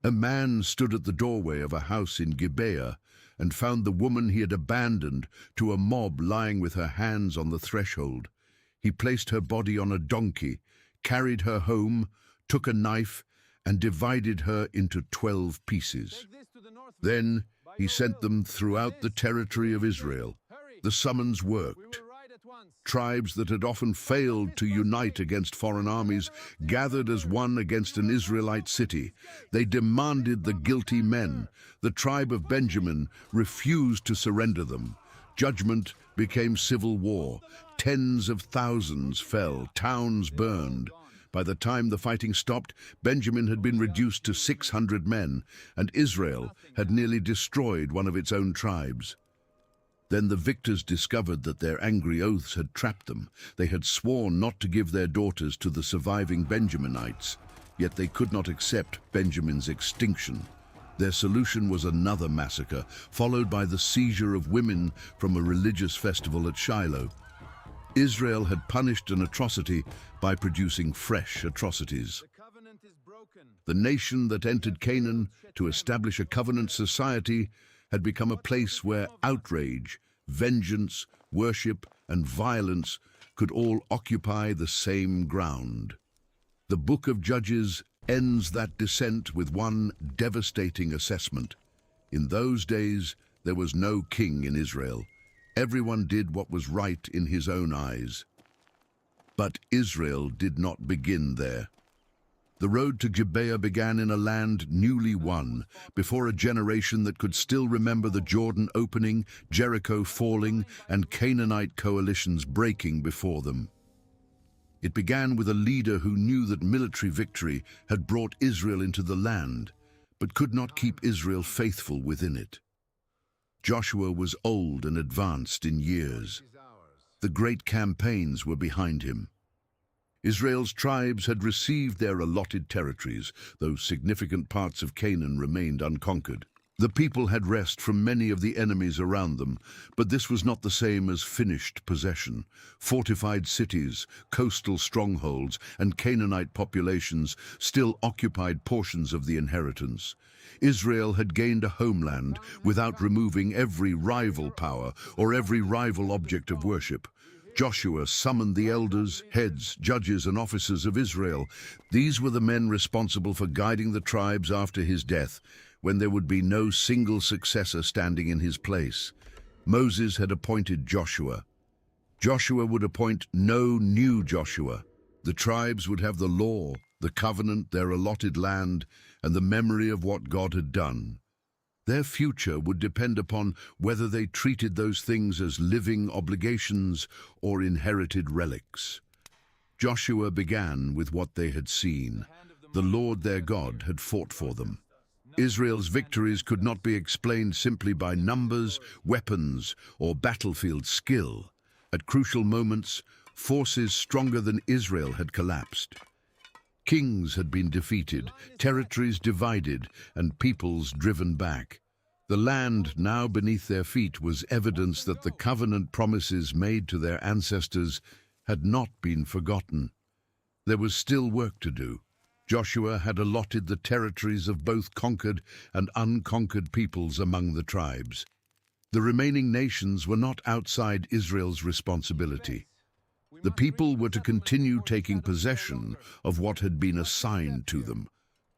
A man stood at the doorway of a house in Gibeah and found the woman he had abandoned to a mob lying with her hands on the threshold. He placed her body on a donkey, carried her home, took a knife, and divided her into 12 pieces. Then he sent them throughout the territory of Israel. The summons worked. Tribes that had often failed to unite against foreign armies gathered as one against an Israelite city. They demanded the guilty men. The tribe of Benjamin refused to surrender them. Judgment became civil war. Tens of thousands fell, towns burned. By the time the fighting stopped, Benjamin had been reduced to 600 men, and Israel had nearly destroyed one of its own tribes. Then the victors discovered that their angry oaths had trapped them. They had sworn not to give their daughters to the surviving Benjaminites, yet they could not accept Benjamin's extinction. Their solution was another massacre, followed by the seizure of women from a religious festival at Shiloh. Israel had punished an atrocity by producing fresh atrocities. The nation that entered Canaan to establish a covenant society had become a place where outrage, vengeance, worship, and violence could all occupy the same ground. The Book of Judges ends that descent with one devastating assessment. In those days, there was no king in Israel. Everyone did what was right in his own eyes. But Israel did not begin there. The road to Gibeah began in a land newly won, before a generation that could still remember the Jordan opening, Jericho falling, and Canaanite coalitions breaking before them. It began with a leader who knew that military victory had brought Israel into the land, but could not keep Israel faithful within it. Joshua was old and advanced in years. The great campaigns were behind him. Israel's tribes had received their allotted territories, though significant parts of Canaan remained unconquered. The people had rest from many of the enemies around them, but this was not the same as finished possession. Fortified cities, coastal strongholds, and Canaanite populations still occupied portions of the inheritance. Israel had gained a homeland without removing every rival power or every rival object of worship. Joshua summoned the elders, heads, judges, and officers of Israel. These were the men responsible for guiding the tribes after his death, when there would be no single successor standing in his place. Moses had appointed Joshua. Joshua would appoint no new Joshua. The tribes would have the law, the covenant, their allotted land, and the memory of what God had done. Their future would depend upon whether they treated those things as living obligations or inherited relics. Joshua began with what they had seen. The Lord their God had fought for them. Israel's victories could not be explained simply by numbers, weapons, or battlefield skill. At crucial moments, forces stronger than Israel had collapsed. Kings had been defeated, territories divided, and peoples driven back. The land now beneath their feet was evidence that the covenant promises made to their ancestors had not been forgotten. There was still work to do. Joshua had allotted the territories of both conquered and unconquered peoples among the tribes. The remaining nations were not outside Israel's responsibility. The people were to continue taking possession of what had been assigned to them,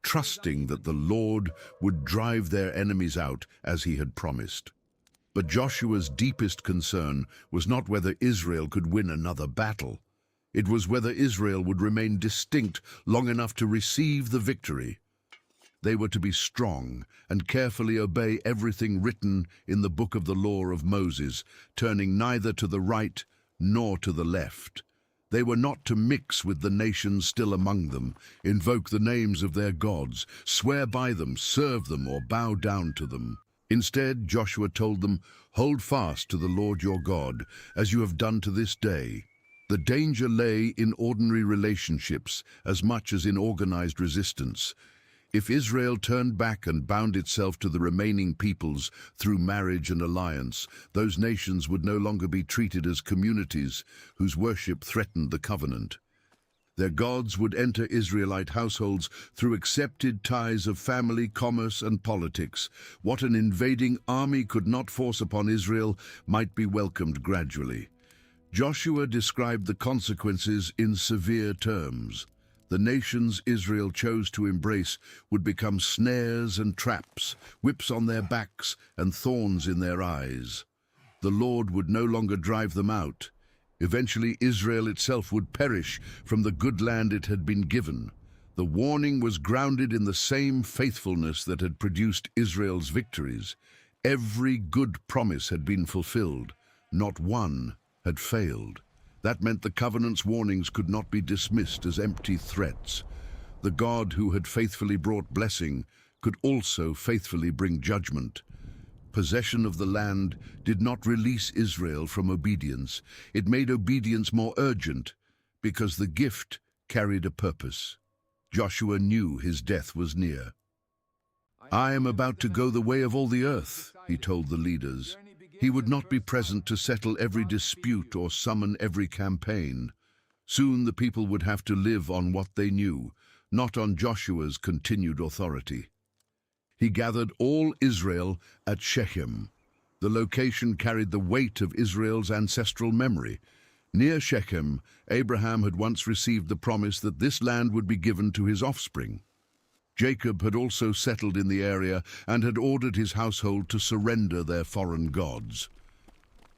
trusting that the Lord would drive their enemies out as he had promised. But Joshua's deepest concern was not whether Israel could win another battle. It was whether Israel would remain distinct long enough to receive the victory. They were to be strong and carefully obey everything written in the book of the law of Moses, turning neither to the right nor to the left. They were not to mix with the nations still among them, invoke the names of their gods, swear by them, serve them, or bow down to them. Instead, Joshua told them, "Hold fast to the Lord your God, as you have done to this day." The danger lay in ordinary relationships as much as in organized resistance. If Israel turned back and bound itself to the remaining peoples through marriage and alliance, those nations would no longer be treated as communities whose worship threatened the covenant. Their gods would enter Israelite households through accepted ties of family, commerce, and politics. What an invading army could not force upon Israel might be welcomed gradually. Joshua described the consequences in severe terms. The nations Israel chose to embrace would become snares and traps, whips on their backs and thorns in their eyes. The Lord would no longer drive them out. Eventually, Israel itself would perish from the good land it had been given. The warning was grounded in the same faithfulness that had produced Israel's victories. Every good promise had been fulfilled. Not one had failed. That meant the covenant's warnings could not be dismissed as empty threats. The God who had faithfully brought blessing could also faithfully bring judgment. Possession of the land did not release Israel from obedience. It made obedience more urgent because the gift carried a purpose. Joshua knew his death was near. "I am about to go the way of all the earth," he told the leaders. He would not be present to settle every dispute or summon every campaign. Soon the people would have to live on what they knew, not on Joshua's continued authority. He gathered all Israel at Shechem. The location carried the weight of Israel's ancestral memory. Near Shechem, Abraham had once received the promise that this land would be given to his offspring. Jacob had also settled in the area and had ordered his household to surrender their foreign gods.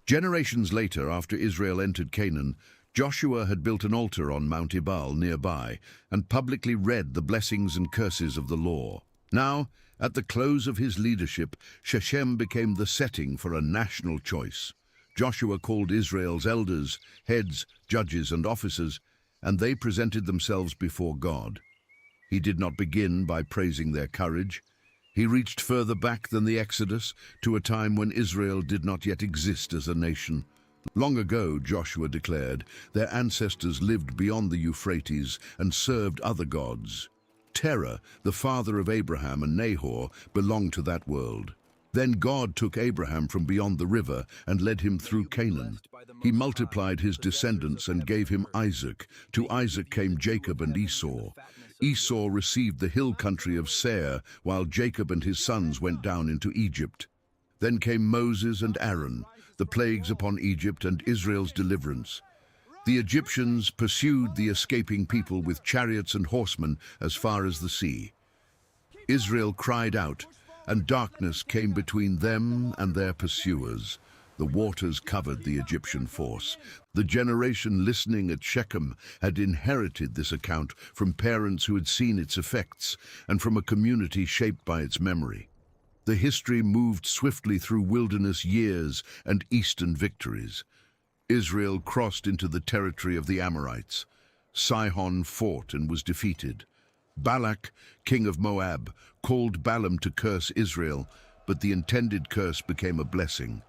Generations later, after Israel entered Canaan, Joshua had built an altar on Mount Ebal nearby and publicly read the blessings and curses of the law. Now, at the close of his leadership, Shechem became the setting for a national choice. Joshua called Israel's elders, heads, judges, and officers, and they presented themselves before God. He did not begin by praising their courage. He reached further back than the Exodus, to a time when Israel did not yet exist as a nation. Long ago, Joshua declared, their ancestors lived beyond the Euphrates and served other gods. Terah, the father of Abraham and Nahor, belonged to that world. Then God took Abraham from beyond the river and led him through Canaan. He multiplied his descendants and gave him Isaac. To Isaac came Jacob and Esau. Esau received the hill country of Seir, while Jacob and his sons went down into Egypt. Then came Moses and Aaron, the plagues upon Egypt and Israel's deliverance. The Egyptians pursued the escaping people with chariots and horsemen as far as the sea. Israel cried out, and darkness came between them and their pursuers. The waters covered the Egyptian force. The generation listening at Shechem had inherited this account from parents who had seen its effects and from a community shaped by its memory. The history moved swiftly through wilderness years and eastern victories. Israel crossed into the territory of the Amorites. Sihon fought and was defeated. Balak, king of Moab, called Balaam to curse Israel, but the intended curse became a blessing.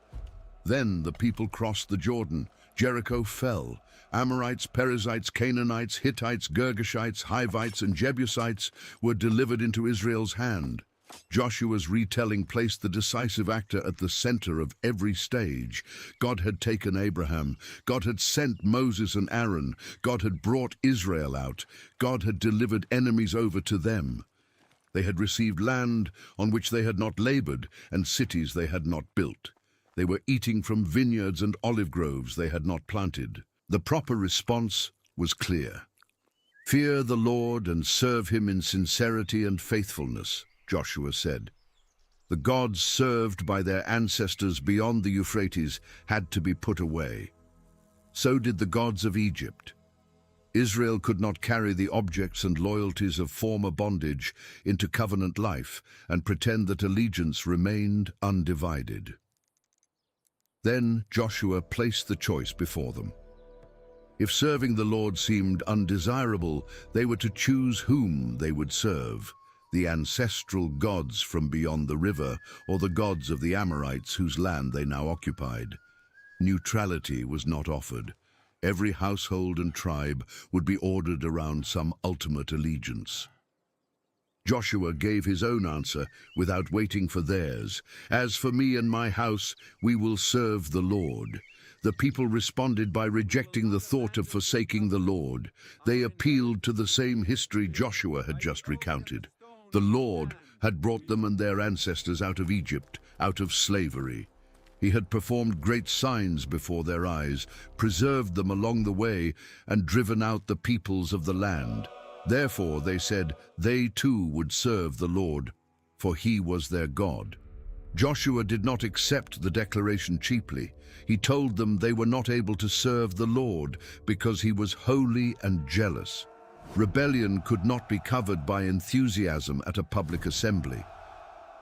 Then the people crossed the Jordan. Jericho fell. Amorites, Perizzites, Canaanites, Hittites, Girgashites, Hivites, and Jebusites were delivered into Israel's hand. Joshua's retelling placed the decisive actor at the center of every stage. God had taken Abraham. God had sent Moses and Aaron. God had brought Israel out. God had delivered enemies over to them. They had received land on which they had not labored and cities they had not built. They were eating from vineyards and olive groves they had not planted. The proper response was clear. "Fear the Lord and serve him in sincerity and faithfulness," Joshua said. The gods served by their ancestors beyond the Euphrates had to be put away. So did the gods of Egypt. Israel could not carry the objects and loyalties of former bondage into covenant life and pretend that allegiance remained undivided. Then Joshua placed the choice before them. If serving the Lord seemed undesirable, they were to choose whom they would serve: the ancestral gods from beyond the river, or the gods of the Amorites whose land they now occupied. Neutrality was not offered. Every household and tribe would be ordered around some ultimate allegiance. Joshua gave his own answer without waiting for theirs. "As for me and my house, we will serve the Lord." The people responded by rejecting the thought of forsaking the Lord. They appealed to the same history Joshua had just recounted. The Lord had brought them and their ancestors out of Egypt, out of slavery. He had performed great signs before their eyes, preserved them along the way, and driven out the peoples of the land. Therefore, they said, they too would serve the Lord, for he was their God. Joshua did not accept the declaration cheaply. He told them they were not able to serve the Lord because he was holy and jealous. Rebellion could not be covered by enthusiasm at a public assembly.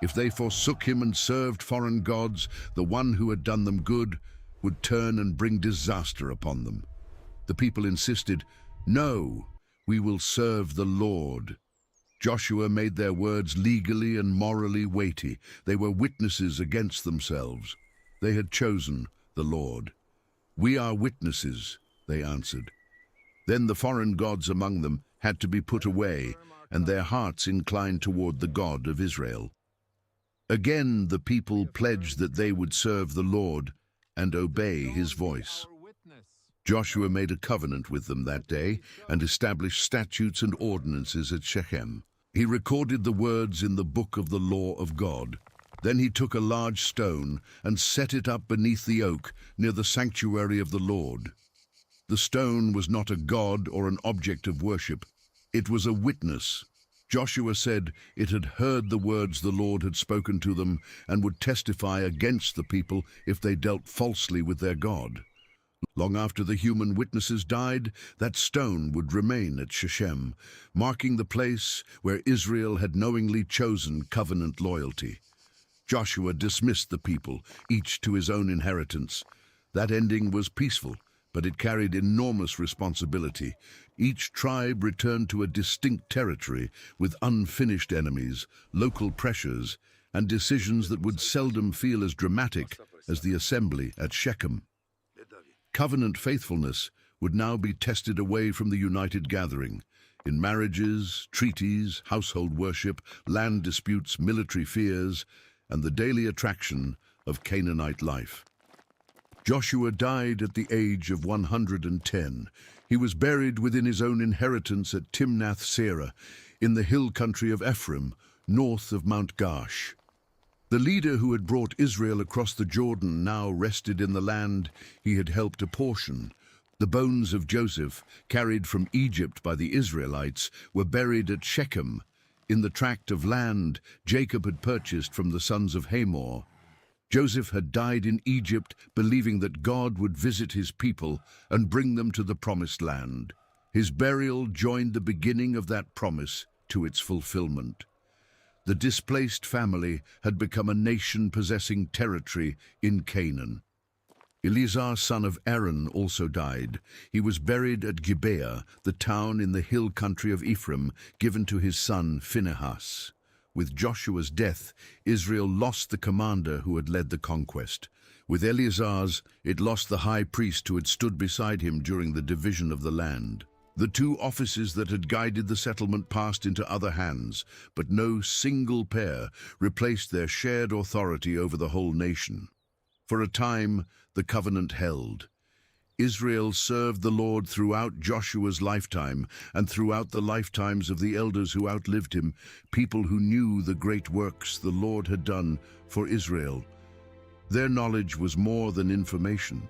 If they forsook him and served foreign gods, the one who had done them good would turn and bring disaster upon them. The people insisted, "No, we will serve the Lord." Joshua made their words legally and morally weighty. They were witnesses against themselves. They had chosen the Lord. "We are witnesses," they answered. Then the foreign gods among them had to be put away, and their hearts inclined toward the God of Israel. Again the people pledged that they would serve the Lord and obey his voice. Joshua made a covenant with them that day and established statutes and ordinances at Shechem. He recorded the words in the book of the law of God. Then he took a large stone and set it up beneath the oak near the sanctuary of the Lord. The stone was not a god or an object of worship. It was a witness. Joshua said it had heard the words the Lord had spoken to them and would testify against the people if they dealt falsely with their God. Long after the human witnesses died, that stone would remain at Shechem, marking the place where Israel had knowingly chosen covenant loyalty. Joshua dismissed the people, each to his own inheritance. That ending was peaceful, but it carried enormous responsibility. Each tribe returned to a distinct territory with unfinished enemies, local pressures, and decisions that would seldom feel as dramatic as the assembly at Shechem. Covenant faithfulness would now be tested away from the united gathering. In marriages, treaties, household worship, land disputes, military fears, and the daily attraction of Canaanite life. Joshua died at the age of 110. He was buried within his own inheritance at Timnath-Serah, in the hill country of Ephraim, north of Mount Gaash. The leader who had brought Israel across the Jordan now rested in the land he had helped apportion. The bones of Joseph, carried from Egypt by the Israelites, were buried at Shechem, in the tract of land Jacob had purchased from the sons of Hamor. Joseph had died in Egypt, believing that God would visit his people and bring them to the promised land. His burial joined the beginning of that promise to its fulfillment. The displaced family had become a nation possessing territory in Canaan. Eleazar, son of Aaron, also died. He was buried at Gibeah, the town in the hill country of Ephraim, given to his son Phinehas. With Joshua's death, Israel lost the commander who had led the conquest. With Eleazar's, it lost the high priest who had stood beside him during the division of the land. The two offices that had guided the settlement passed into other hands, but no single pair replaced their shared authority over the whole nation. For a time, the covenant held. Israel served the Lord throughout Joshua's lifetime and throughout the lifetimes of the elders who outlived him, people who knew the great works the Lord had done for Israel. Their knowledge was more than information.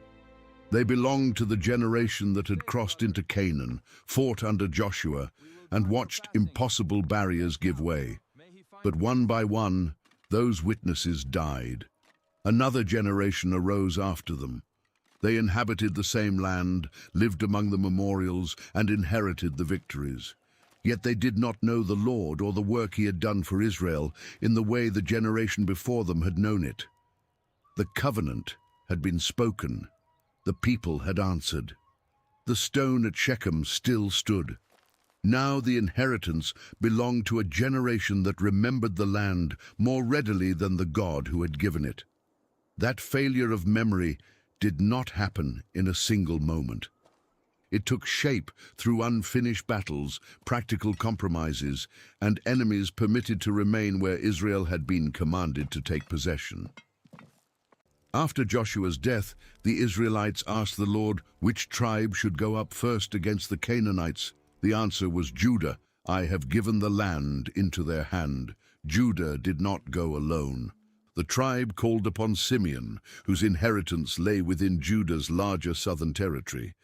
They belonged to the generation that had crossed into Canaan, fought under Joshua, and watched impossible barriers give way. But one by one, those witnesses died. Another generation arose after them. They inhabited the same land, lived among the memorials, and inherited the victories. Yet they did not know the Lord or the work he had done for Israel in the way the generation before them had known it. The covenant had been spoken. The people had answered. The stone at Shechem still stood. Now the inheritance belonged to a generation that remembered the land more readily than the God who had given it. That failure of memory did not happen in a single moment. It took shape through unfinished battles, practical compromises, and enemies permitted to remain where Israel had been commanded to take possession. After Joshua's death, the Israelites asked the Lord which tribe should go up first against the Canaanites. The answer was Judah. I have given the land into their hand. Judah did not go alone. The tribe called upon Simeon, whose inheritance lay within Judah's larger southern territory.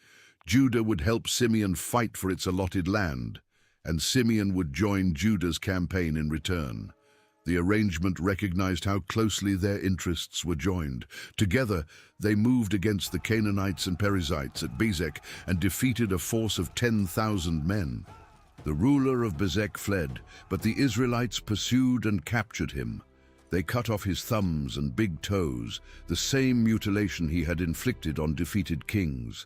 Judah would help Simeon fight for its allotted land, and Simeon would join Judah's campaign in return. The arrangement recognized how closely their interests were joined. Together, they moved against the Canaanites and Perizzites at Bezek and defeated a force of 10,000 men. The ruler of Bezek fled, but the Israelites pursued and captured him. They cut off his thumbs and big toes, the same mutilation he had inflicted on defeated kings.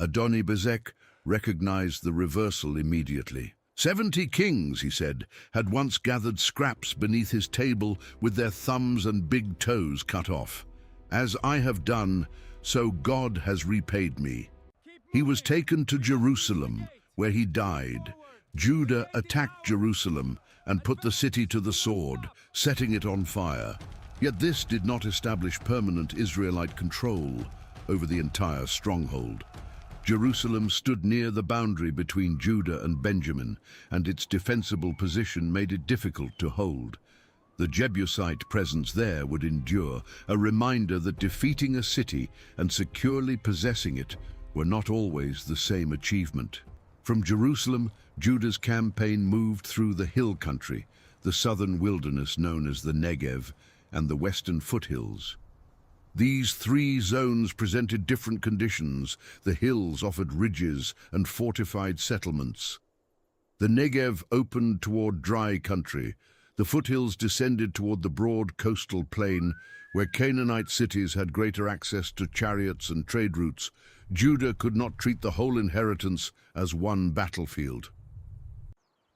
Adoni-Bezek recognized the reversal immediately. 70 kings, he said, had once gathered scraps beneath his table with their thumbs and big toes cut off. As I have done, so God has repaid me. He was taken to Jerusalem, where he died. Judah attacked Jerusalem and put the city to the sword, setting it on fire. Yet this did not establish permanent Israelite control over the entire stronghold. Jerusalem stood near the boundary between Judah and Benjamin, and its defensible position made it difficult to hold. The Jebusite presence there would endure, a reminder that defeating a city and securely possessing it were not always the same achievement. From Jerusalem, Judah's campaign moved through the hill country, the southern wilderness known as the Negev, and the western foothills. These three zones presented different conditions. The hills offered ridges and fortified settlements. The Negev opened toward dry country. The foothills descended toward the broad coastal plain, where Canaanite cities had greater access to chariots and trade routes. Judah could not treat the whole inheritance as one battlefield.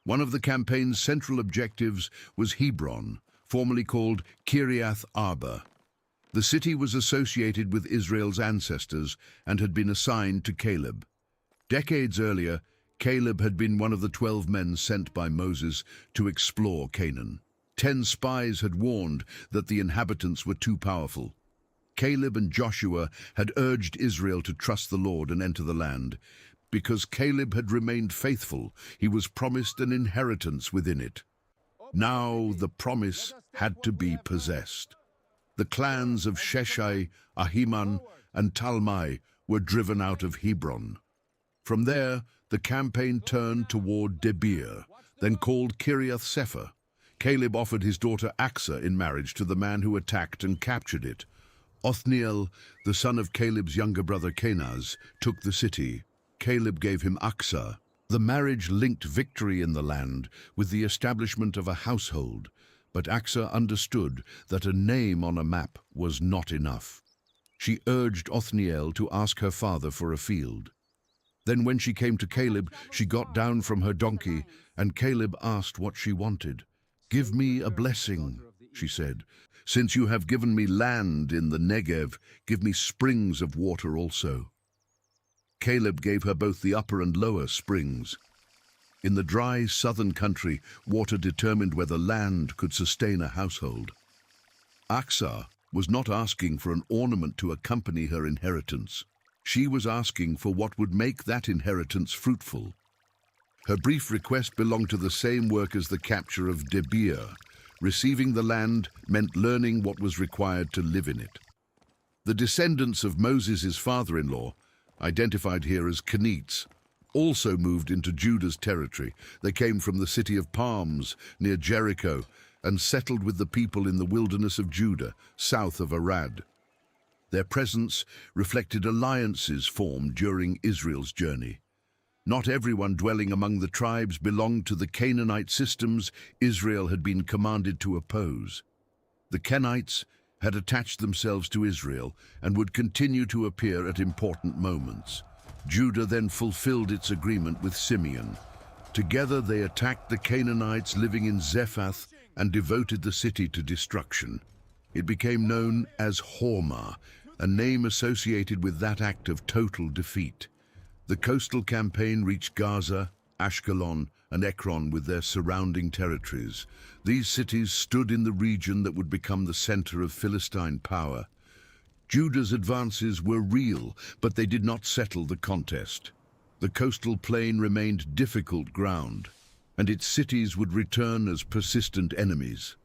One of the campaign's central objectives was Hebron, formerly called Kiriath Arba. The city was associated with Israel's ancestors and had been assigned to Caleb. Decades earlier, Caleb had been one of the 12 men sent by Moses to explore Canaan. 10 spies had warned that the inhabitants were too powerful. Caleb and Joshua had urged Israel to trust the Lord and enter the land. Because Caleb had remained faithful, he was promised an inheritance within it. Now the promise had to be possessed. The clans of Sheshai, Ahiman, and Talmai were driven out of Hebron. From there, the campaign turned toward Gibeah, then called Kiriath Sepher. Caleb offered his daughter Achsah in marriage to the man who attacked and captured it. Othniel, the son of Caleb's younger brother Kenaz, took the city. Caleb gave him Achsah. The marriage linked victory in the land with the establishment of a household. But Achsah understood that a name on a map was not enough. She urged Othniel to ask her father for a field. Then when she came to Caleb, she got down from her donkey, and Caleb asked what she wanted. "Give me a blessing," she said. "Since you have given me land in the Negev, give me springs of water also." Caleb gave her both the upper and lower springs. In the dry southern country, water determined whether land could sustain a household. Achsah was not asking for an ornament to accompany her inheritance. She was asking for what would make that inheritance fruitful. Her brief request belonged to the same work as the capture of Gibeah. Receiving the land meant learning what was required to live in it. The descendants of Moses' father-in-law, identified here as Kenites, also moved into Judah's territory. They came from the city of Palms, near Jericho, and settled with the people in the wilderness of Judah, south of Arad. Their presence reflected alliances formed during Israel's journey. Not everyone dwelling among the tribes belonged to the Canaanite systems Israel had been commanded to oppose. The Kenites had attached themselves to Israel and would continue to appear at important moments. Judah then fulfilled its agreement with Simeon. Together they attacked the Canaanites living in Jephthah and devoted the city to destruction. It became known as Hormah, a name associated with that act of total defeat. The coastal campaign reached Gaza, Ashkelon, and Ekron with their surrounding territories. These cities stood in the region that would become the center of Philistine power. Judah's advances were real, but they did not settle the contest. The coastal plain remained difficult ground, and its cities would return as persistent enemies.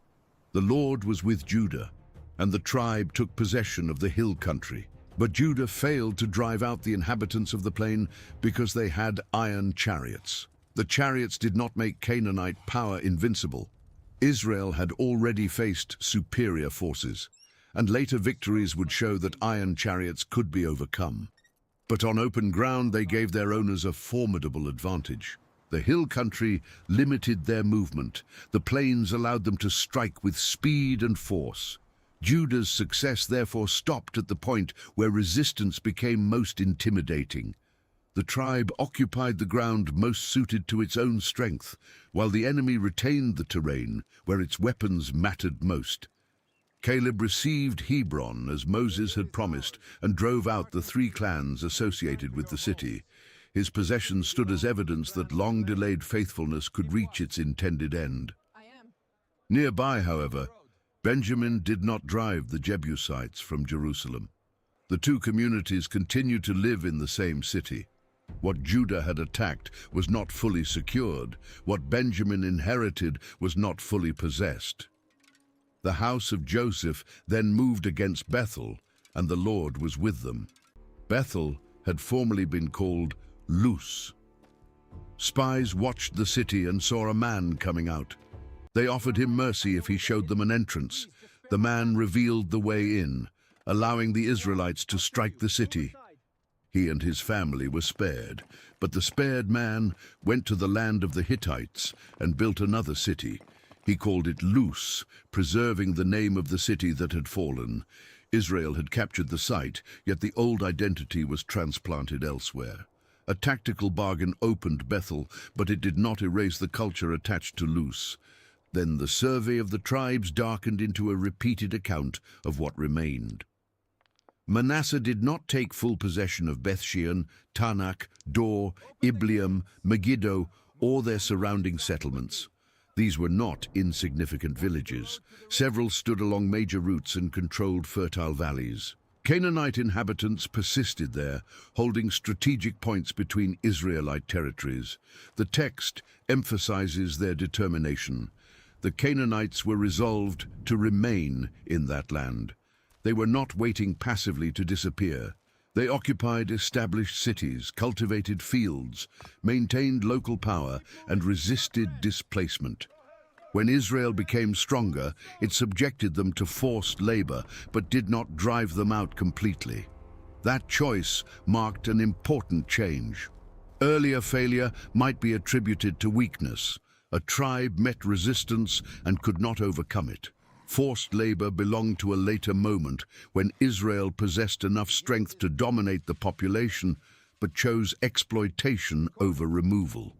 The Lord was with Judah, and the tribe took possession of the hill country. But Judah failed to drive out the inhabitants of the plain because they had iron chariots. The chariots did not make Canaanite power invincible. Israel had already faced superior forces, and later victories would show that iron chariots could be overcome. But on open ground they gave their owners a formidable advantage. The hill country limited their movement. The plains allowed them to strike with speed and force. Judah's success therefore stopped at the point where resistance became most intimidating. The tribe occupied the ground most suited to its own strength, while the enemy retained the terrain where its weapons mattered most. Caleb received Hebron as Moses had promised and drove out the 3 clans associated with the city. His possessions stood as evidence that long-delayed faithfulness could reach its intended end. Nearby, however, Benjamin did not drive the Jebusites from Jerusalem. The 2 communities continued to live in the same city. What Judah had attacked was not fully secured. What Benjamin inherited was not fully possessed. The house of Joseph then moved against Bethel, and the Lord was with them. Bethel had formerly been called Luz. Spies watched the city and saw a man coming out. They offered him mercy if he showed them an entrance. The man revealed the way in, allowing the Israelites to strike the city. He and his family were spared, but the spared man went to the land of the Hittites and built another city. He called it Luz, preserving the name of the city that had fallen. Israel had captured the site, yet the old identity was transplanted elsewhere. A tactical bargain opened Bethel, but it did not erase the culture attached to Luz. Then the survey of the tribes darkened into a repeated account of what remained. Manasseh did not take full possession of Bethshean, Tanakh, Dor, Ibleam, Megiddo, or their surrounding settlements. These were not insignificant villages. Several stood along major routes and controlled fertile valleys. Canaanite inhabitants persisted there, holding strategic points between Israelite territories. The text emphasizes their determination. The Canaanites were resolved to remain in that land. They were not waiting passively to disappear. They occupied established cities, cultivated fields, maintained local power, and resisted displacement. When Israel became stronger, it subjected them to forced labor, but did not drive them out completely. That choice marked an important change. Earlier failure might be attributed to weakness. A tribe met resistance and could not overcome it. Forced labor belonged to a later moment when Israel possessed enough strength to dominate the population, but chose exploitation over removal.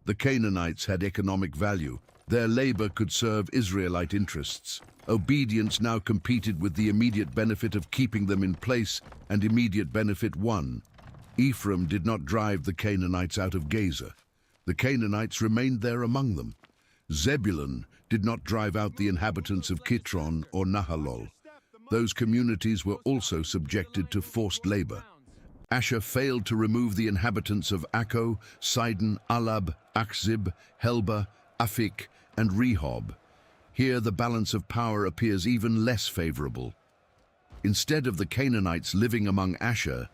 The Canaanites had economic value. Their labor could serve Israelite interests. Obedience now competed with the immediate benefit of keeping them in place, and immediate benefit won. Ephraim did not drive the Canaanites out of Gaza. The Canaanites remained there among them. Zebulun did not drive out the inhabitants of Kitron or Nahalol. Those communities were also subjected to forced labor. Asher failed to remove the inhabitants of Akko, Sidon, Alab, Achzib, Helba, Afik, and Rehob. Here the balance of power appears even less favorable. Instead of the Canaanites living among Asher,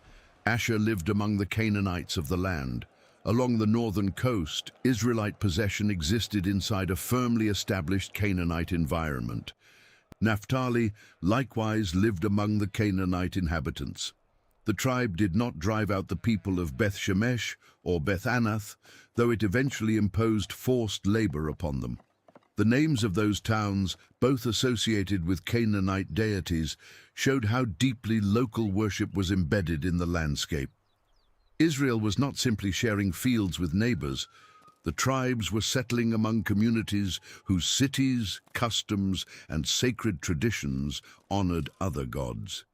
Asher lived among the Canaanites of the land. Along the northern coast, Israelite possession existed inside a firmly established Canaanite environment. Naphtali likewise lived among the Canaanite inhabitants. The tribe did not drive out the people of Beth Shemesh or Beth Anath, though it eventually imposed forced labor upon them. The names of those towns, both associated with Canaanite deities, showed how deeply local worship was embedded in the landscape. Israel was not simply sharing fields with neighbors. The tribes were settling among communities whose cities, customs, and sacred traditions honored other gods.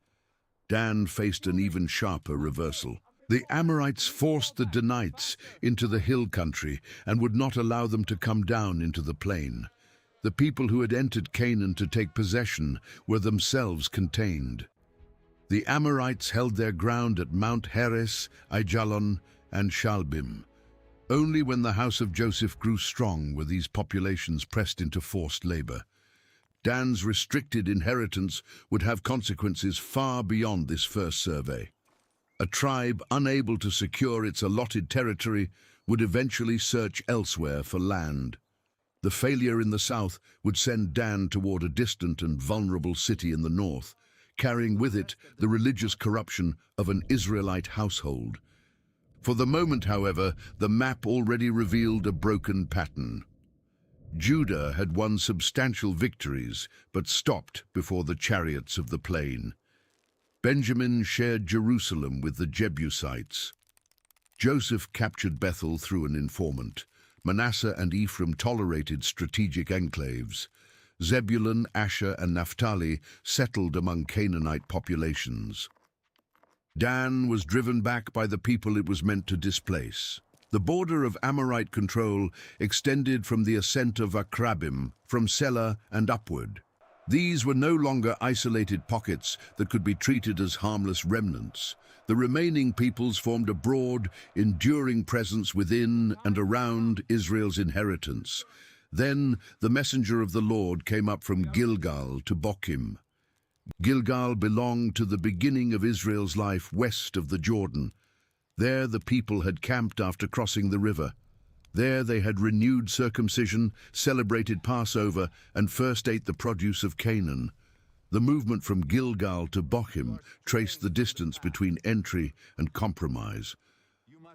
Dan faced an even sharper reversal. The Amorites forced the Danites into the hill country and would not allow them to come down into the plain. The people who had entered Canaan to take possession were themselves contained. The Amorites held their ground at Mount Heres, Aijalon, and Shalbim. Only when the house of Joseph grew strong were these populations pressed into forced labor. Dan's restricted inheritance would have consequences far beyond this first survey. A tribe unable to secure its allotted territory would eventually search elsewhere for land. The failure in the south would send Dan toward a distant and vulnerable city in the north, carrying with it the religious corruption of an Israelite household. For the moment, however, the map already revealed a broken pattern. Judah had won substantial victories, but stopped before the chariots of the plain. Benjamin shared Jerusalem with the Jebusites. Joseph captured Bethel through an informant. Manasseh and Ephraim tolerated strategic enclaves. Zebulun, Asher, and Naphtali settled among Canaanite populations. Dan was driven back by the people it was meant to displace. The border of Amorite control extended from the ascent of Akrabim, from Selah and upward. These were no longer isolated pockets that could be treated as harmless remnants. The remaining peoples formed a broad, enduring presence within and around Israel's inheritance. Then the messenger of the Lord came up from Gilgal to Bochim. Gilgal belonged to the beginning of Israel's life west of the Jordan. There the people had camped after crossing the river. There they had renewed circumcision, celebrated Passover, and first ate the produce of Canaan. The movement from Gilgal to Bochim traced the distance between entry and compromise.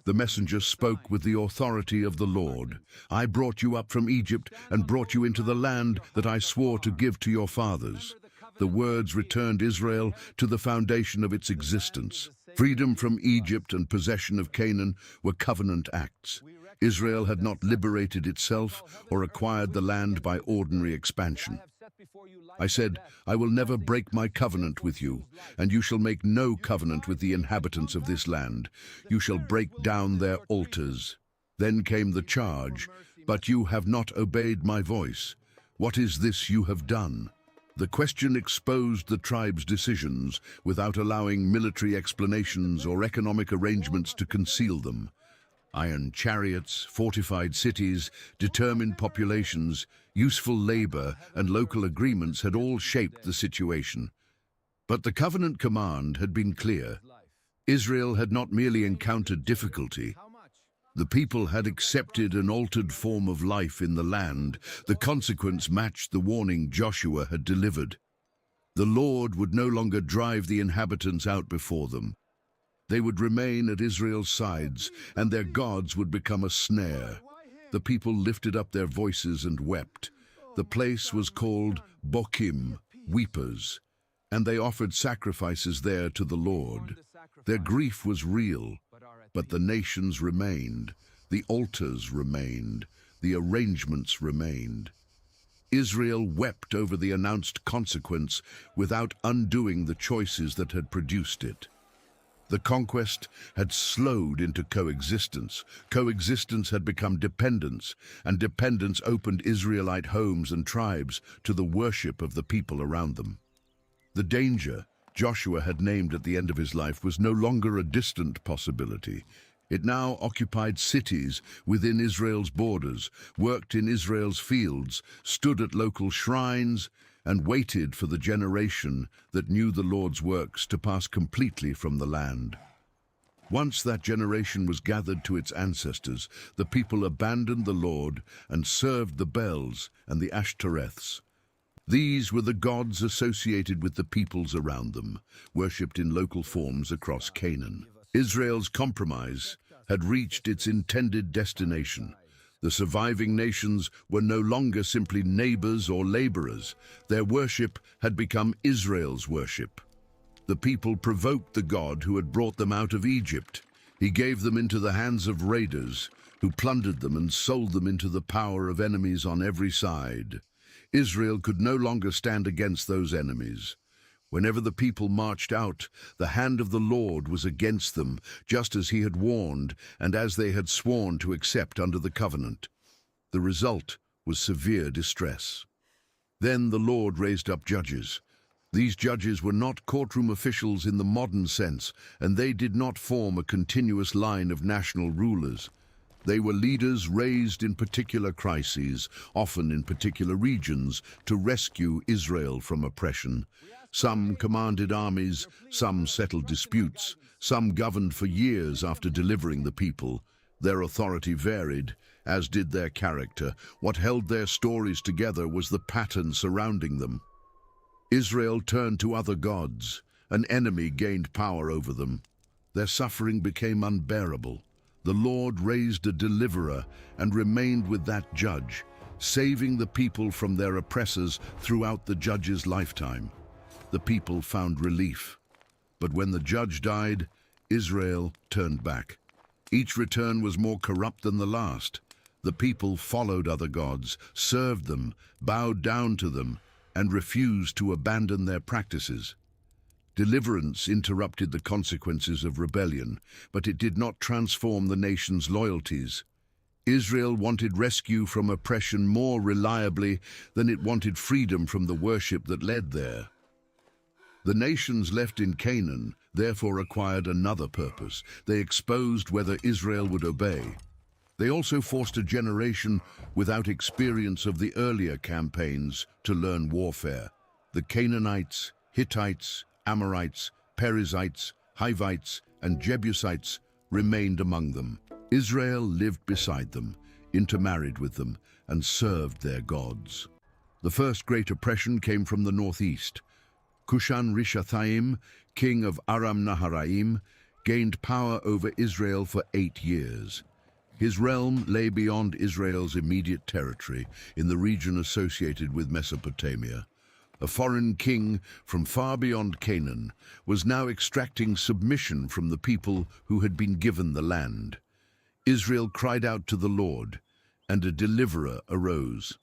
The messenger spoke with the authority of the Lord. I brought you up from Egypt and brought you into the land that I swore to give to your fathers. The words returned Israel to the foundation of its existence. Freedom from Egypt and possession of Canaan were covenant acts. Israel had not liberated itself or acquired the land by ordinary expansion. I said, I will never break my covenant with you, and you shall make no covenant with the inhabitants of this land. You shall break down their altars. Then came the charge, but you have not obeyed my voice. What is this you have done? The question exposed the tribe's decisions without allowing military explanations or economic arrangements to conceal them. Iron chariots, fortified cities, determined populations, useful labor, and local agreements had all shaped the situation. But the covenant command had been clear. Israel had not merely encountered difficulty. The people had accepted an altered form of life in the land. The consequence matched the warning Joshua had delivered. The Lord would no longer drive the inhabitants out before them. They would remain at Israel's sides, and their gods would become a snare. The people lifted up their voices and wept. The place was called Bochim, weepers, and they offered sacrifices there to the Lord. Their grief was real, but the nations remained, the altars remained, the arrangements remained. Israel wept over the announced consequence without undoing the choices that had produced it. The conquest had slowed into coexistence. Coexistence had become dependence, and dependence opened Israelite homes and tribes to the worship of the people around them. The danger Joshua had named at the end of his life was no longer a distant possibility. It now occupied cities within Israel's borders, worked in Israel's fields, stood at local shrines, and waited for the generation that knew the Lord's works to pass completely from the land. Once that generation was gathered to its ancestors, the people abandoned the Lord and served the Baals and the Ashtoreths. These were the gods associated with the peoples around them, worshipped in local forms across Canaan. Israel's compromise had reached its intended destination. The surviving nations were no longer simply neighbors or laborers. Their worship had become Israel's worship. The people provoked the God who had brought them out of Egypt. He gave them into the hands of raiders, who plundered them and sold them into the power of enemies on every side. Israel could no longer stand against those enemies. Whenever the people marched out, the hand of the Lord was against them, just as he had warned and as they had sworn to accept under the covenant. The result was severe distress. Then the Lord raised up judges. These judges were not courtroom officials in the modern sense, and they did not form a continuous line of national rulers. They were leaders raised in particular crises, often in particular regions, to rescue Israel from oppression. Some commanded armies, some settled disputes, some governed for years after delivering the people. Their authority varied, as did their character. What held their stories together was the pattern surrounding them. Israel turned to other gods. An enemy gained power over them. Their suffering became unbearable. The Lord raised a deliverer and remained with that judge, saving the people from their oppressors throughout the judge's lifetime. The people found relief. But when the judge died, Israel turned back. Each return was more corrupt than the last. The people followed other gods, served them, bowed down to them, and refused to abandon their practices. Deliverance interrupted the consequences of rebellion, but it did not transform the nation's loyalties. Israel wanted rescue from oppression more reliably than it wanted freedom from the worship that led there. The nations left in Canaan therefore acquired another purpose. They exposed whether Israel would obey. They also forced a generation without experience of the earlier campaigns to learn warfare. The Canaanites, Hittites, Amorites, Perizzites, Hivites, and Jebusites remained among them. Israel lived beside them, intermarried with them, and served their gods. The first great oppression came from the northeast. Cushan-Rishathaim, king of Aram-Naharaim, gained power over Israel for 8 years. His realm lay beyond Israel's immediate territory, in the region associated with Mesopotamia. A foreign king from far beyond Canaan was now extracting submission from the people who had been given the land. Israel cried out to the Lord, and a deliverer arose.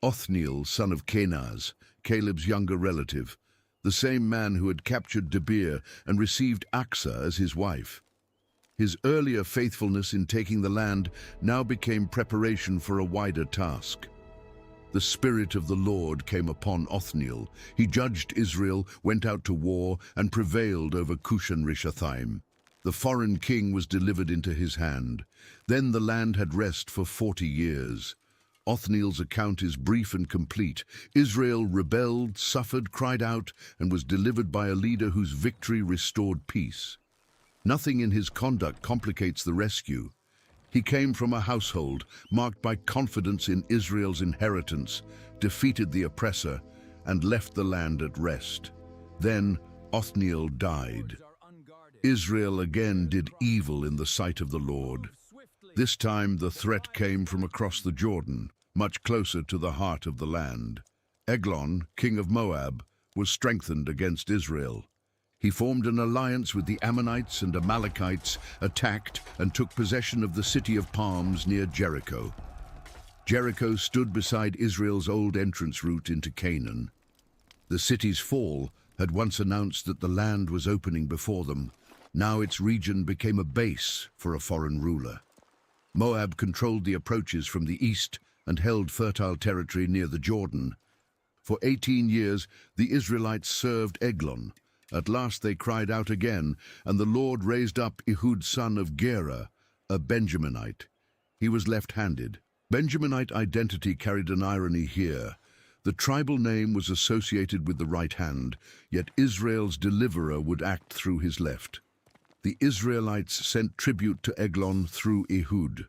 Othniel, son of Kenaz, Caleb's younger relative, the same man who had captured Gibeah and received Achsah as his wife. His earlier faithfulness in taking the land now became preparation for a wider task. The Spirit of the Lord came upon Othniel. He judged Israel, went out to war, and prevailed over Cushan-Rishathaim. The foreign king was delivered into his hand. Then the land had rest for 40 years. Othniel's account is brief and complete. Israel rebelled, suffered, cried out, and was delivered by a leader whose victory restored peace. Nothing in his conduct complicates the rescue. He came from a household marked by confidence in Israel's inheritance, defeated the oppressor, and left the land at rest. Then Othniel died. Israel again did evil in the sight of the Lord. This time the threat came from across the Jordan, much closer to the heart of the land. Eglon, king of Moab, was strengthened against Israel. He formed an alliance with the Ammonites and Amalekites, attacked and took possession of the city of palms near Jericho. Jericho stood beside Israel's old entrance route into Canaan. The city's fall had once announced that the land was opening before them. Now its region became a base for a foreign ruler. Moab controlled the approaches from the east and held fertile territory near the Jordan. For 18 years, the Israelites served Eglon. At last they cried out again, and the Lord raised up Ehud son of Gera, a Benjaminite. He was left-handed. Benjaminite identity carried an irony here. The tribal name was associated with the right hand, yet Israel's deliverer would act through his left. The Israelites sent tribute to Eglon through Ehud.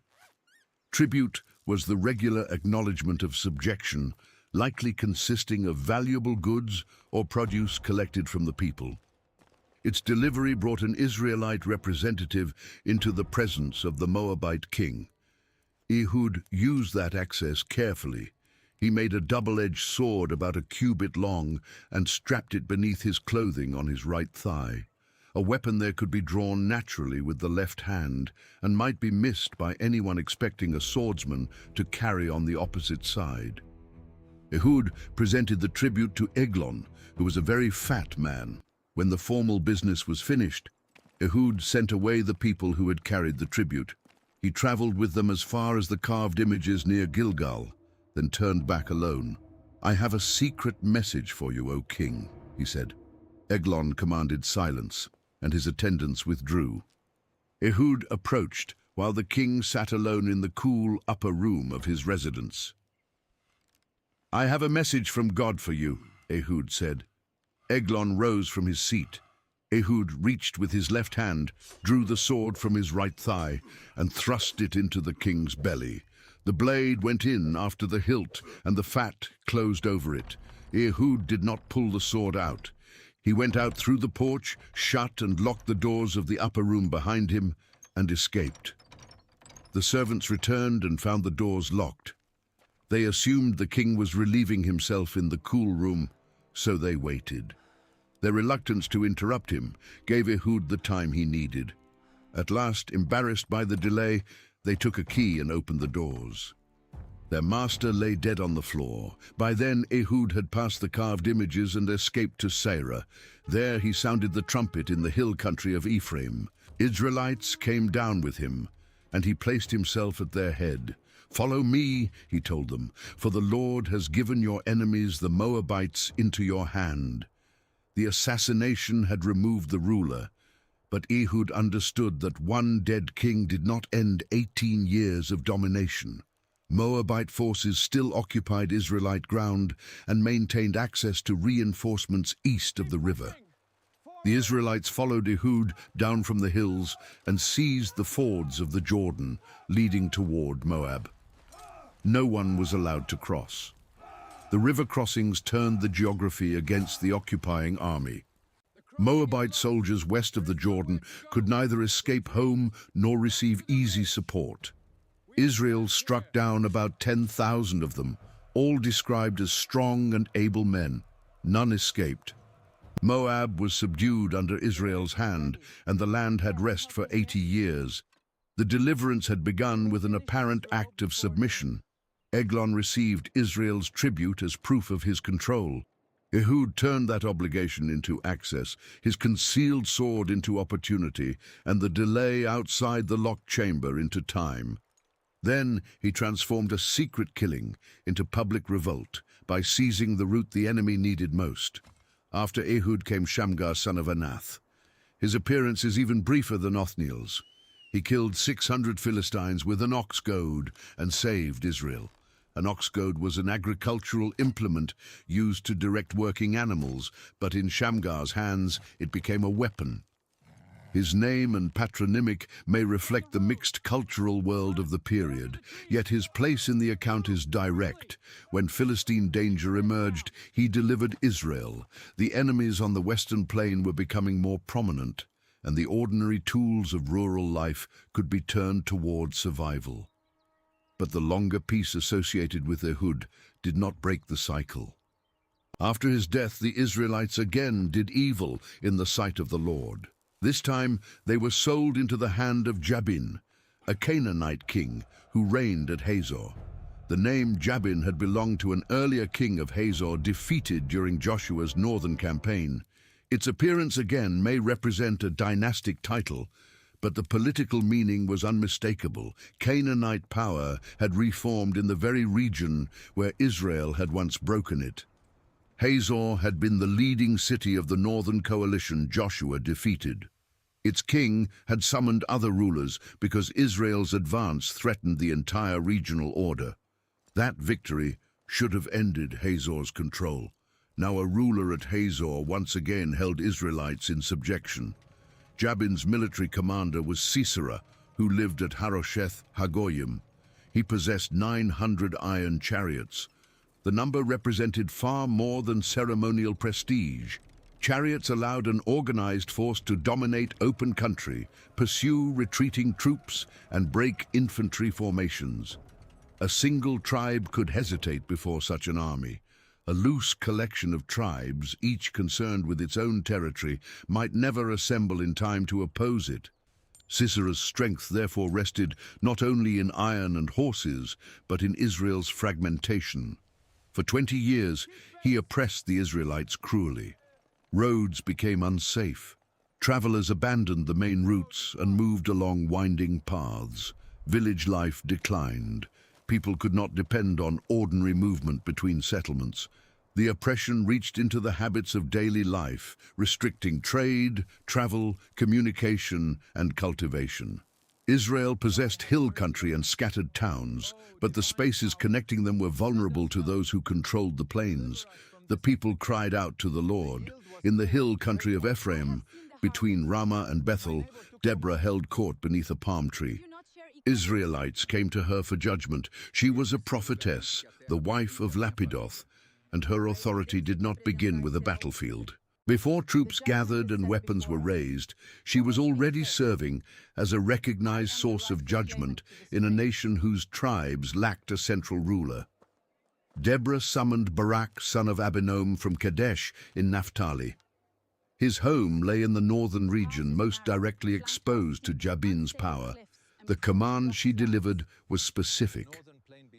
Tribute was the regular acknowledgement of subjection, likely consisting of valuable goods or produce collected from the people. Its delivery brought an Israelite representative into the presence of the Moabite king. Ehud used that access carefully. He made a double-edged sword about a cubit long and strapped it beneath his clothing on his right thigh. A weapon there could be drawn naturally with the left hand and might be missed by anyone expecting a swordsman to carry on the opposite side. Ehud presented the tribute to Eglon, who was a very fat man. When the formal business was finished, Ehud sent away the people who had carried the tribute. He traveled with them as far as the carved images near Gilgal, then turned back alone. "I have a secret message for you, O king," he said. Eglon commanded silence, and his attendants withdrew. Ehud approached, while the king sat alone in the cool upper room of his residence. "I have a message from God for you," Ehud said. Eglon rose from his seat. Ehud reached with his left hand, drew the sword from his right thigh, and thrust it into the king's belly. The blade went in after the hilt, and the fat closed over it. Ehud did not pull the sword out. He went out through the porch, shut and locked the doors of the upper room behind him, and escaped. The servants returned and found the doors locked. They assumed the king was relieving himself in the cool room, so they waited. Their reluctance to interrupt him gave Ehud the time he needed. At last, embarrassed by the delay, they took a key and opened the doors. Their master lay dead on the floor. By then, Ehud had passed the carved images and escaped to Seirah. There he sounded the trumpet in the hill country of Ephraim. Israelites came down with him, and he placed himself at their head. "Follow me," he told them, "for the Lord has given your enemies, the Moabites, into your hand." The assassination had removed the ruler, but Ehud understood that one dead king did not end 18 years of domination. Moabite forces still occupied Israelite ground and maintained access to reinforcements east of the river. The Israelites followed Ehud down from the hills and seized the fords of the Jordan, leading toward Moab. No one was allowed to cross. The river crossings turned the geography against the occupying army. Moabite soldiers west of the Jordan could neither escape home nor receive easy support. Israel struck down about 10,000 of them, all described as strong and able men. None escaped. Moab was subdued under Israel's hand, and the land had rest for 80 years. The deliverance had begun with an apparent act of submission. Eglon received Israel's tribute as proof of his control. Ehud turned that obligation into access, his concealed sword into opportunity, and the delay outside the locked chamber into time. Then he transformed a secret killing into public revolt by seizing the route the enemy needed most. After Ehud came Shamgar, son of Anath. His appearance is even briefer than Othniel's. He killed 600 Philistines with an ox goad and saved Israel. An ox goad was an agricultural implement used to direct working animals, but in Shamgar's hands it became a weapon. His name and patronymic may reflect the mixed cultural world of the period, yet his place in the account is direct. When Philistine danger emerged, he delivered Israel. The enemies on the western plain were becoming more prominent, and the ordinary tools of rural life could be turned toward survival. But the longer peace associated with Ehud did not break the cycle. After his death, the Israelites again did evil in the sight of the Lord. This time they were sold into the hand of Jabin, a Canaanite king who reigned at Hazor. The name Jabin had belonged to an earlier king of Hazor defeated during Joshua's northern campaign. Its appearance again may represent a dynastic title, but the political meaning was unmistakable. Canaanite power had reformed in the very region where Israel had once broken it. Hazor had been the leading city of the northern coalition Joshua defeated. Its king had summoned other rulers because Israel's advance threatened the entire regional order. That victory should have ended Hazor's control. Now a ruler at Hazor once again held Israelites in subjection. Jabin's military commander was Sisera, who lived at Harosheth Hagoyim. He possessed 900 iron chariots. The number represented far more than ceremonial prestige. Chariots allowed an organized force to dominate open country, pursue retreating troops, and break infantry formations. A single tribe could hesitate before such an army. A loose collection of tribes, each concerned with its own territory, might never assemble in time to oppose it. Sisera's strength therefore rested not only in iron and horses, but in Israel's fragmentation. For 20 years, he oppressed the Israelites cruelly. Roads became unsafe. Travelers abandoned the main routes and moved along winding paths. Village life declined. People could not depend on ordinary movement between settlements. The oppression reached into the habits of daily life, restricting trade, travel, communication, and cultivation. Israel possessed hill country and scattered towns, but the spaces connecting them were vulnerable to those who controlled the plains. The people cried out to the Lord. In the hill country of Ephraim, between Ramah and Bethel, Deborah held court beneath a palm tree. Israelites came to her for judgment. She was a prophetess, the wife of Lapidoth, and her authority did not begin with a battlefield. Before troops gathered and weapons were raised, she was already serving as a recognized source of judgment in a nation whose tribes lacked a central ruler. Deborah summoned Barak, son of Abinoam, from Kadesh in Naphtali. His home lay in the northern region, most directly exposed to Jabin's power. The command she delivered was specific.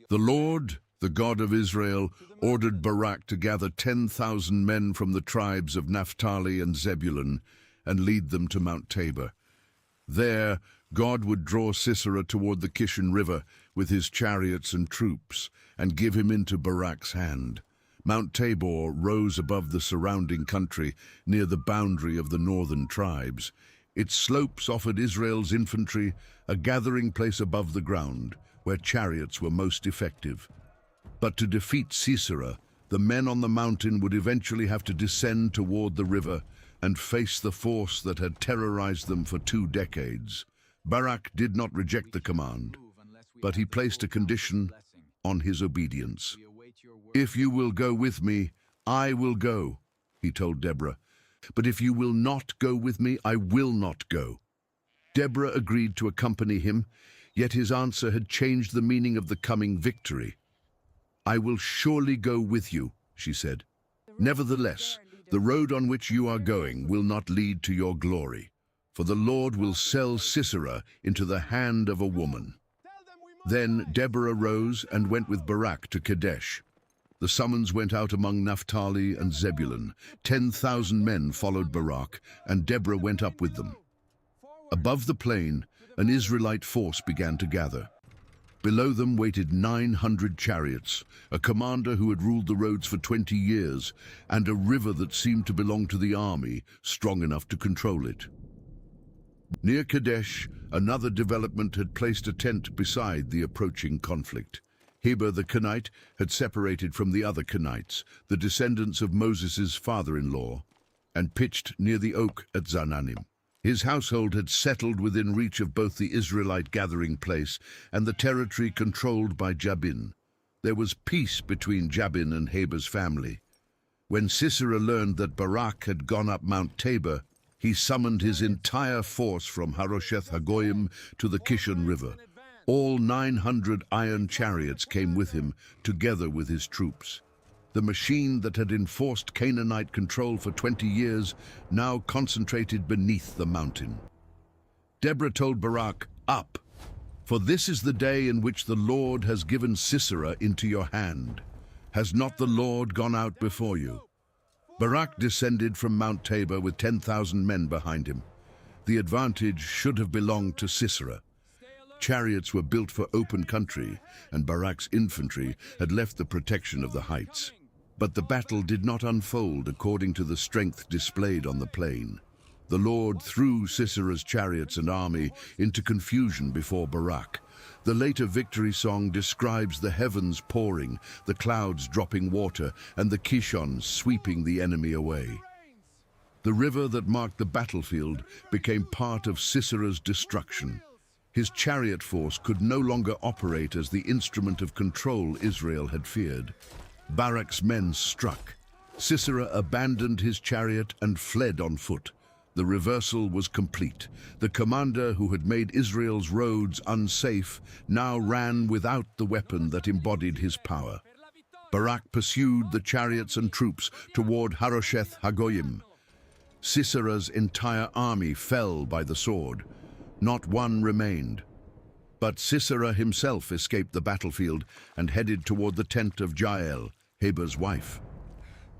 The Lord, the God of Israel, ordered Barak to gather 10,000 men from the tribes of Naphtali and Zebulun and lead them to Mount Tabor. There, God would draw Sisera toward the Kishon River with his chariots and troops and give him into Barak's hand. Mount Tabor rose above the surrounding country near the boundary of the northern tribes. Its slopes offered Israel's infantry a gathering place above the ground, where chariots were most effective. But to defeat Sisera, the men on the mountain would eventually have to descend toward the river and face the force that had terrorized them for 2 decades. Barak did not reject the command, but he placed a condition on his obedience. "If you will go with me, I will go," he told Deborah. "But if you will not go with me, I will not go." Deborah agreed to accompany him, yet his answer had changed the meaning of the coming victory. "I will surely go with you," she said. "Nevertheless, the road on which you are going will not lead to your glory, for the Lord will sell Sisera into the hand of a woman." Then Deborah rose and went with Barak to Kadesh. The summons went out among Naphtali and Zebulun. 10,000 men followed Barak, and Deborah went up with them. Above the plain, an Israelite force began to gather. Below them waited 900 chariots, a commander who had ruled the roads for 20 years, and a river that seemed to belong to the army, strong enough to control it. Near Kadesh, another development had placed a tent beside the approaching conflict. Heber the Kenite had separated from the other Kenites, the descendants of Moses' father-in-law, and pitched near the oak at Zananim. His household had settled within reach of both the Israelite gathering place and the territory controlled by Jabin. There was peace between Jabin and Heber's family. When Sisera learned that Barak had gone up Mount Tabor, he summoned his entire force from Harosheth Hagoyim to the Kishon River. All 900 iron chariots came with him, together with his troops. The machine that had enforced Canaanite control for 20 years now concentrated beneath the mountain. Deborah told Barak, "Up, for this is the day in which the Lord has given Sisera into your hand. Has not the Lord gone out before you?" Barak descended from Mount Tabor with 10,000 men behind him. The advantage should have belonged to Sisera. Chariots were built for open country, and Barak's infantry had left the protection of the heights. But the battle did not unfold according to the strength displayed on the plain. The Lord threw Sisera's chariots and army into confusion before Barak. The later victory song describes the heavens pouring, the clouds dropping water, and the Kishon sweeping the enemy away. The river that marked the battlefield became part of Sisera's destruction. His chariot force could no longer operate as the instrument of control Israel had feared. Barak's men struck. Sisera abandoned his chariot and fled on foot. The reversal was complete. The commander who had made Israel's roads unsafe now ran without the weapon that embodied his power. Barak pursued the chariots and troops toward Harosheth Hagoyim. Sisera's entire army fell by the sword. Not one remained. But Sisera himself escaped the battlefield and headed toward the tent of Jael, Heber's wife.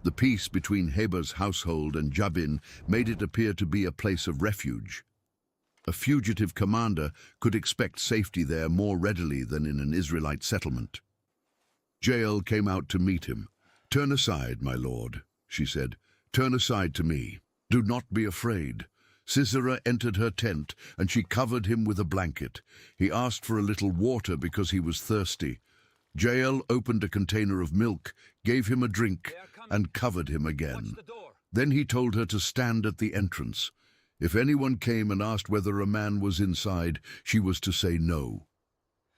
The peace between Heber's household and Jabin made it appear to be a place of refuge. A fugitive commander could expect safety there more readily than in an Israelite settlement. Jael came out to meet him. "Turn aside, my lord," she said. "Turn aside to me. Do not be afraid." Sisera entered her tent, and she covered him with a blanket. He asked for a little water because he was thirsty. Jael opened a container of milk, gave him a drink, and covered him again. Then he told her to stand at the entrance. If anyone came and asked whether a man was inside, she was to say no.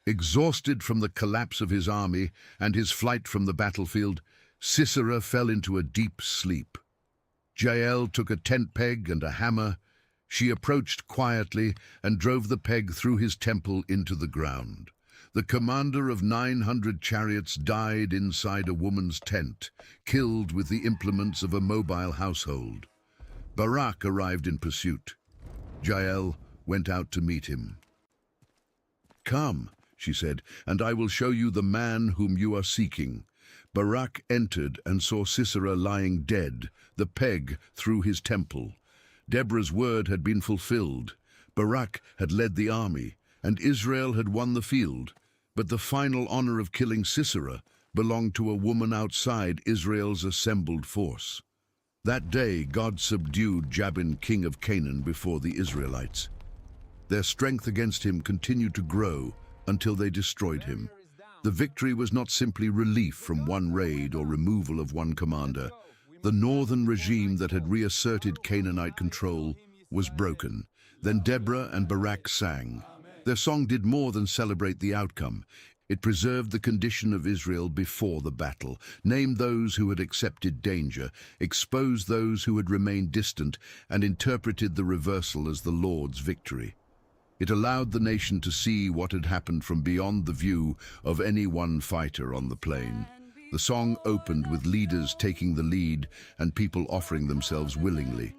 Exhausted from the collapse of his army and his flight from the battlefield, Sisera fell into a deep sleep. Jael took a tent peg and a hammer. She approached quietly and drove the peg through his temple into the ground. The commander of 900 chariots died inside a woman's tent, killed with the implements of a mobile household. Barak arrived in pursuit. Jael went out to meet him. "Come," she said, "and I will show you the man whom you are seeking." Barak entered and saw Sisera lying dead, the peg through his temple. Deborah's word had been fulfilled. Barak had led the army, and Israel had won the field. But the final honor of killing Sisera belonged to a woman outside Israel's assembled force. That day God subdued Jabin, king of Canaan, before the Israelites. Their strength against him continued to grow until they destroyed him. The victory was not simply relief from one raid or removal of one commander. The northern regime that had reasserted Canaanite control was broken. Then Deborah and Barak sang. Their song did more than celebrate the outcome. It preserved the condition of Israel before the battle, named those who had accepted danger, exposed those who had remained distant, and interpreted the reversal as the Lord's victory. It allowed the nation to see what had happened from beyond the view of any one fighter on the plain. The song opened with leaders taking the lead and people offering themselves willingly.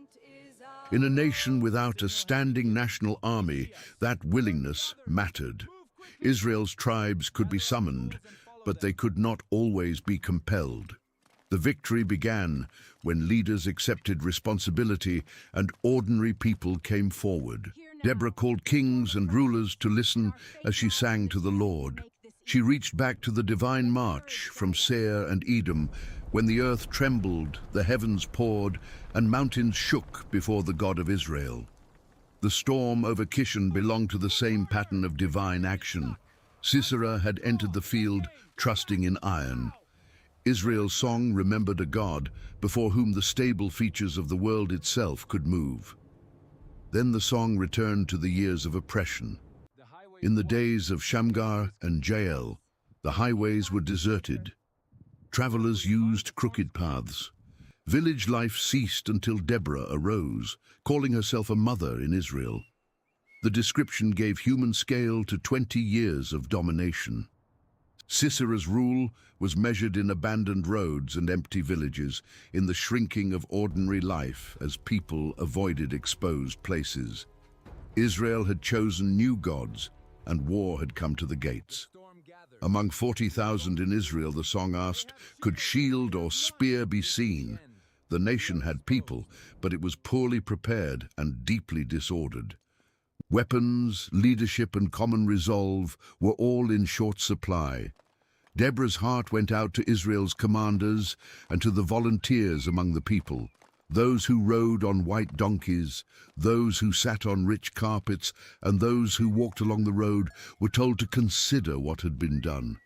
In a nation without a standing national army, that willingness mattered. Israel's tribes could be summoned, but they could not always be compelled. The victory began when leaders accepted responsibility and ordinary people came forward. Deborah called kings and rulers to listen as she sang to the Lord. She reached back to the divine march from Seir and Edom, when the earth trembled, the heavens poured, and mountains shook before the God of Israel. The storm over Kishon belonged to the same pattern of divine action. Sisera had entered the field trusting in iron. Israel's song remembered a God before whom the stable features of the world itself could move. Then the song returned to the years of oppression. In the days of Shamgar and Jael, the highways were deserted. Travelers used crooked paths. Village life ceased until Deborah arose, calling herself a mother in Israel. The description gave human scale to 20 years of domination. Sisera's rule was measured in abandoned roads and empty villages, in the shrinking of ordinary life as people avoided exposed places. Israel had chosen new gods, and war had come to the gates. Among 40,000 in Israel, the song asked, could shield or spear be seen? The nation had people, but it was poorly prepared and deeply disordered. Weapons, leadership, and common resolve were all in short supply. Deborah's heart went out to Israel's commanders and to the volunteers among the people, those who rode on white donkeys, those who sat on rich carpets, and those who walked along the road were told to consider what had been done.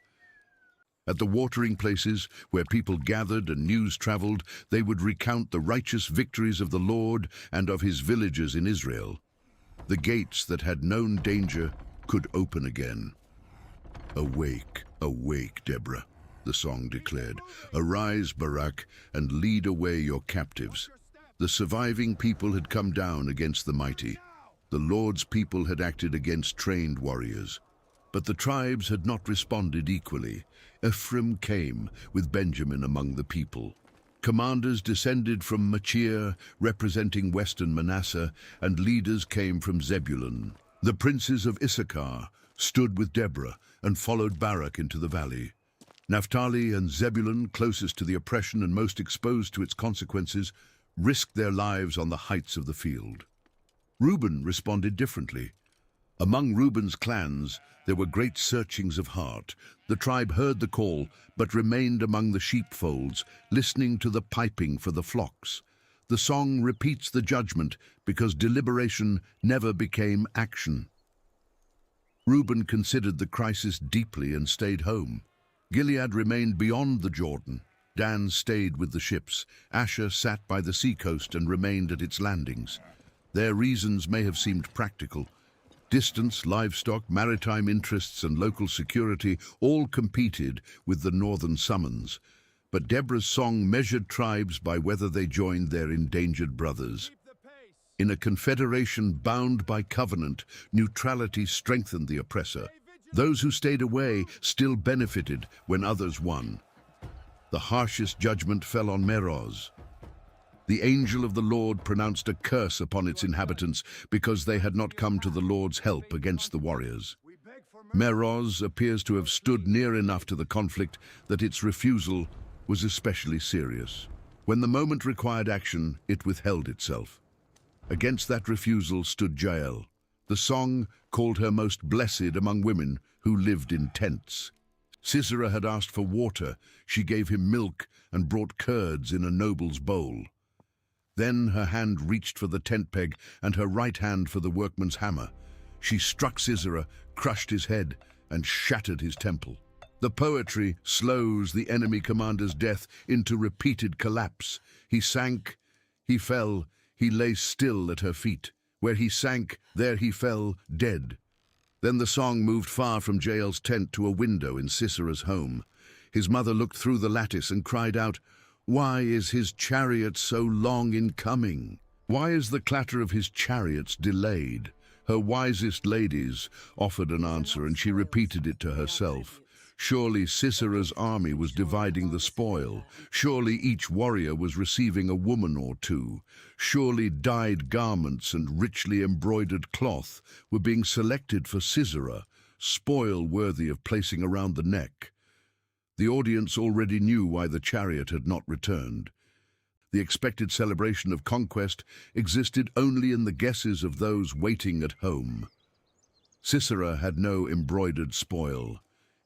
At the watering places where people gathered and news traveled, they would recount the righteous victories of the Lord and of his villagers in Israel. The gates that had known danger could open again. Awake, awake, Deborah, the song declared. Arise, Barak, and lead away your captives. The surviving people had come down against the mighty. The Lord's people had acted against trained warriors. But the tribes had not responded equally. Ephraim came, with Benjamin among the people. Commanders descended from Machir, representing western Manasseh, and leaders came from Zebulun. The princes of Issachar stood with Deborah and followed Barak into the valley. Naphtali and Zebulun, closest to the oppression and most exposed to its consequences, risked their lives on the heights of the field. Reuben responded differently. Among Reuben's clans, there were great searchings of heart. The tribe heard the call, but remained among the sheepfolds, listening to the piping for the flocks. The song repeats the judgment because deliberation never became action. Reuben considered the crisis deeply and stayed home. Gilead remained beyond the Jordan. Dan stayed with the ships. Asher sat by the seacoast and remained at its landings. Their reasons may have seemed practical. Distance, livestock, maritime interests, and local security all competed with the northern summons. But Deborah's song measured tribes by whether they joined their endangered brothers. In a confederation bound by covenant, neutrality strengthened the oppressor. Those who stayed away still benefited when others won. The harshest judgment fell on Meroz. The angel of the Lord pronounced a curse upon its inhabitants because they had not come to the Lord's help against the warriors. Meroz appears to have stood near enough to the conflict that its refusal was especially serious. When the moment required action, it withheld itself. Against that refusal stood Jael. The song called her most blessed among women who lived in tents. Sisera had asked for water. She gave him milk and brought curds in a noble's bowl. Then her hand reached for the tent peg and her right hand for the workman's hammer. She struck Sisera, crushed his head, and shattered his temple. The poetry slows the enemy commander's death into repeated collapse. He sank, he fell, he lay still at her feet. Where he sank, there he fell, dead. Then the song moved far from Jael's tent to a window in Sisera's home. His mother looked through the lattice and cried out, "Why is his chariot so long in coming? Why is the clatter of his chariots delayed?" Her wisest ladies offered an answer, and she repeated it to herself. Surely Sisera's army was dividing the spoil. Surely each warrior was receiving a woman or two. Surely dyed garments and richly embroidered cloth were being selected for Sisera, spoil worthy of placing around the neck. The audience already knew why the chariot had not returned. The expected celebration of conquest existed only in the guesses of those waiting at home. Sisera had no embroidered spoil.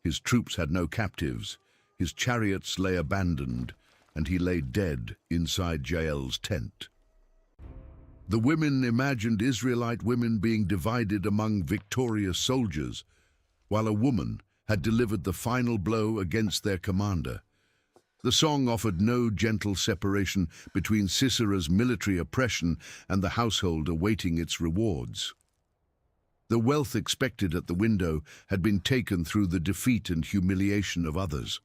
His troops had no captives. His chariots lay abandoned, and he lay dead inside Jael's tent. The women imagined Israelite women being divided among victorious soldiers, while a woman had delivered the final blow against their commander. The song offered no gentle separation between Sisera's military oppression and the household awaiting its rewards. The wealth expected at the window had been taken through the defeat and humiliation of others.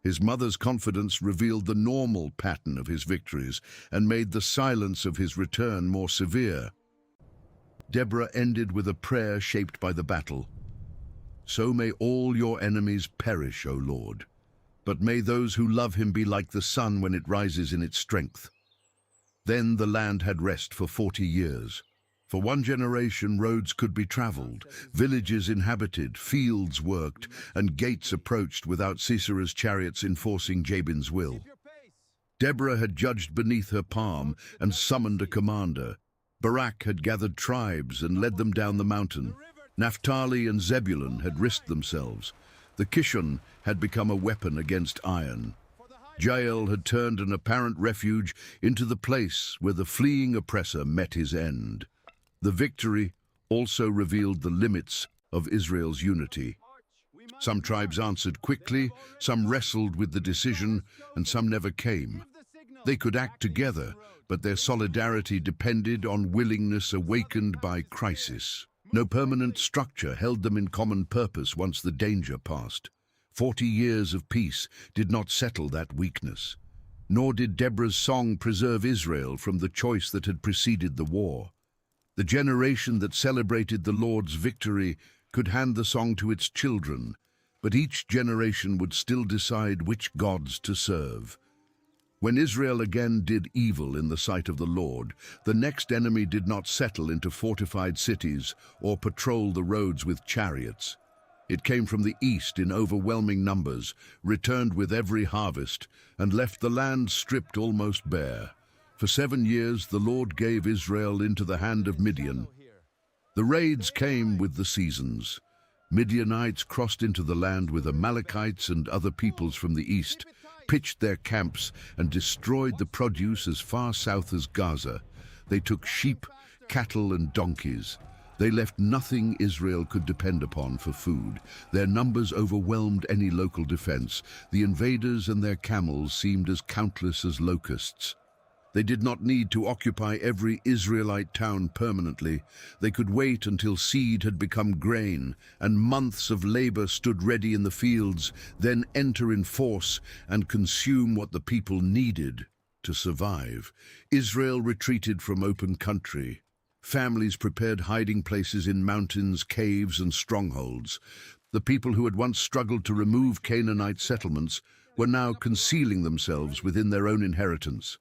His mother's confidence revealed the normal pattern of his victories and made the silence of his return more severe. Deborah ended with a prayer shaped by the battle. "So may all your enemies perish, O Lord, but may those who love him be like the sun when it rises in its strength." Then the land had rest for 40 years. For one generation, roads could be traveled, villages inhabited, fields worked, and gates approached without Sisera's chariots enforcing Jabin's will. Deborah had judged beneath her palm and summoned a commander. Barak had gathered tribes and led them down the mountain. Naphtali and Zebulun had risked themselves. The Kishon had become a weapon against iron. Jael had turned an apparent refuge into the place where the fleeing oppressor met his end. The victory also revealed the limits of Israel's unity. Some tribes answered quickly, some wrestled with the decision, and some never came. They could act together, but their solidarity depended on willingness awakened by crisis. No permanent structure held them in common purpose once the danger passed. 40 years of peace did not settle that weakness. Nor did Deborah's song preserve Israel from the choice that had preceded the war. The generation that celebrated the Lord's victory could hand the song to its children, but each generation would still decide which gods to serve. When Israel again did evil in the sight of the Lord, the next enemy did not settle into fortified cities or patrol the roads with chariots. It came from the east in overwhelming numbers, returned with every harvest, and left the land stripped almost bare. For 7 years the Lord gave Israel into the hand of Midian. The raids came with the seasons. Midianites crossed into the land with Amalekites and other peoples from the east, pitched their camps and destroyed the produce as far south as Gaza. They took sheep, cattle and donkeys. They left nothing Israel could depend upon for food. Their numbers overwhelmed any local defense. The invaders and their camels seemed as countless as locusts. They did not need to occupy every Israelite town permanently. They could wait until seed had become grain, and months of labor stood ready in the fields, then enter in force and consume what the people needed to survive. Israel retreated from open country. Families prepared hiding places in mountains, caves, and strongholds. The people who had once struggled to remove Canaanite settlements were now concealing themselves within their own inheritance.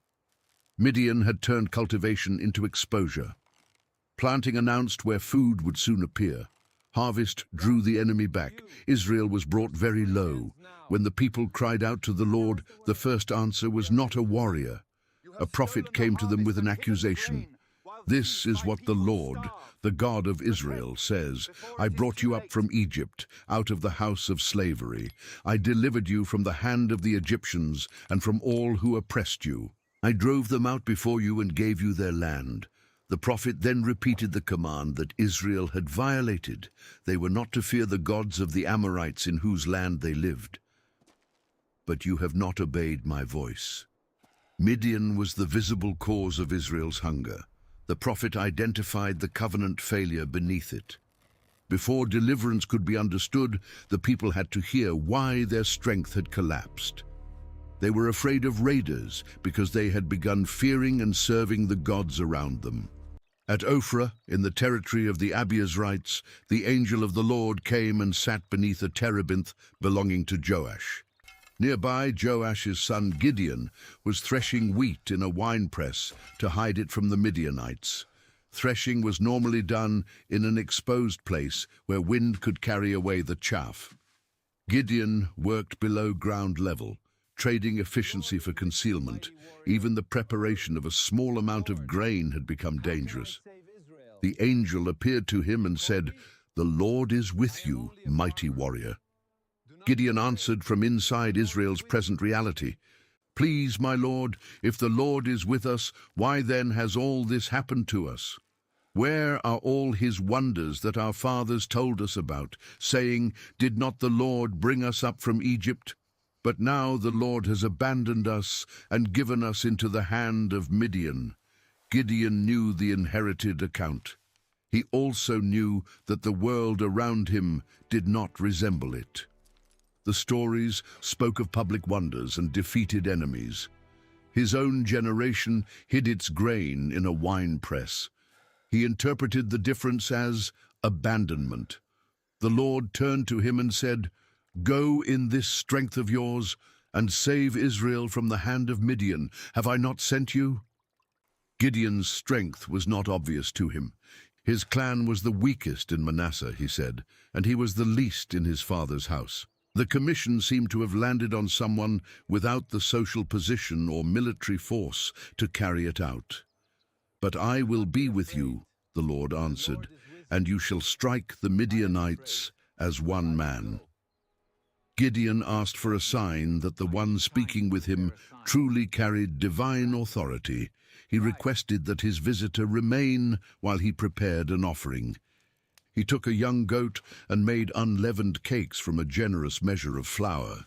Midian had turned cultivation into exposure. Planting announced where food would soon appear. Harvest drew the enemy back. Israel was brought very low. When the people cried out to the Lord, the first answer was not a warrior. A prophet came to them with an accusation. "This is what the Lord, the God of Israel, says. I brought you up from Egypt, out of the house of slavery. I delivered you from the hand of the Egyptians and from all who oppressed you. I drove them out before you and gave you their land." The prophet then repeated the command that Israel had violated. They were not to fear the gods of the Amorites in whose land they lived. "But you have not obeyed my voice." Midian was the visible cause of Israel's hunger. The prophet identified the covenant failure beneath it. Before deliverance could be understood, the people had to hear why their strength had collapsed. They were afraid of raiders because they had begun fearing and serving the gods around them. At Ophrah, in the territory of the Abiezrites, the angel of the Lord came and sat beneath a terebinth belonging to Joash. Nearby, Joash's son Gideon was threshing wheat in a winepress to hide it from the Midianites. Threshing was normally done in an exposed place where wind could carry away the chaff. Gideon worked below ground level, trading efficiency for concealment. Even the preparation of a small amount of grain had become dangerous. The angel appeared to him and said, "The Lord is with you, mighty warrior." Gideon answered from inside Israel's present reality, "Please, my Lord, if the Lord is with us, why then has all this happened to us? Where are all his wonders that our fathers told us about, saying, 'Did not the Lord bring us up from Egypt?' But now the Lord has abandoned us and given us into the hand of Midian." Gideon knew the inherited account. He also knew that the world around him did not resemble it. The stories spoke of public wonders and defeated enemies. His own generation hid its grain in a wine press. He interpreted the difference as abandonment. The Lord turned to him and said, "Go in this strength of yours and save Israel from the hand of Midian. Have I not sent you?" Gideon's strength was not obvious to him. His clan was the weakest in Manasseh, he said, and he was the least in his father's house. The commission seemed to have landed on someone without the social position or military force to carry it out. "But I will be with you," the Lord answered, "and you shall strike the Midianites as one man." Gideon asked for a sign that the one speaking with him truly carried divine authority. He requested that his visitor remain while he prepared an offering. He took a young goat and made unleavened cakes from a generous measure of flour.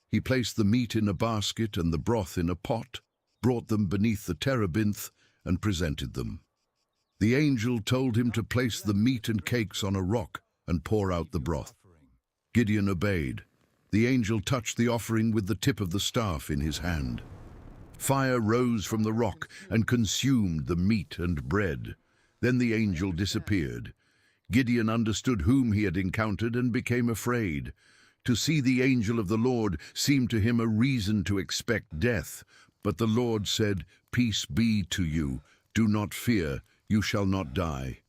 He placed the meat in a basket and the broth in a pot, brought them beneath the terebinth, and presented them. The angel told him to place the meat and cakes on a rock and pour out the broth. Gideon obeyed. The angel touched the offering with the tip of the staff in his hand. Fire rose from the rock and consumed the meat and bread. Then the angel disappeared. Gideon understood whom he had encountered and became afraid. To see the angel of the Lord seemed to him a reason to expect death. But the Lord said, "Peace be to you. Do not fear. You shall not die."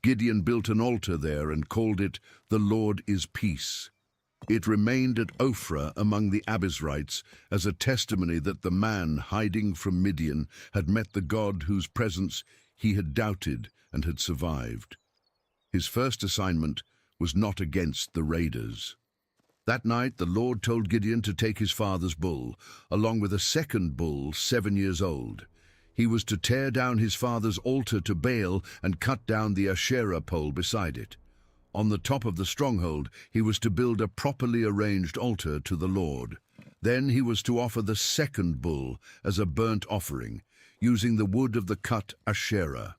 Gideon built an altar there and called it, "The Lord is Peace." It remained at Ophrah among the Abiezrites as a testimony that the man hiding from Midian had met the God whose presence he had doubted and had survived. His first assignment was not against the raiders. That night the Lord told Gideon to take his father's bull, along with a second bull 7 years old. He was to tear down his father's altar to Baal and cut down the Asherah pole beside it. On the top of the stronghold, he was to build a properly arranged altar to the Lord. Then he was to offer the second bull as a burnt offering, using the wood of the cut Asherah.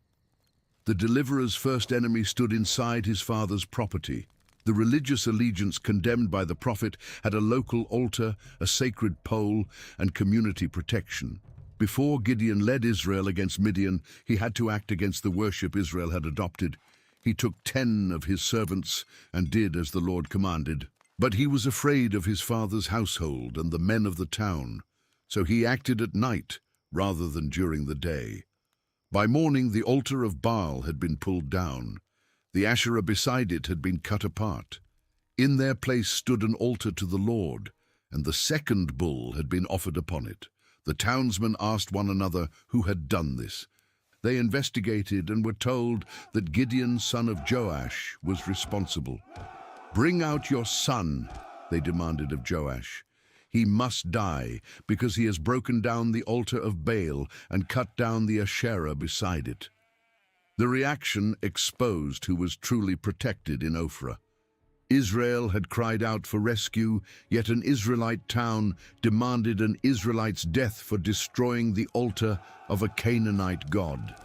The deliverer's first enemy stood inside his father's property. The religious allegiance condemned by the prophet had a local altar, a sacred pole, and community protection. Before Gideon led Israel against Midian, he had to act against the worship Israel had adopted. He took 10 of his servants and did as the Lord commanded. But he was afraid of his father's household and the men of the town, so he acted at night rather than during the day. By morning, the altar of Baal had been pulled down. The Asherah beside it had been cut apart. In their place stood an altar to the Lord, and the second bull had been offered upon it. The townsmen asked one another who had done this. They investigated and were told that Gideon, son of Joash, was responsible. "Bring out your son," they demanded of Joash. "He must die because he has broken down the altar of Baal and cut down the Asherah beside it." The reaction exposed who was truly protected in Ophrah. Israel had cried out for rescue, yet an Israelite town demanded an Israelite's death for destroying the altar of a Canaanite god.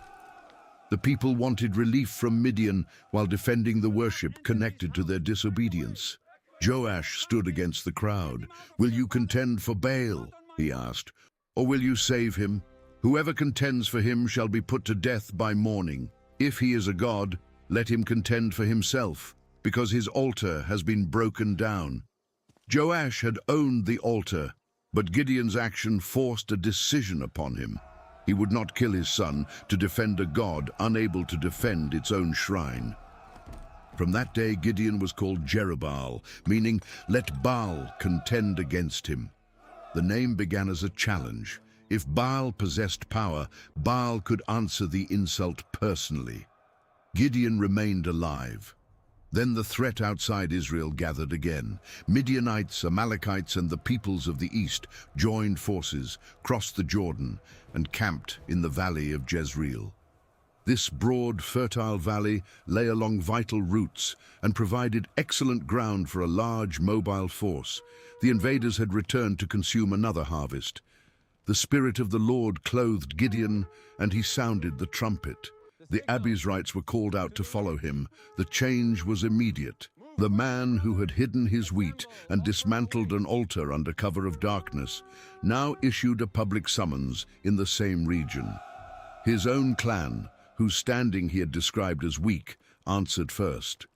The people wanted relief from Midian while defending the worship connected to their disobedience. Joash stood against the crowd. "Will you contend for Baal?" he asked. "Or will you save him? Whoever contends for him shall be put to death by morning. If he is a god, let him contend for himself, because his altar has been broken down." Joash had owned the altar, but Gideon's action forced a decision upon him. He would not kill his son to defend a god unable to defend its own shrine. From that day Gideon was called Jerubbaal, meaning "let Baal contend against him." The name began as a challenge. If Baal possessed power, Baal could answer the insult personally. Gideon remained alive. Then the threat outside Israel gathered again. Midianites, Amalekites, and the peoples of the east joined forces, crossed the Jordan, and camped in the valley of Jezreel. This broad, fertile valley lay along vital routes and provided excellent ground for a large, mobile force. The invaders had returned to consume another harvest. The Spirit of the Lord clothed Gideon, and he sounded the trumpet. The Abiezrites were called out to follow him. The change was immediate. The man who had hidden his wheat and dismantled an altar under cover of darkness now issued a public summons in the same region. His own clan, whose standing he had described as weak, answered first.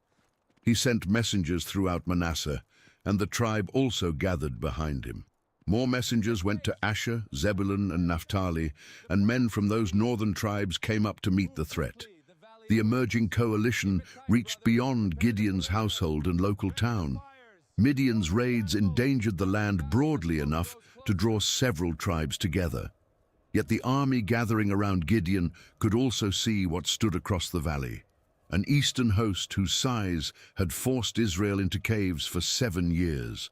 He sent messengers throughout Manasseh, and the tribe also gathered behind him. More messengers went to Asher, Zebulun, and Naphtali, and men from those northern tribes came up to meet the threat. The emerging coalition reached beyond Gideon's household and local town. Midian's raids endangered the land broadly enough to draw several tribes together. Yet the army gathering around Gideon could also see what stood across the valley, an eastern host whose size had forced Israel into caves for 7 years.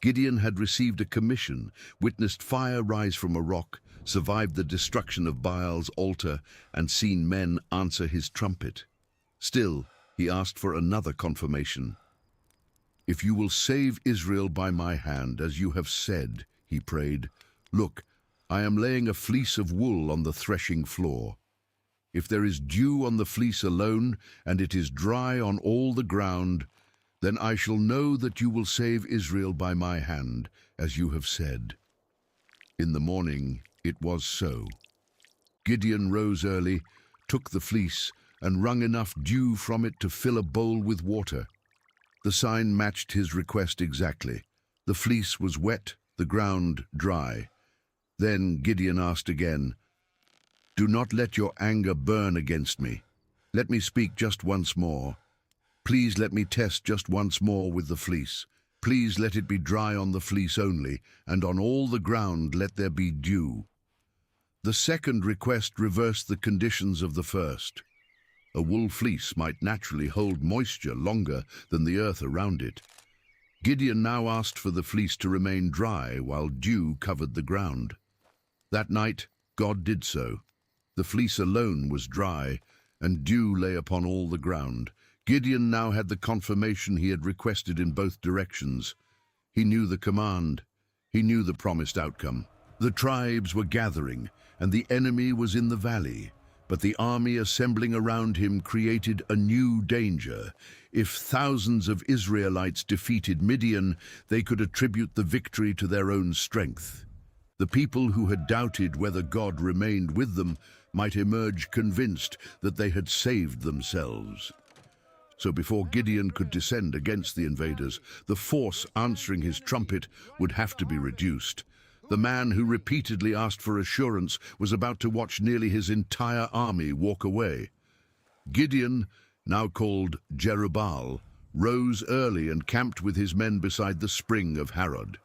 Gideon had received a commission, witnessed fire rise from a rock, survived the destruction of Baal's altar, and seen men answer his trumpet. Still, he asked for another confirmation. "If you will save Israel by my hand, as you have said," he prayed, "look, I am laying a fleece of wool on the threshing floor. If there is dew on the fleece alone, and it is dry on all the ground, then I shall know that you will save Israel by my hand, as you have said." In the morning it was so. Gideon rose early, took the fleece, and wrung enough dew from it to fill a bowl with water. The sign matched his request exactly. The fleece was wet, the ground dry. Then Gideon asked again, "Do not let your anger burn against me. Let me speak just once more. Please let me test just once more with the fleece. Please let it be dry on the fleece only, and on all the ground let there be dew." The second request reversed the conditions of the first. A wool fleece might naturally hold moisture longer than the earth around it. Gideon now asked for the fleece to remain dry while dew covered the ground. That night, God did so. The fleece alone was dry, and dew lay upon all the ground. Gideon now had the confirmation he had requested in both directions. He knew the command. He knew the promised outcome. The tribes were gathering, and the enemy was in the valley. But the army assembling around him created a new danger. If thousands of Israelites defeated Midian, they could attribute the victory to their own strength. The people who had doubted whether God remained with them might emerge convinced that they had saved themselves. So before Gideon could descend against the invaders, the force answering his trumpet would have to be reduced. The man who repeatedly asked for assurance was about to watch nearly his entire army walk away. Gideon, now called Jerubbaal, rose early and camped with his men beside the spring of Harod.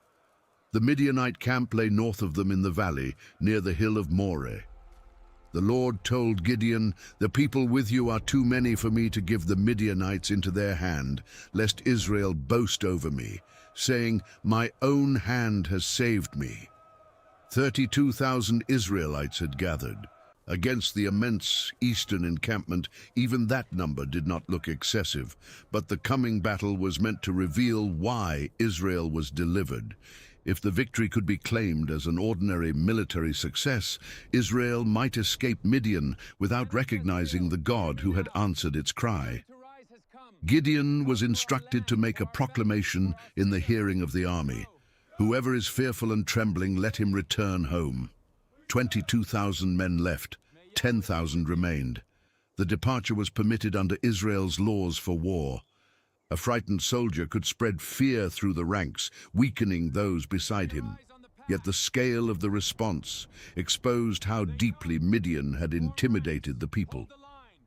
The Midianite camp lay north of them in the valley, near the hill of Moreh. The Lord told Gideon, "The people with you are too many for me to give the Midianites into their hand, lest Israel boast over me, saying, 'My own hand has saved me.'" 32,000 Israelites had gathered. Against the immense eastern encampment, even that number did not look excessive, but the coming battle was meant to reveal why Israel was delivered. If the victory could be claimed as an ordinary military success, Israel might escape Midian without recognizing the God who had answered its cry. Gideon was instructed to make a proclamation in the hearing of the army. "Whoever is fearful and trembling, let him return home." 22,000 men left, 10,000 remained. The departure was permitted under Israel's laws for war. A frightened soldier could spread fear through the ranks, weakening those beside him. Yet the scale of the response exposed how deeply Midian had intimidated the people.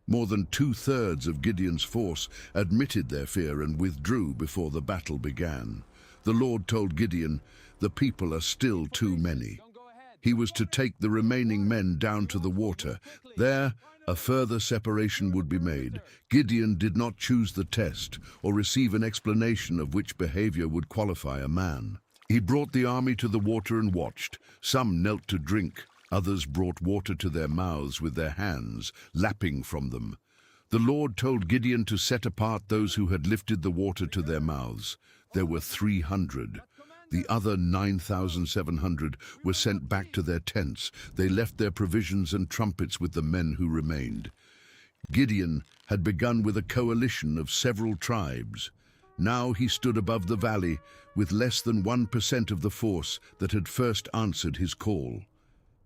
More than 2/3 of Gideon's force admitted their fear and withdrew before the battle began. The Lord told Gideon, "The people are still too many." He was to take the remaining men down to the water. There, a further separation would be made. Gideon did not choose the test or receive an explanation of which behavior would qualify a man. He brought the army to the water and watched. Some knelt to drink. Others brought water to their mouths with their hands, lapping from them. The Lord told Gideon to set apart those who had lifted the water to their mouths. There were 300. The other 9,700 were sent back to their tents. They left their provisions and trumpets with the men who remained. Gideon had begun with a coalition of several tribes. Now he stood above the valley with less than 1% of the force that had first answered his call.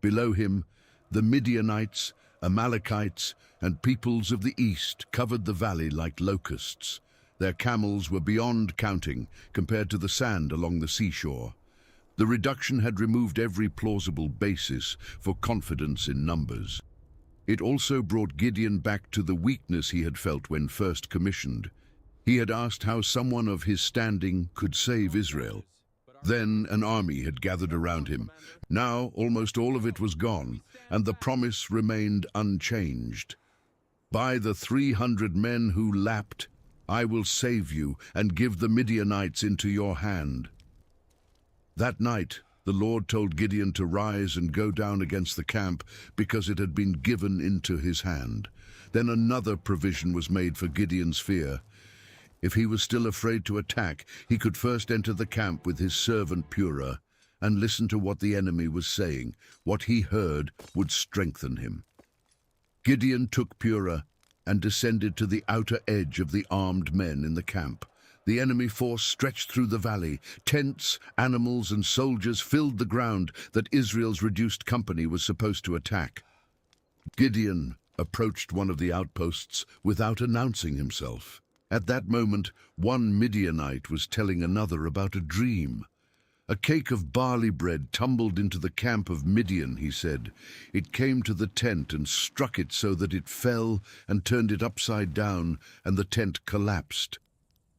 Below him, the Midianites, Amalekites, and peoples of the east covered the valley like locusts. Their camels were beyond counting compared to the sand along the seashore. The reduction had removed every plausible basis for confidence in numbers. It also brought Gideon back to the weakness he had felt when first commissioned. He had asked how someone of his standing could save Israel. Then an army had gathered around him. Now almost all of it was gone, and the promise remained unchanged. "By the 300 men who lapped, I will save you and give the Midianites into your hand." That night, the Lord told Gideon to rise and go down against the camp because it had been given into his hand. Then another provision was made for Gideon's fear. If he was still afraid to attack, he could first enter the camp with his servant Purah and listen to what the enemy was saying. What he heard would strengthen him. Gideon took Purah and descended to the outer edge of the armed men in the camp. The enemy force stretched through the valley. Tents, animals, and soldiers filled the ground that Israel's reduced company was supposed to attack. Gideon approached one of the outposts without announcing himself. At that moment, one Midianite was telling another about a dream. "A cake of barley bread tumbled into the camp of Midian," he said. "It came to the tent and struck it so that it fell and turned it upside down, and the tent collapsed."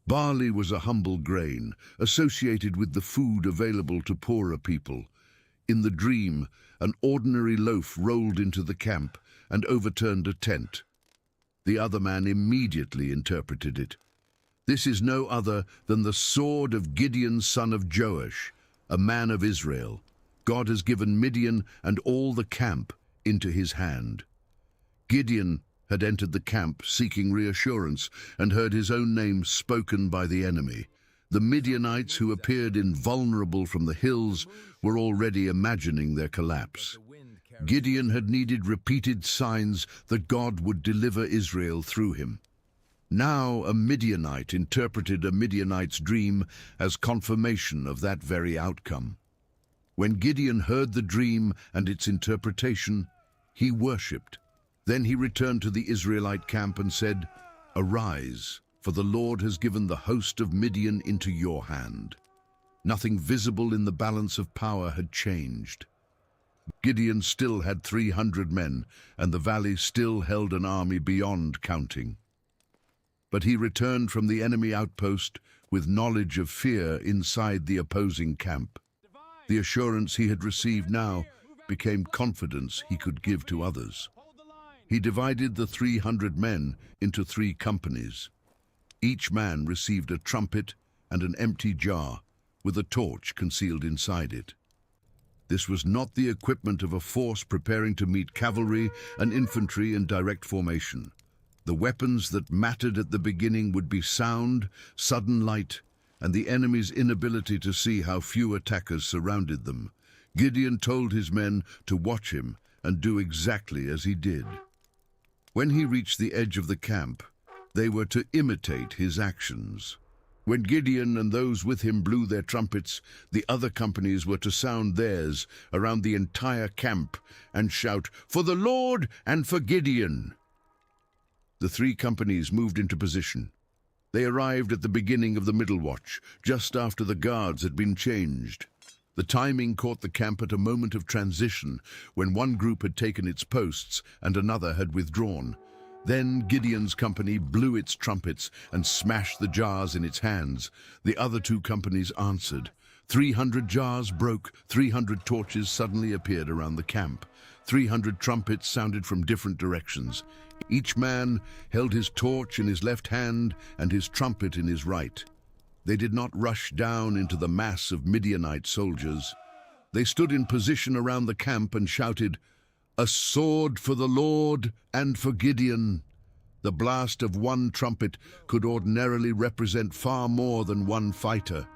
Barley was a humble grain, associated with the food available to poorer people. In the dream, an ordinary loaf rolled into the camp and overturned a tent. The other man immediately interpreted it. This is no other than the sword of Gideon son of Joash, a man of Israel. God has given Midian and all the camp into his hand. Gideon had entered the camp seeking reassurance and heard his own name spoken by the enemy. The Midianites, who appeared invulnerable from the hills, were already imagining their collapse. Gideon had needed repeated signs that God would deliver Israel through him. Now a Midianite interpreted a Midianite's dream as confirmation of that very outcome. When Gideon heard the dream and its interpretation, he worshipped. Then he returned to the Israelite camp and said, "Arise, for the Lord has given the host of Midian into your hand." Nothing visible in the balance of power had changed. Gideon still had 300 men, and the valley still held an army beyond counting. But he returned from the enemy outpost with knowledge of fear inside the opposing camp. The assurance he had received now became confidence he could give to others. He divided the 300 men into 3 companies. Each man received a trumpet and an empty jar with a torch concealed inside it. This was not the equipment of a force preparing to meet cavalry and infantry in direct formation. The weapons that mattered at the beginning would be sound, sudden light, and the enemy's inability to see how few attackers surrounded them. Gideon told his men to watch him and do exactly as he did. When he reached the edge of the camp, they were to imitate his actions. When Gideon and those with him blew their trumpets, the other companies were to sound theirs around the entire camp and shout, "For the Lord and for Gideon!" The 3 companies moved into position. They arrived at the beginning of the middle watch, just after the guards had been changed. The timing caught the camp at a moment of transition, when one group had taken its posts and another had withdrawn. Then Gideon's company blew its trumpets and smashed the jars in its hands. The other 2 companies answered. 300 jars broke, 300 torches suddenly appeared around the camp. 300 trumpets sounded from different directions. Each man held his torch in his left hand and his trumpet in his right. They did not rush down into the mass of Midianite soldiers. They stood in position around the camp and shouted, "A sword for the Lord and for Gideon." The blast of one trumpet could ordinarily represent far more than one fighter.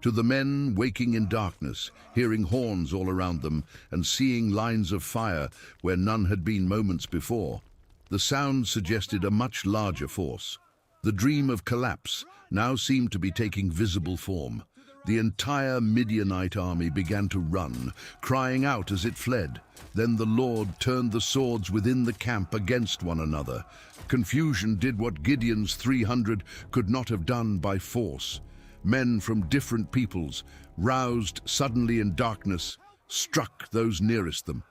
To the men waking in darkness, hearing horns all around them and seeing lines of fire where none had been moments before, the sound suggested a much larger force. The dream of collapse now seemed to be taking visible form. The entire Midianite army began to run, crying out as it fled. Then the Lord turned the swords within the camp against one another. Confusion did what Gideon's 300 could not have done by force. Men from different peoples, roused suddenly in darkness, struck those nearest them.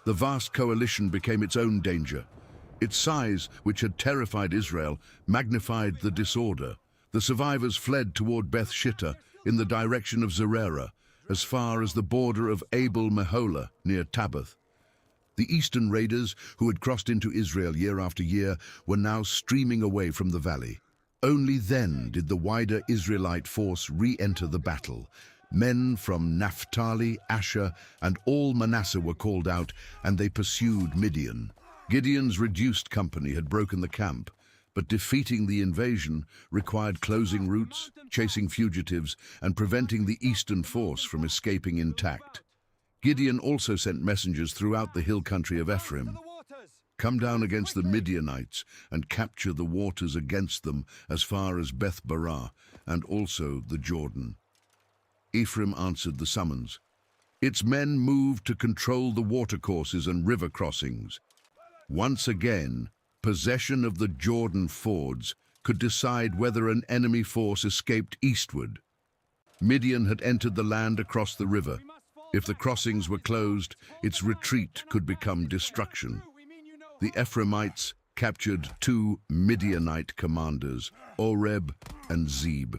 The vast coalition became its own danger. Its size, which had terrified Israel, magnified the disorder. The survivors fled toward Beth Shittah in the direction of Zererah, as far as the border of Abel Meholah near Tabbath. The eastern raiders, who had crossed into Israel year after year, were now streaming away from the valley. Only then did the wider Israelite force re-enter the battle. Men from Naphtali, Asher, and all Manasseh were called out, and they pursued Midian. Gideon's reduced company had broken the camp, but defeating the invasion required closing routes, chasing fugitives, and preventing the eastern force from escaping intact. Gideon also sent messengers throughout the hill country of Ephraim. "Come down against the Midianites and capture the waters against them as far as Beth Barah and also the Jordan." Ephraim answered the summons. Its men moved to control the watercourses and river crossings. Once again, possession of the Jordan fords could decide whether an enemy force escaped eastward. Midian had entered the land across the river. If the crossings were closed, its retreat could become destruction. The Ephraimites captured 2 Midianite commanders, Oreb and Zeb.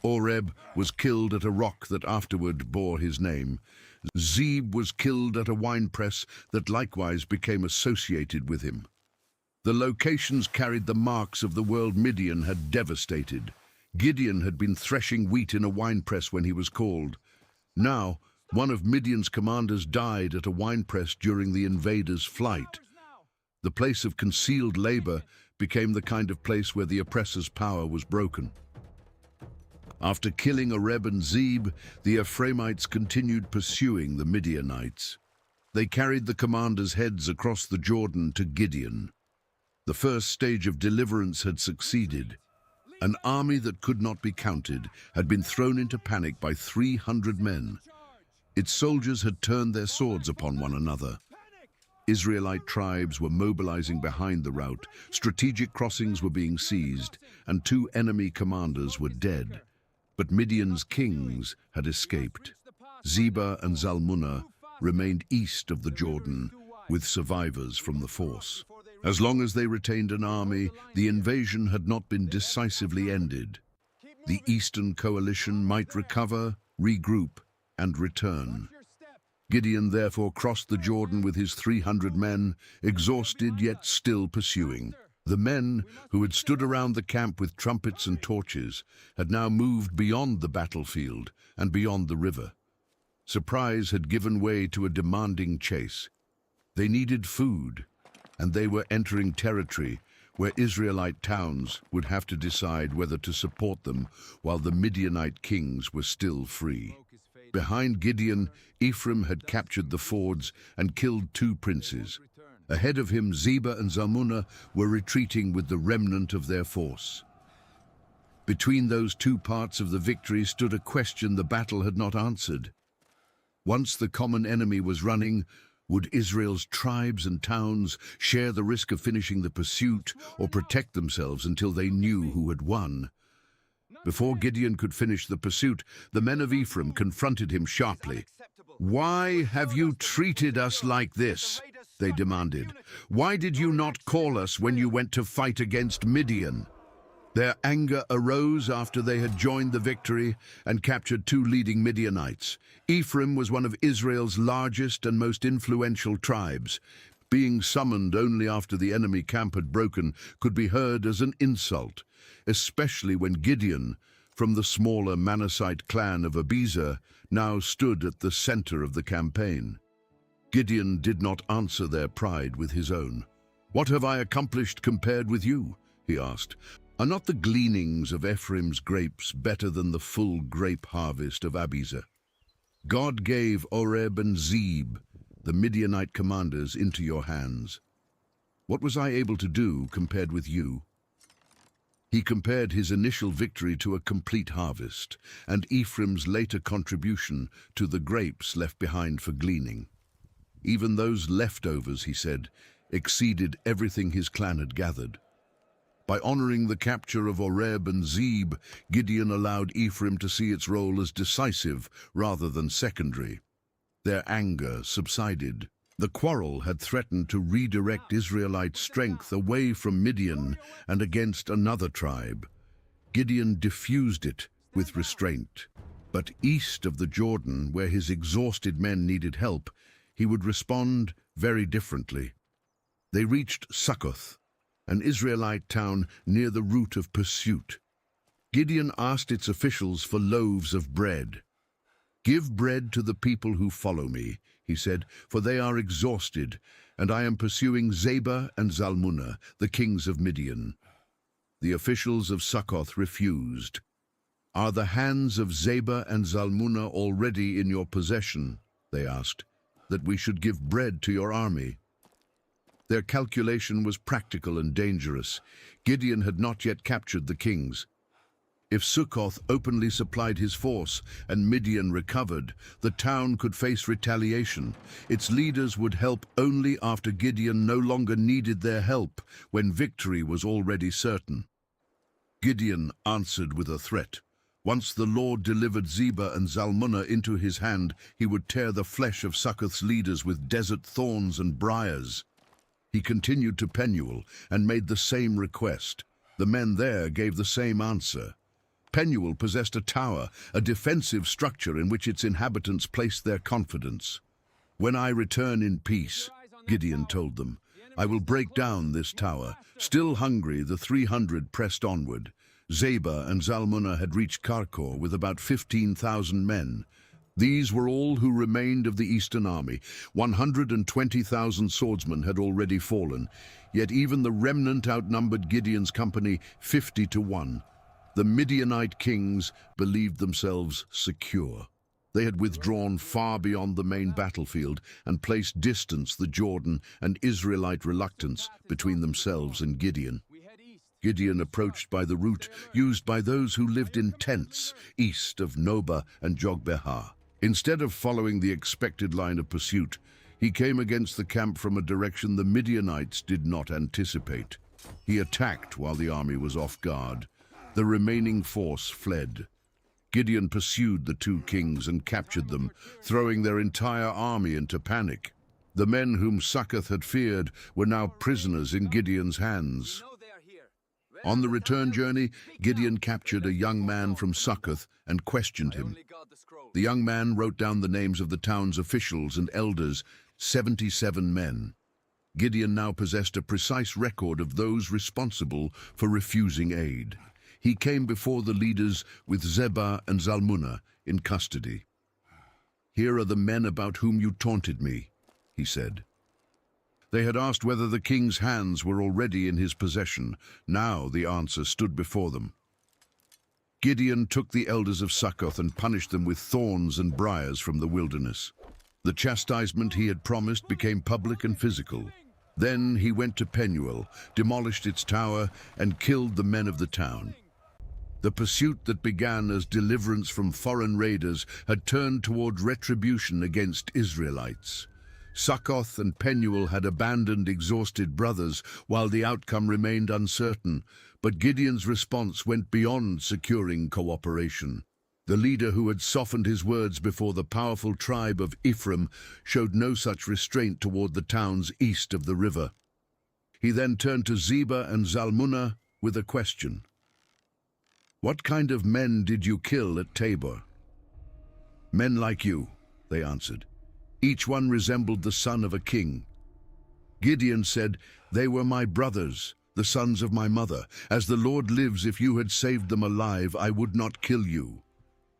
Oreb was killed at a rock that afterward bore his name. Zeb was killed at a winepress that likewise became associated with him. The locations carried the marks of the world Midian had devastated. Gideon had been threshing wheat in a winepress when he was called. Now, one of Midian's commanders died at a winepress during the invaders' flight. The place of concealed labor became the kind of place where the oppressor's power was broken. After killing Oreb and Zeb, the Ephraimites continued pursuing the Midianites. They carried the commanders' heads across the Jordan to Gideon. The first stage of deliverance had succeeded. An army that could not be counted had been thrown into panic by 300 men. Its soldiers had turned their swords upon one another. Israelite tribes were mobilizing behind the rout, strategic crossings were being seized, and 2 enemy commanders were dead. But Midian's kings had escaped. Gibeah and Zalmunna remained east of the Jordan, with survivors from the force. As long as they retained an army, the invasion had not been decisively ended. The Eastern coalition might recover, regroup, and return. Gideon therefore crossed the Jordan with his 300 men, exhausted yet still pursuing. The men, who had stood around the camp with trumpets and torches, had now moved beyond the battlefield and beyond the river. Surprise had given way to a demanding chase. They needed food, and they were entering territory where Israelite towns would have to decide whether to support them while the Midianite kings were still free. Behind Gideon, Ephraim had captured the fords and killed 2 princes. Ahead of him, Gibeah and Zalmunna were retreating with the remnant of their force. Between those 2 parts of the victory stood a question the battle had not answered. Once the common enemy was running, would Israel's tribes and towns share the risk of finishing the pursuit or protect themselves until they knew who had won? Before Gideon could finish the pursuit, the men of Ephraim confronted him sharply. "Why have you treated us like this?" they demanded. "Why did you not call us when you went to fight against Midian?" Their anger arose after they had joined the victory and captured 2 leading Midianites. Ephraim was one of Israel's largest and most influential tribes. Being summoned only after the enemy camp had broken could be heard as an insult, especially when Gideon, from the smaller Manassite clan of Abiezer, now stood at the center of the campaign. Gideon did not answer their pride with his own. "What have I accomplished compared with you?" he asked. "Are not the gleanings of Ephraim's grapes better than the full grape harvest of Abiezer? God gave Oreb and Zeb, the Midianite commanders, into your hands. What was I able to do compared with you?" He compared his initial victory to a complete harvest, and Ephraim's later contribution to the grapes left behind for gleaning. Even those leftovers, he said, exceeded everything his clan had gathered. By honoring the capture of Oreb and Zeb, Gideon allowed Ephraim to see its role as decisive rather than secondary. Their anger subsided. The quarrel had threatened to redirect Israelite strength away from Midian and against another tribe. Gideon diffused it with restraint. But east of the Jordan, where his exhausted men needed help, he would respond very differently. They reached Succoth, an Israelite town near the route of pursuit. Gideon asked its officials for loaves of bread. "Give bread to the people who follow me," he said, "for they are exhausted, and I am pursuing Gibeah and Zalmunna, the kings of Midian." The officials of Succoth refused. "Are the hands of Gibeah and Zalmunna already in your possession?" they asked, "that we should give bread to your army?" Their calculation was practical and dangerous. Gideon had not yet captured the kings. If Succoth openly supplied his force and Midian recovered, the town could face retaliation. Its leaders would help only after Gideon no longer needed their help, when victory was already certain. Gideon answered with a threat. Once the Lord delivered Gibeah and Zalmunna into his hand, he would tear the flesh of Succoth's leaders with desert thorns and briars. He continued to Penuel and made the same request. The men there gave the same answer. Penuel possessed a tower, a defensive structure in which its inhabitants placed their confidence. "When I return in peace," Gideon told them, "I will break down this tower." Still hungry, the 300 pressed onward. Gibeah and Zalmunna had reached Karkor with about 15,000 men. These were all who remained of the eastern army. 120,000 swordsmen had already fallen, yet even the remnant outnumbered Gideon's company 50 to 1. The Midianite kings believed themselves secure. They had withdrawn far beyond the main battlefield and placed distance, the Jordan, and Israelite reluctance between themselves and Gideon. Gideon approached by the route used by those who lived in tents east of Nobah and Jogbehah. Instead of following the expected line of pursuit, he came against the camp from a direction the Midianites did not anticipate. He attacked while the army was off guard. The remaining force fled. Gideon pursued the two kings and captured them, throwing their entire army into panic. The men whom Succoth had feared were now prisoners in Gideon's hands. On the return journey, Gideon captured a young man from Succoth and questioned him. The young man wrote down the names of the town's officials and elders, 77 men. Gideon now possessed a precise record of those responsible for refusing aid. He came before the leaders with Gibeah and Zalmunna in custody. "Here are the men about whom you taunted me," he said. They had asked whether the king's hands were already in his possession. Now the answer stood before them. Gideon took the elders of Succoth and punished them with thorns and briars from the wilderness. The chastisement he had promised became public and physical. Then he went to Penuel, demolished its tower, and killed the men of the town. The pursuit that began as deliverance from foreign raiders had turned toward retribution against Israelites. Succoth and Penuel had abandoned exhausted brothers while the outcome remained uncertain, but Gideon's response went beyond securing cooperation. The leader who had softened his words before the powerful tribe of Ephraim showed no such restraint toward the towns east of the river. He then turned to Gibeah and Zalmunna with a question. "What kind of men did you kill at Tabor?" "Men like you," they answered. Each one resembled the son of a king. Gideon said, "They were my brothers, the sons of my mother. As the Lord lives, if you had saved them alive, I would not kill you."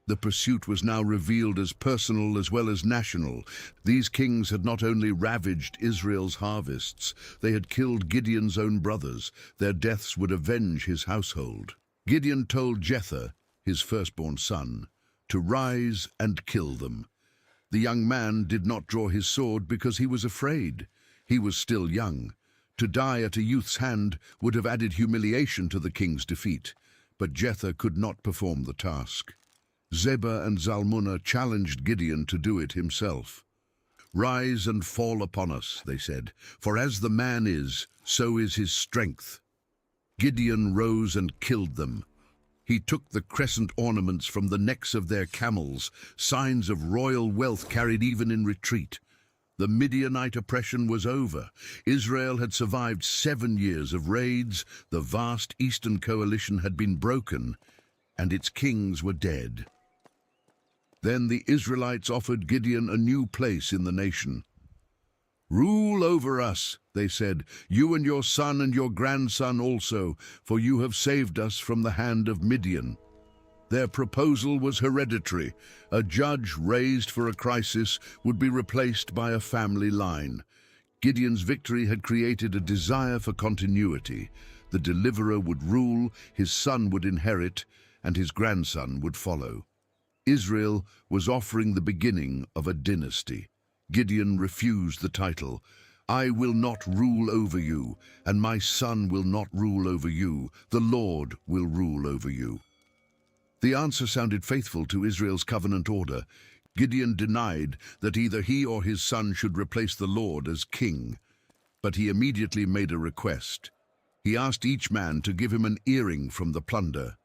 The pursuit was now revealed as personal as well as national. These kings had not only ravaged Israel's harvests, they had killed Gideon's own brothers. Their deaths would avenge his household. Gideon told Jephthah, his firstborn son, to rise and kill them. The young man did not draw his sword because he was afraid. He was still young. To die at a youth's hand would have added humiliation to the king's defeat, but Jephthah could not perform the task. Gibeah and Zalmunna challenged Gideon to do it himself. "Rise and fall upon us," they said, "for as the man is, so is his strength." Gideon rose and killed them. He took the crescent ornaments from the necks of their camels, signs of royal wealth carried even in retreat. The Midianite oppression was over. Israel had survived 7 years of raids, the vast eastern coalition had been broken, and its kings were dead. Then the Israelites offered Gideon a new place in the nation. "Rule over us," they said, "you and your son and your grandson also, for you have saved us from the hand of Midian." Their proposal was hereditary. A judge raised for a crisis would be replaced by a family line. Gideon's victory had created a desire for continuity. The deliverer would rule, his son would inherit, and his grandson would follow. Israel was offering the beginning of a dynasty. Gideon refused the title. "I will not rule over you, and my son will not rule over you. The Lord will rule over you." The answer sounded faithful to Israel's covenant order. Gideon denied that either he or his son should replace the Lord as king, but he immediately made a request. He asked each man to give him an earring from the plunder.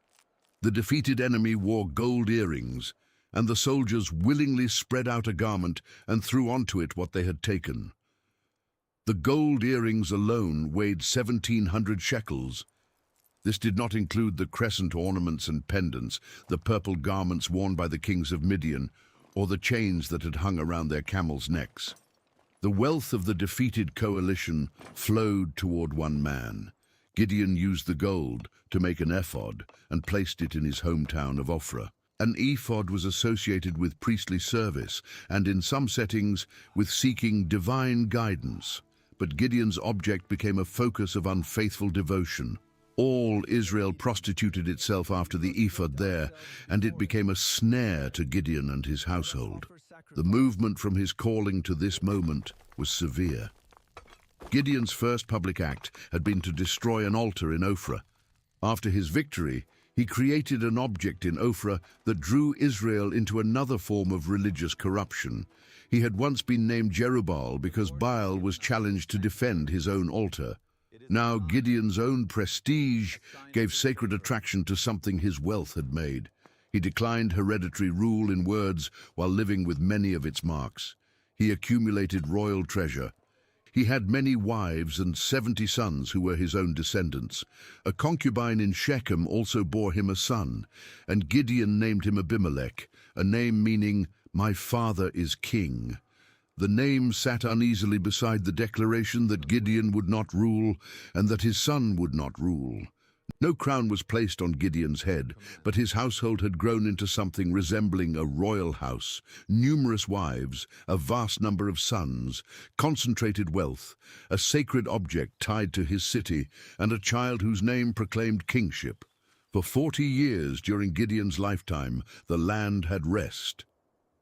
The defeated enemy wore gold earrings, and the soldiers willingly spread out a garment and threw onto it what they had taken. The gold earrings alone weighed 1,700 shekels. This did not include the crescent ornaments and pendants, the purple garments worn by the kings of Midian, or the chains that had hung around their camels' necks. The wealth of the defeated coalition flowed toward one man. Gideon used the gold to make an ephod and placed it in his hometown of Ophrah. An ephod was associated with priestly service and, in some settings, with seeking divine guidance. But Gideon's object became a focus of unfaithful devotion. All Israel prostituted itself after the ephod there, and it became a snare to Gideon and his household. The movement from his calling to this moment was severe. Gideon's first public act had been to destroy an altar in Ophrah. After his victory, he created an object in Ophrah that drew Israel into another form of religious corruption. He had once been named Jerubbaal because Baal was challenged to defend his own altar. Now Gideon's own prestige gave sacred attraction to something his wealth had made. He declined hereditary rule in words while living with many of its marks. He accumulated royal treasure. He had many wives and 70 sons who were his own descendants. A concubine in Shechem also bore him a son, and Gideon named him Abimelech, a name meaning, "My father is king." The name sat uneasily beside the declaration that Gideon would not rule and that his son would not rule. No crown was placed on Gideon's head, but his household had grown into something resembling a royal house, numerous wives, a vast number of sons, concentrated wealth, a sacred object tied to his city, and a child whose name proclaimed kingship. For 40 years during Gideon's lifetime, the land had rest.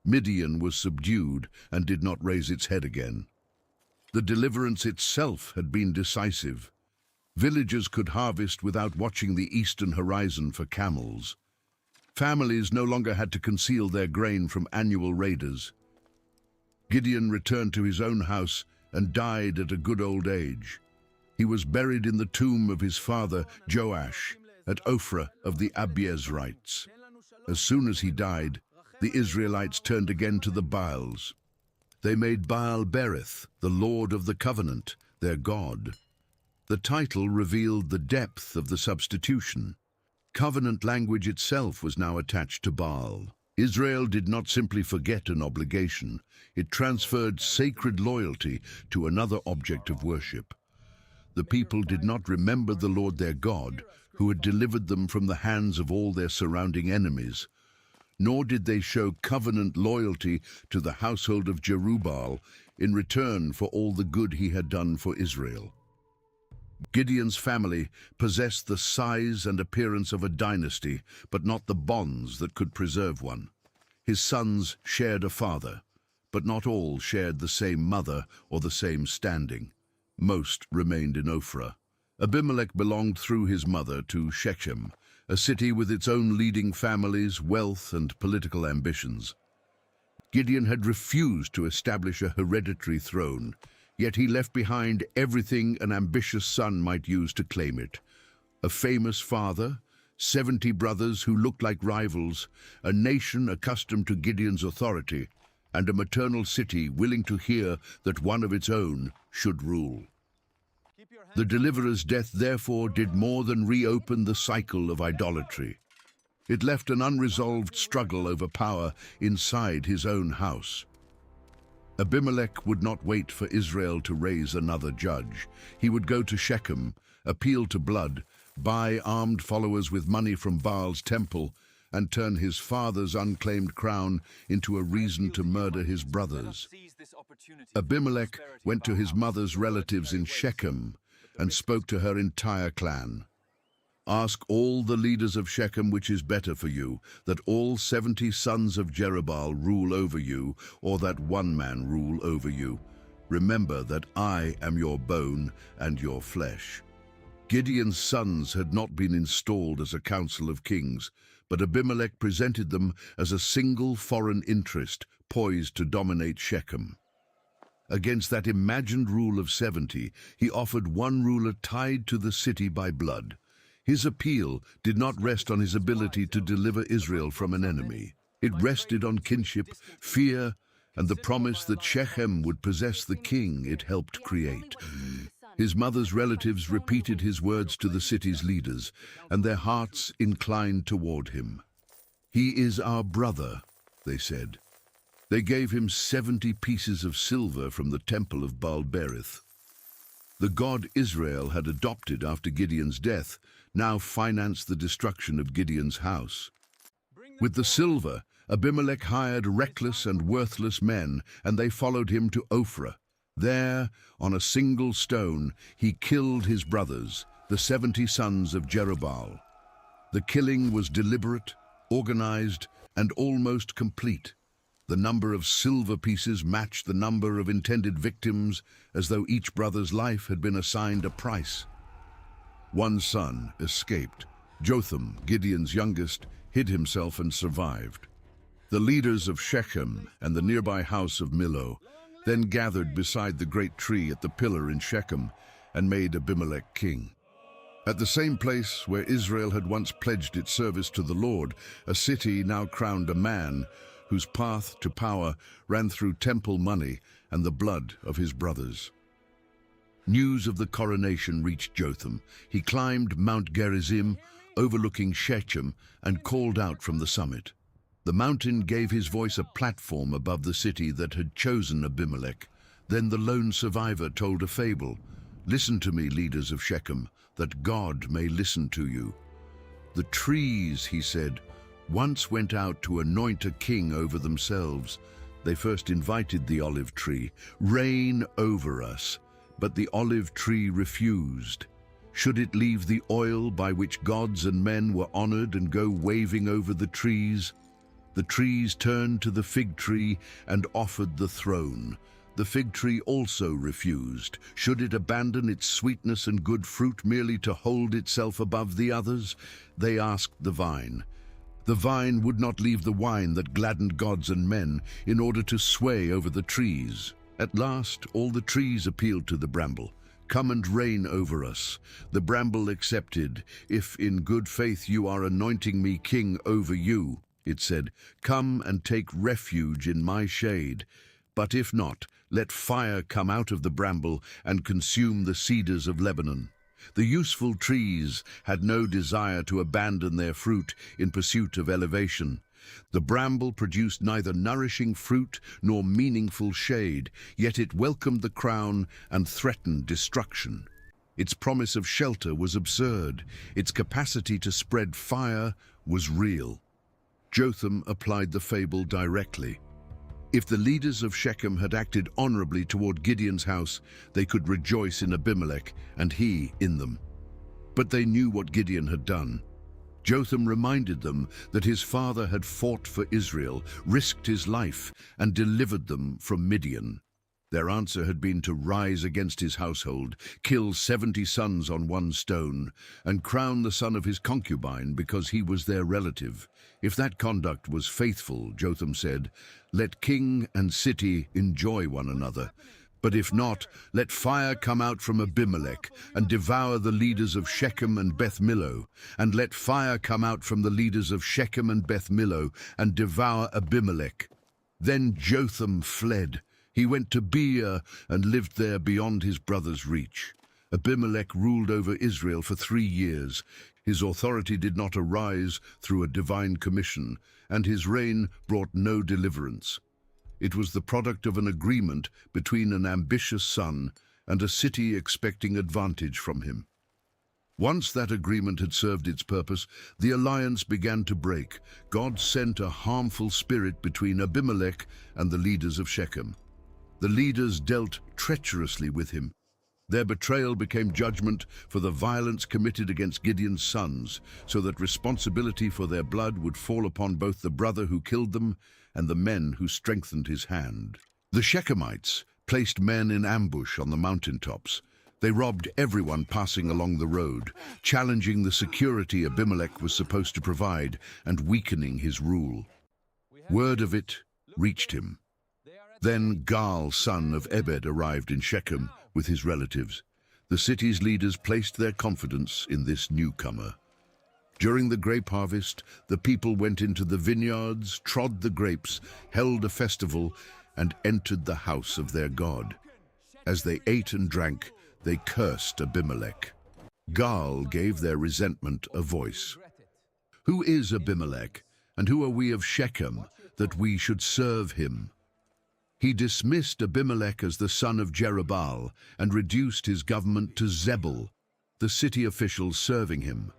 Midian was subdued and did not raise its head again. The deliverance itself had been decisive. Villagers could harvest without watching the eastern horizon for camels. Families no longer had to conceal their grain from annual raiders. Gideon returned to his own house and died at a good old age. He was buried in the tomb of his father, Joash, at Ophrah of the Abiezrites. As soon as he died, the Israelites turned again to the Baals. They made Baal Berith, the Lord of the Covenant, their god. The title revealed the depth of the substitution. Covenant language itself was now attached to Baal. Israel did not simply forget an obligation, it transferred sacred loyalty to another object of worship. The people did not remember the Lord their God, who had delivered them from the hands of all their surrounding enemies, nor did they show covenant loyalty to the household of Jerubbaal in return for all the good he had done for Israel. Gideon's family possessed the size and appearance of a dynasty, but not the bonds that could preserve one. His sons shared a father, but not all shared the same mother or the same standing. Most remained in Ophrah. Abimelech belonged through his mother to Shechem, a city with its own leading families, wealth, and political ambitions. Gideon had refused to establish a hereditary throne, yet he left behind everything an ambitious son might use to claim it. A famous father, 70 brothers who looked like rivals, a nation accustomed to Gideon's authority, and a maternal city willing to hear that one of its own should rule. The deliverer's death, therefore, did more than reopen the cycle of idolatry. It left an unresolved struggle over power inside his own house. Abimelech would not wait for Israel to raise another judge. He would go to Shechem, appeal to blood, buy armed followers with money from Baal's temple, and turn his father's unclaimed crown into a reason to murder his brothers. Abimelech went to his mother's relatives in Shechem and spoke to her entire clan. "Ask all the leaders of Shechem which is better for you, that all 70 sons of Jerubbaal rule over you, or that one man rule over you. Remember that I am your bone and your flesh." Gideon's sons had not been installed as a council of kings, but Abimelech presented them as a single foreign interest poised to dominate Shechem. Against that imagined rule of 70, he offered one ruler tied to the city by blood. His appeal did not rest on his ability to deliver Israel from an enemy. It rested on kinship, fear, and the promise that Shechem would possess the king it helped create. His mother's relatives repeated his words to the city's leaders, and their hearts inclined toward him. "He is our brother," they said. They gave him 70 pieces of silver from the temple of Baal-berith. The god Israel had adopted after Gideon's death now financed the destruction of Gideon's house. With the silver, Abimelech hired reckless and worthless men, and they followed him to Ophrah. There, on a single stone, he killed his brothers, the 70 sons of Jerubbaal. The killing was deliberate, organized, and almost complete. The number of silver pieces matched the number of intended victims, as though each brother's life had been assigned a price. One son escaped. Jotham, Gideon's youngest, hid himself and survived. The leaders of Shechem and the nearby house of Millo then gathered beside the great tree at the pillar in Shechem and made Abimelech king. At the same place where Israel had once pledged its service to the Lord, a city now crowned a man whose path to power ran through temple money and the blood of his brothers. News of the coronation reached Jotham. He climbed Mount Gerizim, overlooking Shechem, and called out from the summit. The mountain gave his voice a platform above the city that had chosen Abimelech. Then the lone survivor told a fable. "Listen to me, leaders of Shechem, that God may listen to you. The trees," he said, "once went out to anoint a king over themselves. They first invited the olive tree, 'Reign over us,' but the olive tree refused. Should it leave the oil by which gods and men were honored and go waving over the trees? The trees turned to the fig tree and offered the throne. The fig tree also refused. Should it abandon its sweetness and good fruit merely to hold itself above the others? They asked the vine. The vine would not leave the wine that gladdened gods and men in order to sway over the trees. At last, all the trees appealed to the bramble. 'Come and reign over us.' The bramble accepted. 'If in good faith you are anointing me king over you,' it said, 'come and take refuge in my shade. But if not, let fire come out of the bramble and consume the cedars of Lebanon.' The useful trees had no desire to abandon their fruit in pursuit of elevation. The bramble produced neither nourishing fruit nor meaningful shade, yet it welcomed the crown and threatened destruction. Its promise of shelter was absurd. Its capacity to spread fire was real. Jotham applied the fable directly. If the leaders of Shechem had acted honorably toward Gideon's house, they could rejoice in Abimelech and he in them. But they knew what Gideon had done. Jotham reminded them that his father had fought for Israel, risked his life, and delivered them from Midian. Their answer had been to rise against his household, kill 70 sons on one stone, and crown the son of his concubine because he was their relative. If that conduct was faithful, Jotham said, let king and city enjoy one another. But if not, let fire come out from Abimelech and devour the leaders of Shechem and Beth Millo, and let fire come out from the leaders of Shechem and Beth Millo and devour Abimelech. Then Jotham fled. He went to Gibeah and lived there beyond his brother's reach. Abimelech ruled over Israel for 3 years. His authority did not arise through a divine commission, and his reign brought no deliverance. It was the product of an agreement between an ambitious son and a city expecting advantage from him. Once that agreement had served its purpose, the alliance began to break. God sent a harmful spirit between Abimelech and the leaders of Shechem. The leaders dealt treacherously with him. Their betrayal became judgment for the violence committed against Gideon's sons, so that responsibility for their blood would fall upon both the brother who killed them and the men who strengthened his hand. The Shechemites placed men in ambush on the mountaintops. They robbed everyone passing along the road, challenging the security Abimelech was supposed to provide and weakening his rule. Word of it reached him. Then Gaal, son of Ebed, arrived in Shechem with his relatives. The city's leaders placed their confidence in this newcomer. During the grape harvest, the people went into the vineyards, trod the grapes, held a festival, and entered the house of their God. As they ate and drank, They cursed Abimelech. Gaal gave their resentment a voice. Who is Abimelech, and who are we of Shechem, that we should serve him? He dismissed Abimelech as the son of Jerubbaal and reduced his government to Zebul, the city officials serving him.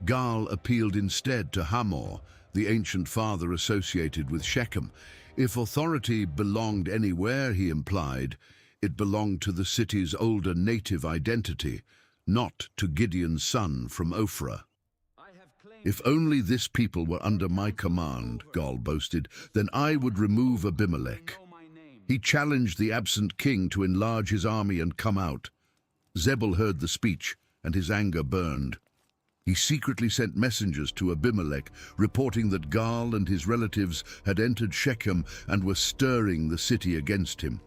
Gaal appealed instead to Hamor, the ancient father associated with Shechem. If authority belonged anywhere, he implied, it belonged to the city's older native identity, not to Gideon's son from Ophrah. If only this people were under my command, Gaal boasted, then I would remove Abimelech. He challenged the absent king to enlarge his army and come out. Zebul heard the speech, and his anger burned. He secretly sent messengers to Abimelech, reporting that Gaal and his relatives had entered Shechem and were stirring the city against him.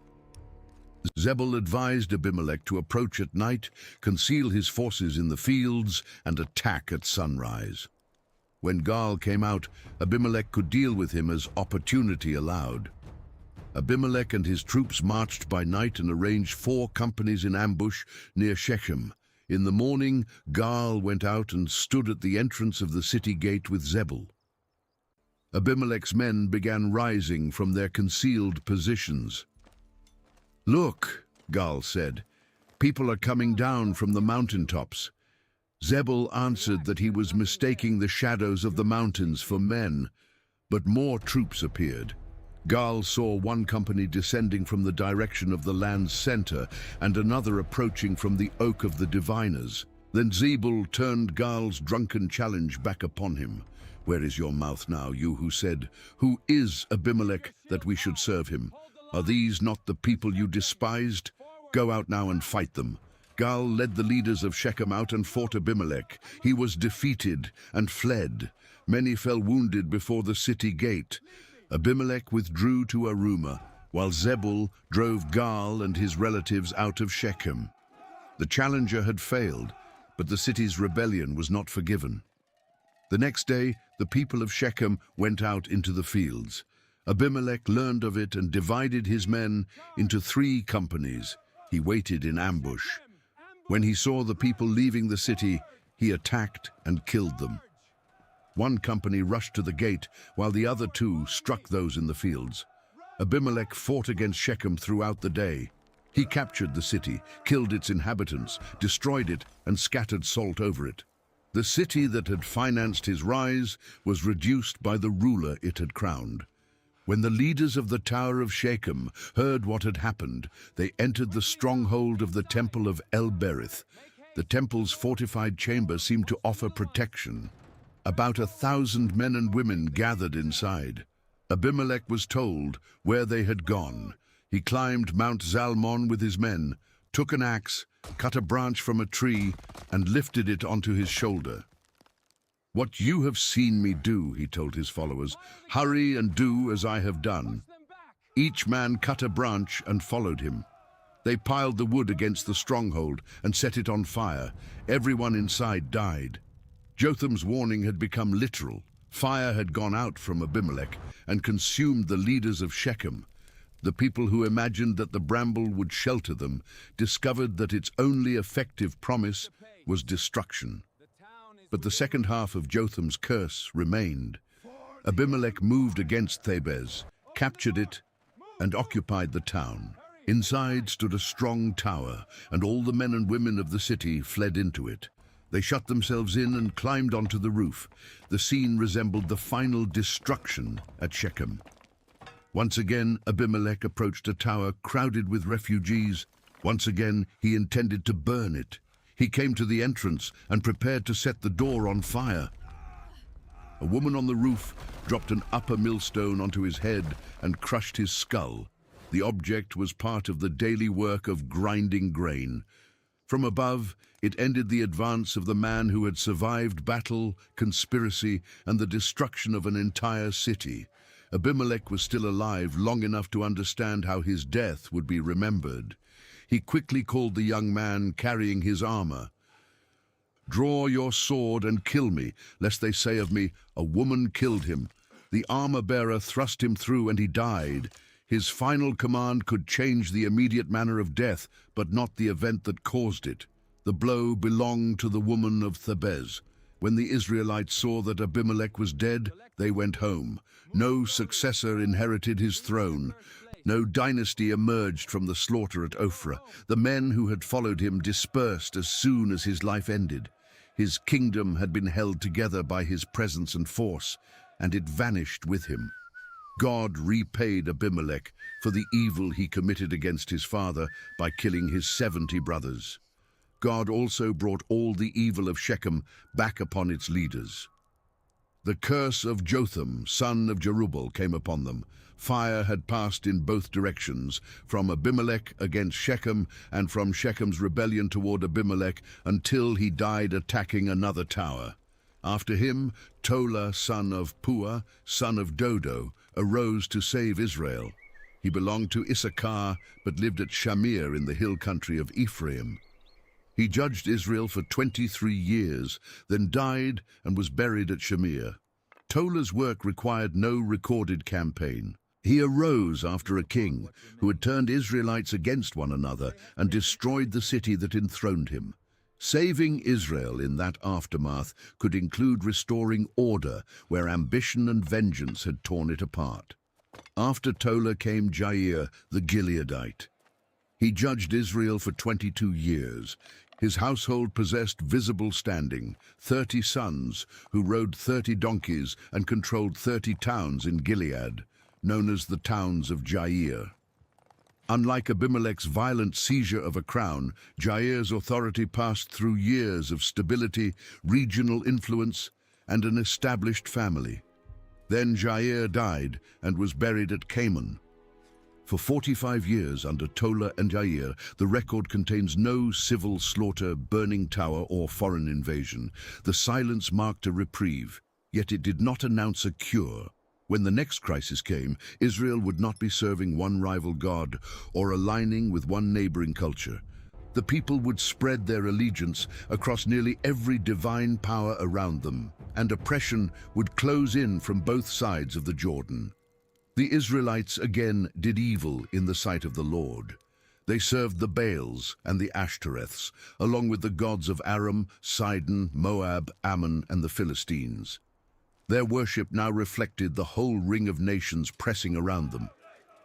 Zebul advised Abimelech to approach at night, conceal his forces in the fields, and attack at sunrise. When Gaal came out, Abimelech could deal with him as opportunity allowed. Abimelech and his troops marched by night and arranged 4 companies in ambush near Shechem. In the morning, Gaal went out and stood at the entrance of the city gate with Zebul. Abimelech's men began rising from their concealed positions. "Look," Gaal said, "people are coming down from the mountaintops." Zebul answered that he was mistaking the shadows of the mountains for men, but more troops appeared. Gaal saw one company descending from the direction of the land's center and another approaching from the Oak of the Diviners. Then Zebul turned Gaal's drunken challenge back upon him. "Where is your mouth now, you who said, 'Who is Abimelech that we should serve him?' Are these not the people you despised? Go out now and fight them." Gaal led the leaders of Shechem out and fought Abimelech. He was defeated and fled. Many fell wounded before the city gate. Abimelech withdrew to Arumah, while Zebul drove Gaal and his relatives out of Shechem. The challenger had failed, but the city's rebellion was not forgiven. The next day, the people of Shechem went out into the fields. Abimelech learned of it and divided his men into 3 companies. He waited in ambush. When he saw the people leaving the city, he attacked and killed them. One company rushed to the gate, while the other 2 struck those in the fields. Abimelech fought against Shechem throughout the day. He captured the city, killed its inhabitants, destroyed it, and scattered salt over it. The city that had financed his rise was reduced by the ruler it had crowned. When the leaders of the Tower of Shechem heard what had happened, they entered the stronghold of the temple of El-Berith. The temple's fortified chamber seemed to offer protection. About 1,000 men and women gathered inside. Abimelech was told where they had gone. He climbed Mount Zalmon with his men, took an axe, cut a branch from a tree, and lifted it onto his shoulder. "What you have seen me do," he told his followers, "hurry and do as I have done." Each man cut a branch and followed him. They piled the wood against the stronghold and set it on fire. Everyone inside died. Jotham's warning had become literal. Fire had gone out from Abimelech and consumed the leaders of Shechem. The people who imagined that the bramble would shelter them discovered that its only effective promise was destruction. But the second half of Jotham's curse remained. Abimelech moved against Thebez, captured it, and occupied the town. Inside stood a strong tower, and all the men and women of the city fled into it. They shut themselves in and climbed onto the roof. The scene resembled the final destruction at Shechem. Once again, Abimelech approached a tower crowded with refugees. Once again, he intended to burn it. He came to the entrance and prepared to set the door on fire. A woman on the roof dropped an upper millstone onto his head and crushed his skull. The object was part of the daily work of grinding grain. From above, it ended the advance of the man who had survived battle, conspiracy, and the destruction of an entire city. Abimelech was still alive long enough to understand how his death would be remembered. He quickly called the young man carrying his armor. "Draw your sword and kill me, lest they say of me, 'A woman killed him.'" The armor-bearer thrust him through and he died. His final command could change the immediate manner of death, but not the event that caused it. The blow belonged to the woman of Thebez. When the Israelites saw that Abimelech was dead, they went home. No successor inherited his throne. No dynasty emerged from the slaughter at Ophrah. The men who had followed him dispersed as soon as his life ended. His kingdom had been held together by his presence and force, and it vanished with him. God repaid Abimelech for the evil he committed against his father by killing his 70 brothers. God also brought all the evil of Shechem back upon its leaders. The curse of Jotham, son of Jerubbaal, came upon them. Fire had passed in both directions, from Abimelech against Shechem and from Shechem's rebellion toward Abimelech, until he died attacking another tower. After him, Tola, son of Puah, son of Dodo, arose to save Israel. He belonged to Issachar, but lived at Shamir in the hill country of Ephraim. He judged Israel for 23 years, then died and was buried at Shamir. Tola's work required no recorded campaign. He arose after a king who had turned Israelites against one another and destroyed the city that enthroned him. Saving Israel in that aftermath could include restoring order where ambition and vengeance had torn it apart. After Tola came Jair, the Gileadite. He judged Israel for 22 years. His household possessed visible standing, 30 sons who rode 30 donkeys and controlled 30 towns in Gilead, known as the towns of Jair. Unlike Abimelech's violent seizure of a crown, Jair's authority passed through years of stability, regional influence, and an established family. Then Jair died and was buried at Canaan. For 45 years under Tola and Jair, the record contains no civil slaughter, burning tower, or foreign invasion. The silence marked a reprieve, yet it did not announce a cure. When the next crisis came, Israel would not be serving one rival god or aligning with one neighboring culture. The people would spread their allegiance across nearly every divine power around them, and oppression would close in from both sides of the Jordan. The Israelites again did evil in the sight of the Lord. They served the Baals and the Ashtoreths, along with the gods of Aram, Sidon, Moab, Ammon, and the Philistines. Their worship now reflected the whole ring of nations pressing around them.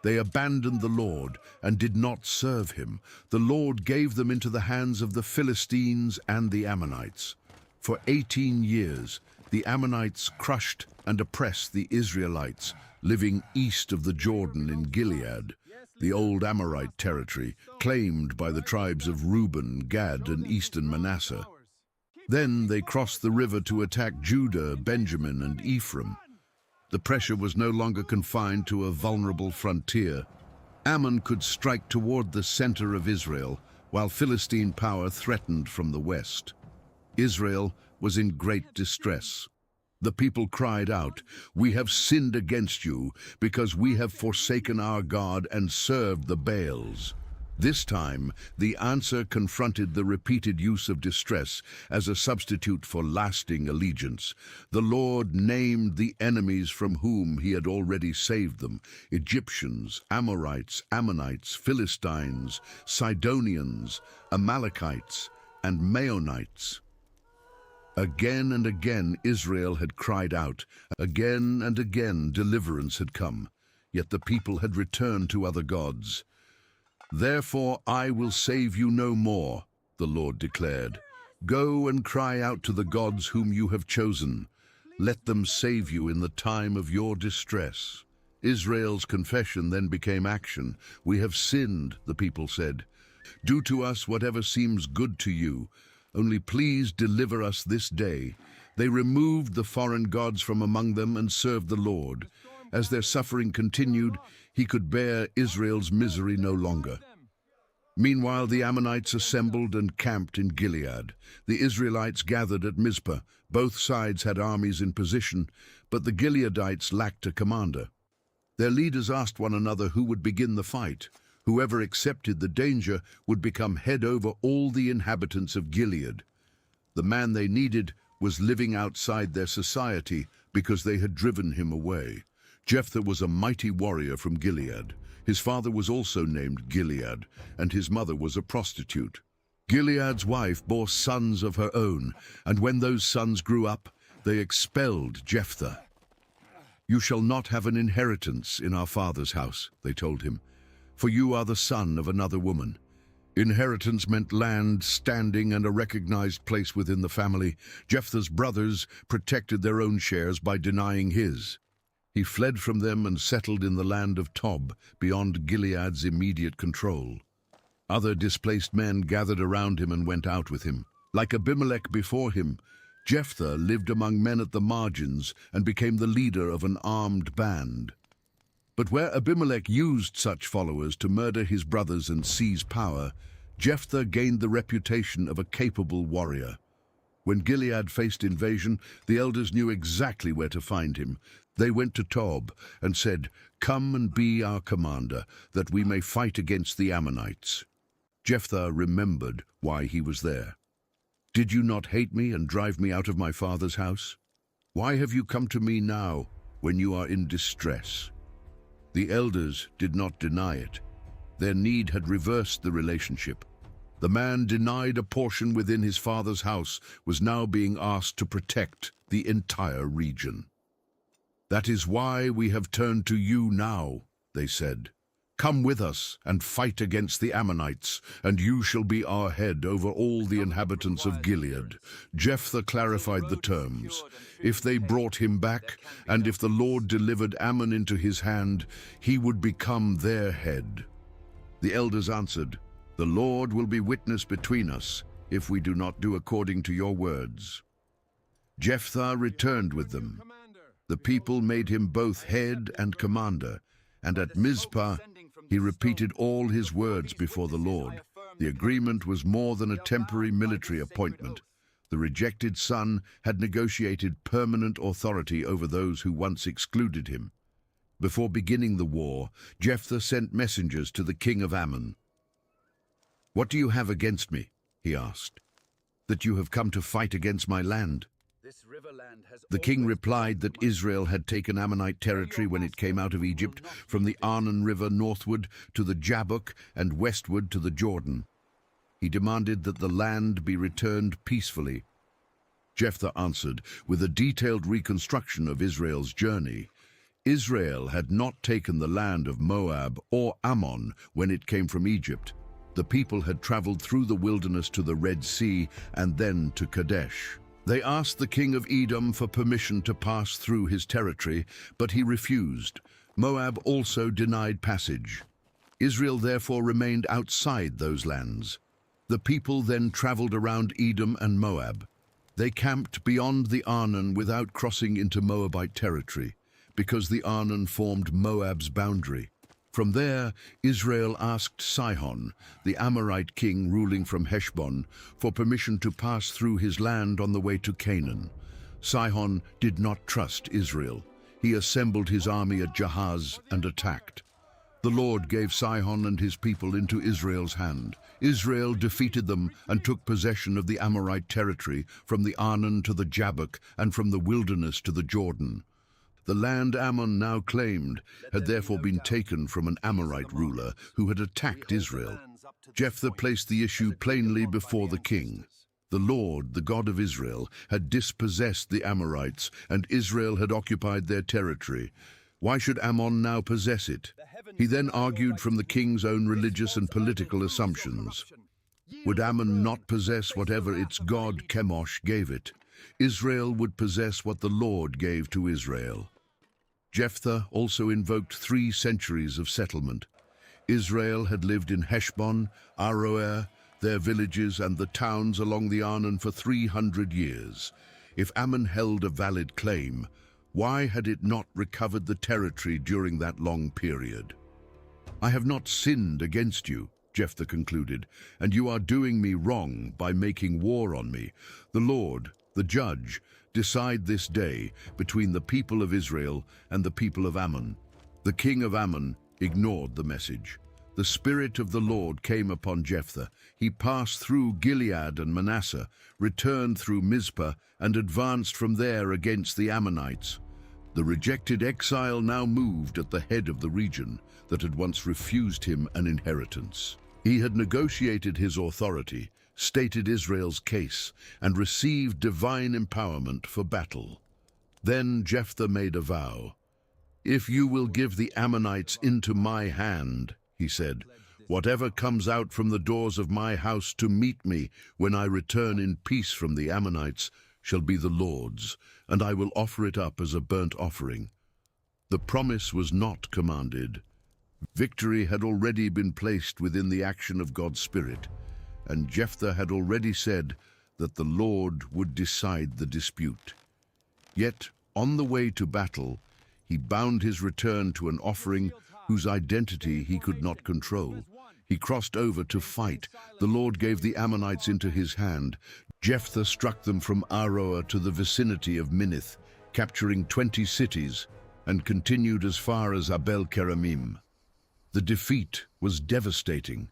They abandoned the Lord and did not serve him. The Lord gave them into the hands of the Philistines and the Ammonites. For 18 years, the Ammonites crushed and oppressed the Israelites, living east of the Jordan in Gilead, the old Amorite territory, claimed by the tribes of Reuben, Gad, and eastern Manasseh. Then they crossed the river to attack Judah, Benjamin, and Ephraim. The pressure was no longer confined to a vulnerable frontier. Ammon could strike toward the center of Israel, while Philistine power threatened from the west. Israel was in great distress. The people cried out, "We have sinned against you, because we have forsaken our God and served the Baals." This time, the answer confronted the repeated use of distress as a substitute for lasting allegiance. The Lord named the enemies from whom he had already saved them: Egyptians, Amorites, Ammonites, Philistines, Sidonians, Amalekites, and Maonites. Again and again Israel had cried out. Again and again deliverance had come, yet the people had returned to other gods. "Therefore I will save you no more," the Lord declared. "Go and cry out to the gods whom you have chosen. Let them save you in the time of your distress." Israel's confession then became action. "We have sinned," the people said. "Do to us whatever seems good to you. Only please deliver us this day." They removed the foreign gods from among them and served the Lord. As their suffering continued, he could bear Israel's misery no longer. Meanwhile, the Ammonites assembled and camped in Gilead. The Israelites gathered at Mizpah. Both sides had armies in position, but the Gileadites lacked a commander. Their leaders asked one another who would begin the fight. Whoever accepted the danger would become head over all the inhabitants of Gilead. The man they needed was living outside their society because they had driven him away. Jephthah was a mighty warrior from Gilead. His father was also named Gilead, and his mother was a prostitute. Gilead's wife bore sons of her own, and when those sons grew up, they expelled Jephthah. "You shall not have an inheritance in our father's house," they told him, "for you are the son of another woman." Inheritance meant land, standing, and a recognized place within the family. Jephthah's brothers protected their own shares by denying his. He fled from them and settled in the land of Tob, beyond Gilead's immediate control. Other displaced men gathered around him and went out with him. Like Abimelech before him, Jephthah lived among men at the margins and became the leader of an armed band. But where Abimelech used such followers to murder his brothers and seize power, Jephthah gained the reputation of a capable warrior. When Gilead faced invasion, the elders knew exactly where to find him. They went to Tob and said, "Come and be our commander, that we may fight against the Ammonites." Jephthah remembered why he was there. "Did you not hate me and drive me out of my father's house? Why have you come to me now when you are in distress?" The elders did not deny it. Their need had reversed the relationship. The man denied a portion within his father's house was now being asked to protect the entire region. "That is why we have turned to you now," they said. "Come with us and fight against the Ammonites, and you shall be our head over all the inhabitants of Gilead." Jephthah clarified the terms. If they brought him back, and if the Lord delivered Ammon into his hand, he would become their head. The elders answered, "The Lord will be witness between us, if we do not do according to your words." Jephthah returned with them. The people made him both head and commander, and at Mizpah he repeated all his words before the Lord. The agreement was more than a temporary military appointment. The rejected son had negotiated permanent authority over those who once excluded him. Before beginning the war, Jephthah sent messengers to the king of Ammon. "What do you have against me?" he asked. "That you have come to fight against my land?" The king replied that Israel had taken Ammonite territory when it came out of Egypt, from the Arnon River northward to the Jabbok and westward to the Jordan. He demanded that the land be returned peacefully. Jephthah answered with a detailed reconstruction of Israel's journey. Israel had not taken the land of Moab or Ammon when it came from Egypt. The people had traveled through the wilderness to the Red Sea and then to Kadesh. They asked the king of Edom for permission to pass through his territory, but he refused. Moab also denied passage. Israel therefore remained outside those lands. The people then traveled around Edom and Moab. They camped beyond the Arnon without crossing into Moabite territory, because the Arnon formed Moab's boundary. From there, Israel asked Sihon, the Amorite king ruling from Heshbon, for permission to pass through his land on the way to Canaan. Sihon did not trust Israel. He assembled his army at Jahaz and attacked. The Lord gave Sihon and his people into Israel's hand. Israel defeated them and took possession of the Amorite territory, from the Arnon to the Jabbok and from the wilderness to the Jordan. The land Ammon now claimed had therefore been taken from an Amorite ruler who had attacked Israel. Jephthah placed the issue plainly before the king. The Lord, the God of Israel, had dispossessed the Amorites, and Israel had occupied their territory. Why should Ammon now possess it? He then argued from the king's own religious and political assumptions. Would Ammon not possess whatever its god Chemosh gave it? Israel would possess what the Lord gave to Israel. Jephthah also invoked 3 centuries of settlement. Israel had lived in Heshbon, Aroer, their villages and the towns along the Arnon for 300 years. If Ammon held a valid claim, why had it not recovered the territory during that long period? "I have not sinned against you," Jephthah concluded, "and you are doing me wrong by making war on me. The Lord, the judge, decide this day between the people of Israel and the people of Ammon." The king of Ammon ignored the message. The Spirit of the Lord came upon Jephthah. He passed through Gilead and Manasseh, returned through Mizpah, and advanced from there against the Ammonites. The rejected exile now moved at the head of the region that had once refused him an inheritance. He had negotiated his authority, stated Israel's case, and received divine empowerment for battle. Then Jephthah made a vow. "If you will give the Ammonites into my hand," he said, "whatever comes out from the doors of my house to meet me when I return in peace from the Ammonites shall be the Lord's, and I will offer it up as a burnt offering." The promise was not commanded. Victory had already been placed within the action of God's Spirit, and Jephthah had already said that the Lord would decide the dispute. Yet, on the way to battle, he bound his return to an offering whose identity he could not control. He crossed over to fight. The Lord gave the Ammonites into his hand. Jephthah struck them from Aroer to the vicinity of Minnith, capturing 20 cities, and continued as far as Abel-keramim. The defeat was devastating.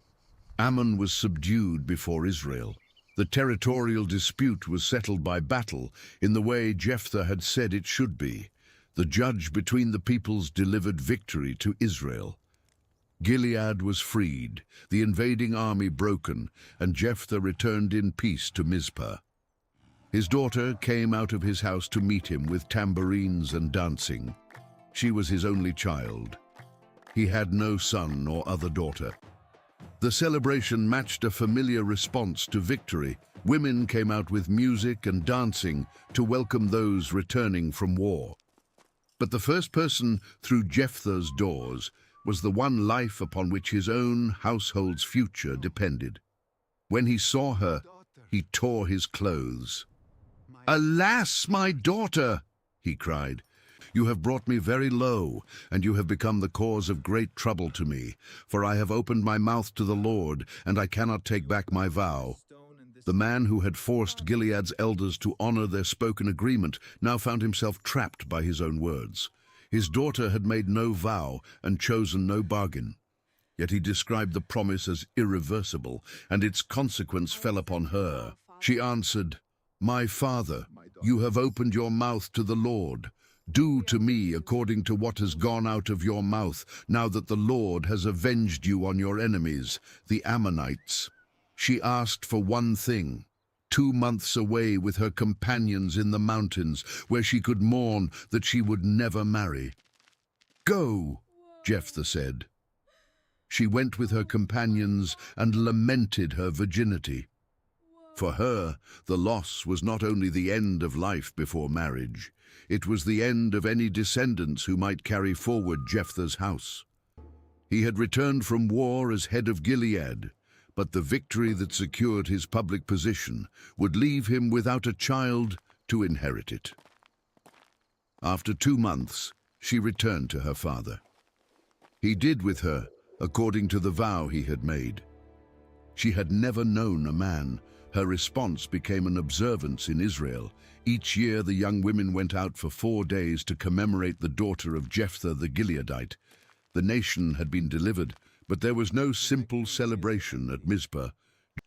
Ammon was subdued before Israel. The territorial dispute was settled by battle in the way Jephthah had said it should be. The judge between the peoples delivered victory to Israel. Gilead was freed, the invading army broken, and Jephthah returned in peace to Mizpah. His daughter came out of his house to meet him with tambourines and dancing. She was his only child. He had no son or other daughter. The celebration matched a familiar response to victory. Women came out with music and dancing to welcome those returning from war. But the first person through Jephthah's doors was the one life upon which his own household's future depended. When he saw her, he tore his clothes. "Alas, my daughter!" he cried. "You have brought me very low, and you have become the cause of great trouble to me, for I have opened my mouth to the Lord, and I cannot take back my vow." The man who had forced Gilead's elders to honor their spoken agreement now found himself trapped by his own words. His daughter had made no vow and chosen no bargain. Yet he described the promise as irreversible, and its consequence fell upon her. She answered, "My father, you have opened your mouth to the Lord. Do to me according to what has gone out of your mouth, now that the Lord has avenged you on your enemies, the Ammonites." She asked for one thing: 2 months away with her companions in the mountains, where she could mourn that she would never marry. "Go," Jephthah said. She went with her companions and lamented her virginity. For her, the loss was not only the end of life before marriage, it was the end of any descendants who might carry forward Jephthah's house. He had returned from war as head of Gilead, but the victory that secured his public position would leave him without a child to inherit it. After 2 months, she returned to her father. He did with her according to the vow he had made. She had never known a man. Her response became an observance in Israel. Each year the young women went out for 4 days to commemorate the daughter of Jephthah the Gileadite. The nation had been delivered, but there was no simple celebration at Mizpah.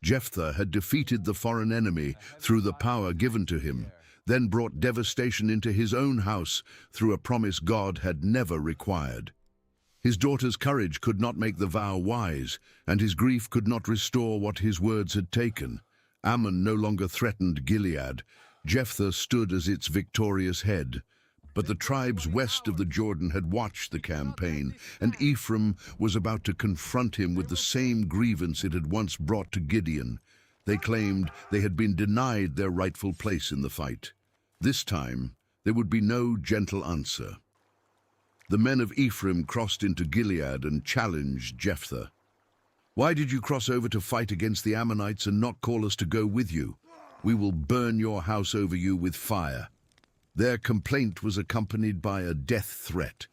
Jephthah had defeated the foreign enemy through the power given to him, then brought devastation into his own house through a promise God had never required. His daughter's courage could not make the vow wise, and his grief could not restore what his words had taken. Ammon no longer threatened Gilead. Jephthah stood as its victorious head. But the tribes west of the Jordan had watched the campaign, and Ephraim was about to confront him with the same grievance it had once brought to Gideon. They claimed they had been denied their rightful place in the fight. This time, there would be no gentle answer. The men of Ephraim crossed into Gilead and challenged Jephthah. "Why did you cross over to fight against the Ammonites and not call us to go with you? We will burn your house over you with fire." Their complaint was accompanied by a death threat.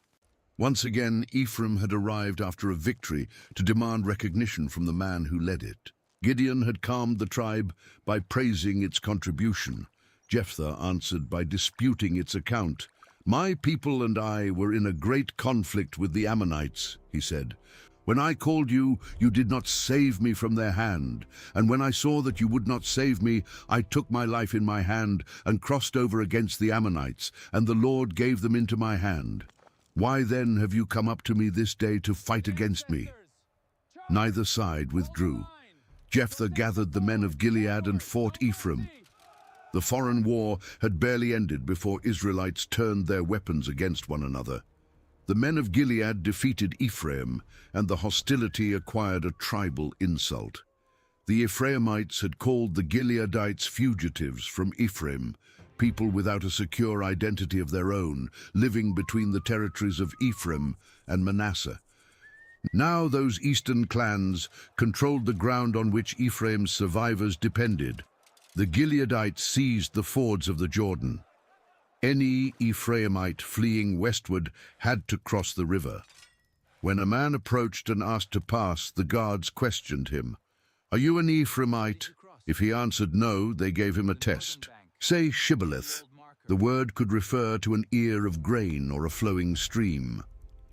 Once again, Ephraim had arrived after a victory to demand recognition from the man who led it. Gideon had calmed the tribe by praising its contribution. Jephthah answered by disputing its account. "My people and I were in a great conflict with the Ammonites," he said. When I called you, you did not save me from their hand. And when I saw that you would not save me, I took my life in my hand and crossed over against the Ammonites, and the Lord gave them into my hand. Why then have you come up to me this day to fight against me?" Neither side withdrew. Jephthah gathered the men of Gilead and fought Ephraim. The foreign war had barely ended before Israelites turned their weapons against one another. The men of Gilead defeated Ephraim, and the hostility acquired a tribal insult. The Ephraimites had called the Gileadites fugitives from Ephraim, people without a secure identity of their own, living between the territories of Ephraim and Manasseh. Now those eastern clans controlled the ground on which Ephraim's survivors depended. The Gileadites seized the fords of the Jordan. Any Ephraimite fleeing westward had to cross the river. When a man approached and asked to pass, the guards questioned him. "Are you an Ephraimite?" If he answered no, they gave him a test. "Say Shibboleth." The word could refer to an ear of grain or a flowing stream.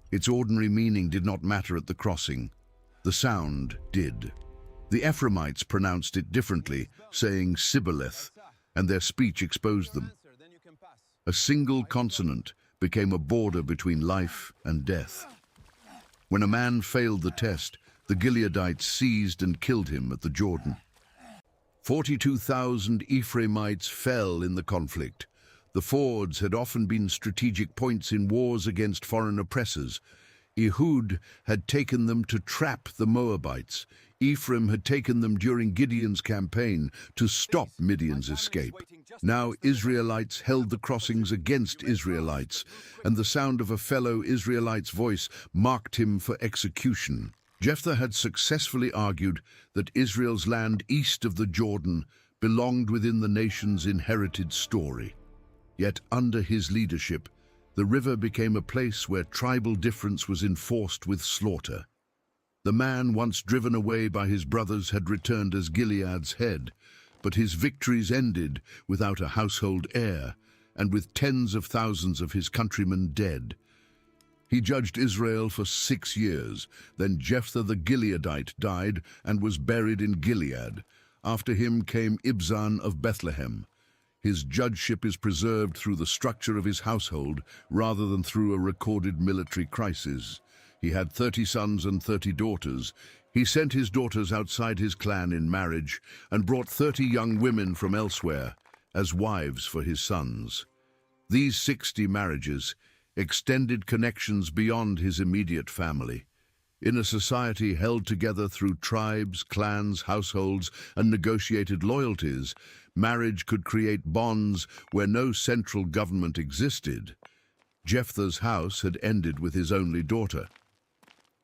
Its ordinary meaning did not matter at the crossing. The sound did. The Ephraimites pronounced it differently, saying Sibboleth, and their speech exposed them. A single consonant became a border between life and death. When a man failed the test, the Gileadites seized and killed him at the Jordan. 42,000 Ephraimites fell in the conflict. The fords had often been strategic points in wars against foreign oppressors. Ehud had taken them to trap the Moabites. Ephraim had taken them during Gideon's campaign to stop Midian's escape. Now Israelites held the crossings against Israelites, and the sound of a fellow Israelite's voice marked him for execution. Jephthah had successfully argued that Israel's land east of the Jordan belonged within the nation's inherited story. Yet under his leadership, the river became a place where tribal difference was enforced with slaughter. The man once driven away by his brothers had returned as Gilead's head, but his victories ended without a household heir, and with tens of thousands of his countrymen dead. He judged Israel for 6 years. Then Jephthah the Gileadite died and was buried in Gilead. After him came Ibzan of Bethlehem. His judgeship is preserved through the structure of his household rather than through a recorded military crisis. He had 30 sons and 30 daughters. He sent his daughters outside his clan in marriage and brought 30 young women from elsewhere as wives for his sons. These 60 marriages extended connections beyond his immediate family. In a society held together through tribes, clans, households, and negotiated loyalties, marriage could create bonds where no central government existed. Jephthah's house had ended with his only daughter.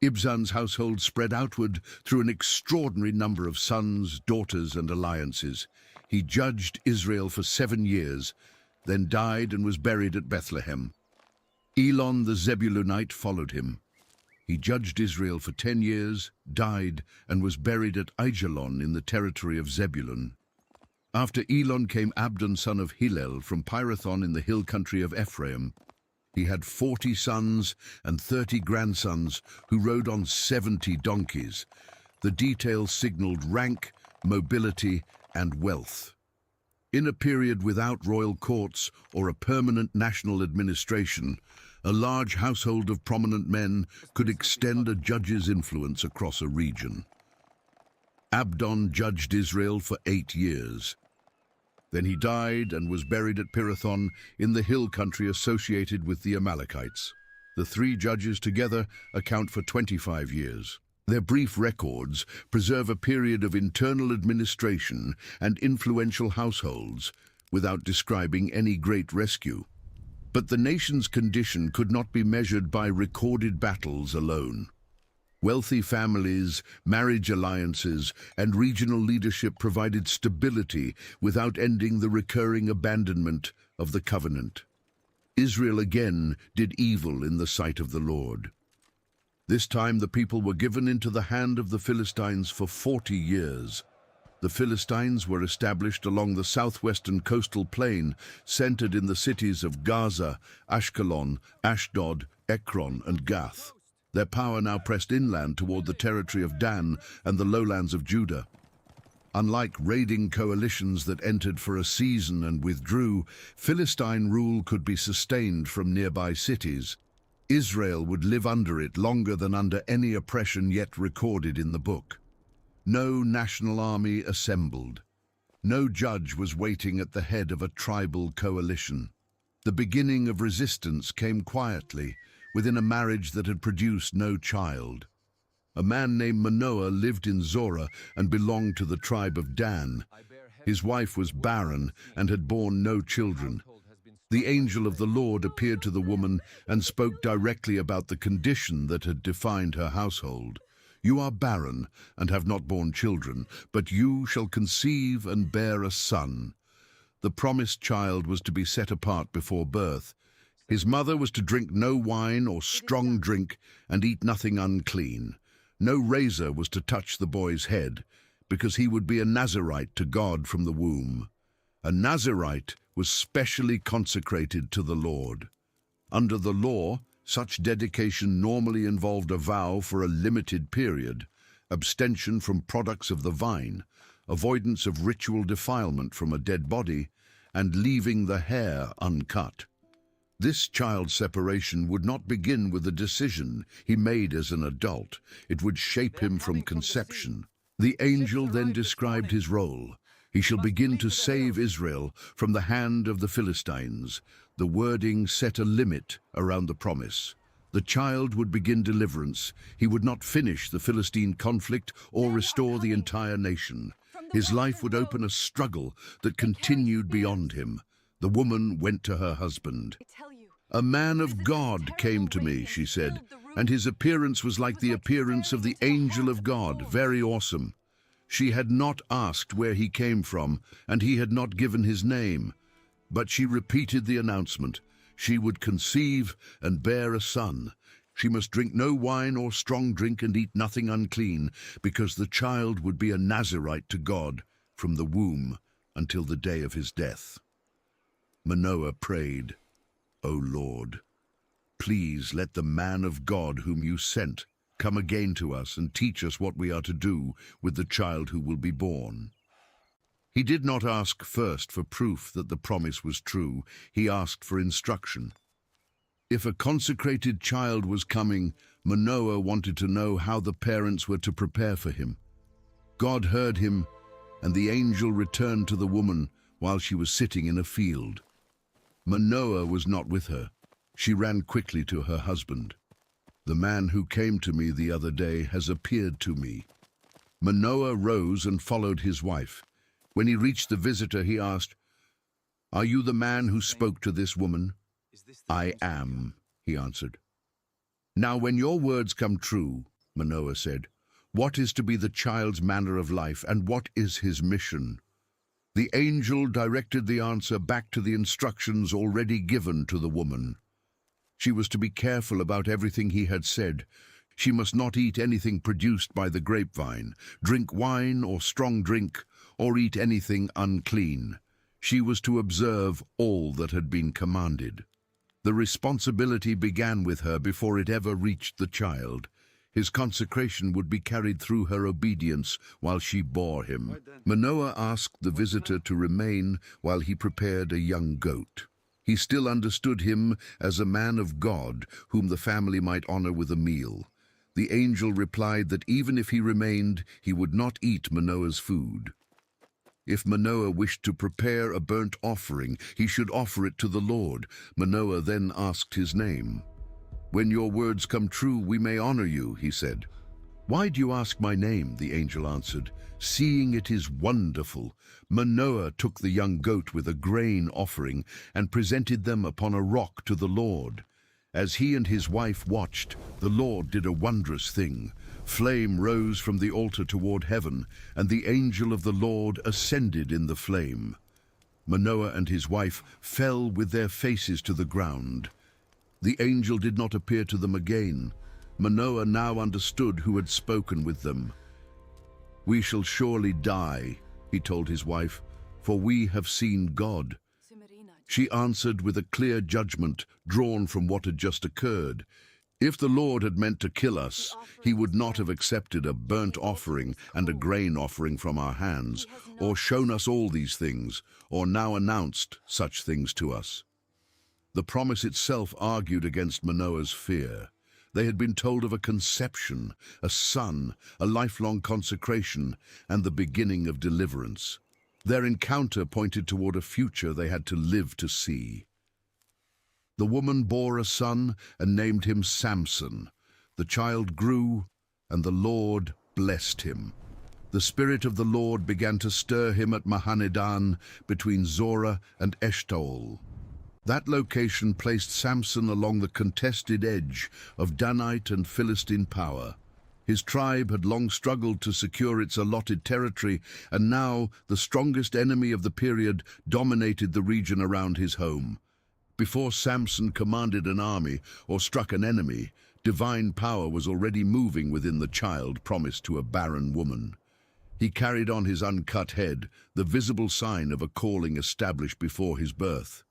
Ibzan's household spread outward through an extraordinary number of sons, daughters, and alliances. He judged Israel for 7 years, then died and was buried at Bethlehem. Elon the Zebulunite followed him. He judged Israel for 10 years, died, and was buried at Aijalon in the territory of Zebulun. After Elon came Abdon son of Hillel from Pirathon in the hill country of Ephraim. He had 40 sons and 30 grandsons who rode on 70 donkeys. The details signaled rank, mobility, and wealth. In a period without royal courts or a permanent national administration, a large household of prominent men could extend a judge's influence across a region. Abdon judged Israel for 8 years. Then he died and was buried at Pirathon in the hill country associated with the Amalekites. The 3 judges together account for 25 years. Their brief records preserve a period of internal administration and influential households without describing any great rescue. But the nation's condition could not be measured by recorded battles alone. Wealthy families, marriage alliances, and regional leadership provided stability without ending the recurring abandonment of the covenant. Israel again did evil in the sight of the Lord. This time the people were given into the hand of the Philistines for 40 years. The Philistines were established along the southwestern coastal plain, centered in the cities of Gaza, Ashkelon, Ashdod, Ekron, and Gath. Their power now pressed inland toward the territory of Dan and the lowlands of Judah. Unlike raiding coalitions that entered for a season and withdrew, Philistine rule could be sustained from nearby cities. Israel would live under it longer than under any oppression yet recorded in the book. No national army assembled. No judge was waiting at the head of a tribal coalition. The beginning of resistance came quietly, within a marriage that had produced no child. A man named Manoah lived in Zorah and belonged to the tribe of Dan. His wife was barren and had borne no children. The angel of the Lord appeared to the woman and spoke directly about the condition that had defined her household. "You are barren and have not borne children, but you shall conceive and bear a son." The promised child was to be set apart before birth. His mother was to drink no wine or strong drink and eat nothing unclean. No razor was to touch the boy's head, because he would be a Nazirite to God from the womb. A Nazirite was specially consecrated to the Lord. Under the law, such dedication normally involved a vow for a limited period, abstention from products of the vine, avoidance of ritual defilement from a dead body, and leaving the hair uncut. This child separation would not begin with a decision he made as an adult. It would shape him from conception. The angel then described his role. He shall begin to save Israel from the hand of the Philistines. The wording set a limit around the promise. The child would begin deliverance. He would not finish the Philistine conflict or restore the entire nation. His life would open a struggle that continued beyond him. The woman went to her husband. "A man of God came to me," she said, "and his appearance was like the appearance of the angel of God, very awesome." She had not asked where he came from, and he had not given his name. But she repeated the announcement. She would conceive and bear a son. She must drink no wine or strong drink and eat nothing unclean, because the child would be a Nazirite to God from the womb until the day of his death. Manoah prayed, "O Lord, please let the man of God whom you sent come again to us and teach us what we are to do with the child who will be born." He did not ask first for proof that the promise was true. He asked for instruction. If a consecrated child was coming, Manoah wanted to know how the parents were to prepare for him. God heard him, and the angel returned to the woman while she was sitting in a field. Manoah was not with her. She ran quickly to her husband. "The man who came to me the other day has appeared to me." Manoah rose and followed his wife. When he reached the visitor, he asked, "Are you the man who spoke to this woman?" "I am," he answered. "Now when your words come true," Manoah said, "what is to be the child's manner of life, and what is his mission?" The angel directed the answer back to the instructions already given to the woman. She was to be careful about everything he had said. She must not eat anything produced by the grapevine, drink wine or strong drink, or eat anything unclean. She was to observe all that had been commanded. The responsibility began with her before it ever reached the child. His consecration would be carried through her obedience while she bore him. Manoah asked the visitor to remain while he prepared a young goat. He still understood him as a man of God whom the family might honor with a meal. The angel replied that even if he remained, he would not eat Manoah's food. If Manoah wished to prepare a burnt offering, he should offer it to the Lord. Manoah then asked his name. "When your words come true, we may honor you," he said. "Why do you ask my name?" the angel answered. "Seeing it is wonderful." Manoah took the young goat with a grain offering and presented them upon a rock to the Lord. As he and his wife watched, the Lord did a wondrous thing. Flame rose from the altar toward heaven, and the angel of the Lord ascended in the flame. Manoah and his wife fell with their faces to the ground. The angel did not appear to them again. Manoah now understood who had spoken with them. "We shall surely die," he told his wife, "for we have seen God." She answered with a clear judgment drawn from what had just occurred. If the Lord had meant to kill us, he would not have accepted a burnt offering and a grain offering from our hands, or shown us all these things, or now announced such things to us. The promise itself argued against Manoah's fear. They had been told of a conception, a son, a lifelong consecration, and the beginning of deliverance. Their encounter pointed toward a future they had to live to see. The woman bore a son and named him Samson. The child grew, and the Lord blessed him. The Spirit of the Lord began to stir him at Mahaneh-dan between Zorah and Eshtaol. That location placed Samson along the contested edge of Danite and Philistine power. His tribe had long struggled to secure its allotted territory, and now the strongest enemy of the period dominated the region around his home. Before Samson commanded an army or struck an enemy, divine power was already moving within the child promised to a barren woman. He carried on his uncut head, the visible sign of a calling established before his birth.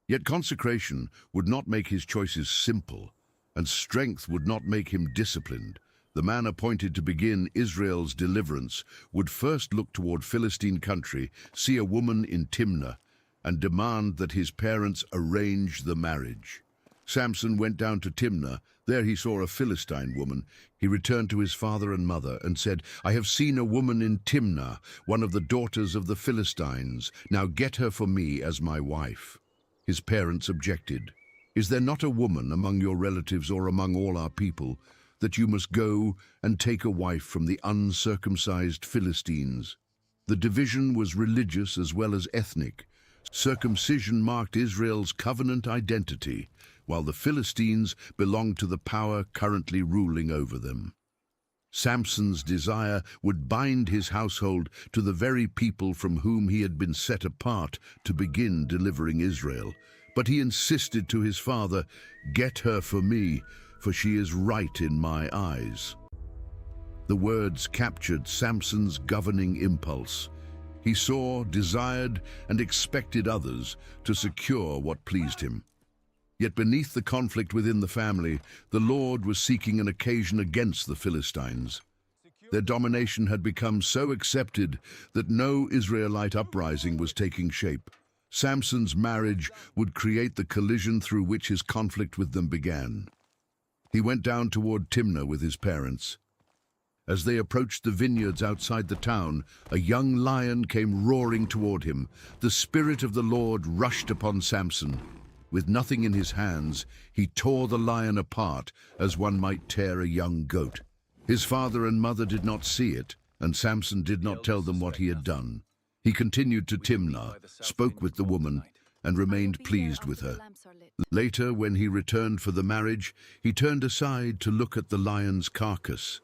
Yet consecration would not make his choices simple, and strength would not make him disciplined. The man appointed to begin Israel's deliverance would first look toward Philistine country, see a woman in Timnah, and demand that his parents arrange the marriage. Samson went down to Timnah. There he saw a Philistine woman. He returned to his father and mother and said, "I have seen a woman in Timnah, one of the daughters of the Philistines. Now get her for me as my wife." His parents objected. "Is there not a woman among your relatives or among all our people that you must go and take a wife from the uncircumcised Philistines?" The division was religious as well as ethnic. Circumcision marked Israel's covenant identity, while the Philistines belonged to the power currently ruling over them. Samson's desire would bind his household to the very people from whom he had been set apart to begin delivering Israel. But he insisted to his father, "Get her for me, for she is right in my eyes." The words captured Samson's governing impulse. He saw, desired, and expected others to secure what pleased him. Yet beneath the conflict within the family, the Lord was seeking an occasion against the Philistines. Their domination had become so accepted that no Israelite uprising was taking shape. Samson's marriage would create the collision through which his conflict with them began. He went down toward Timnah with his parents. As they approached the vineyards outside the town, a young lion came roaring toward him. The Spirit of the Lord rushed upon Samson. With nothing in his hands, he tore the lion apart as one might tear a young goat. His father and mother did not see it, and Samson did not tell them what he had done. He continued to Timnah, spoke with the woman, and remained pleased with her. Later, when he returned for the marriage, he turned aside to look at the lion's carcass.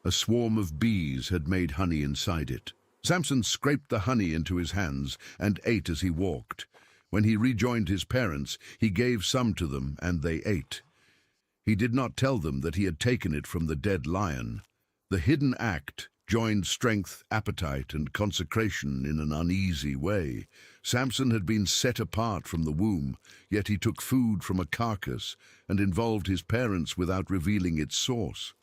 A swarm of bees had made honey inside it. Samson scraped the honey into his hands and ate as he walked. When he rejoined his parents, he gave some to them, and they ate. He did not tell them that he had taken it from the dead lion. The hidden act joined strength, appetite, and consecration in an uneasy way. Samson had been set apart from the womb, yet he took food from a carcass and involved his parents without revealing its source.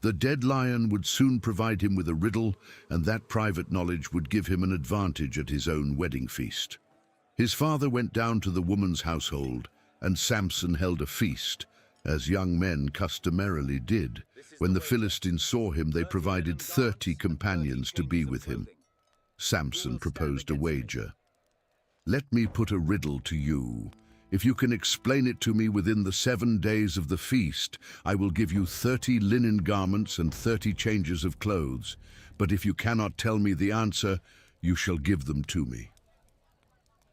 The dead lion would soon provide him with a riddle, and that private knowledge would give him an advantage at his own wedding feast. His father went down to the woman's household, and Samson held a feast, as young men customarily did. When the Philistines saw him, they provided 30 companions to be with him. Samson proposed a wager. "Let me put a riddle to you. If you can explain it to me within the 7 days of the feast, I will give you 30 linen garments and 30 changes of clothes. But if you cannot tell me the answer, you shall give them to me."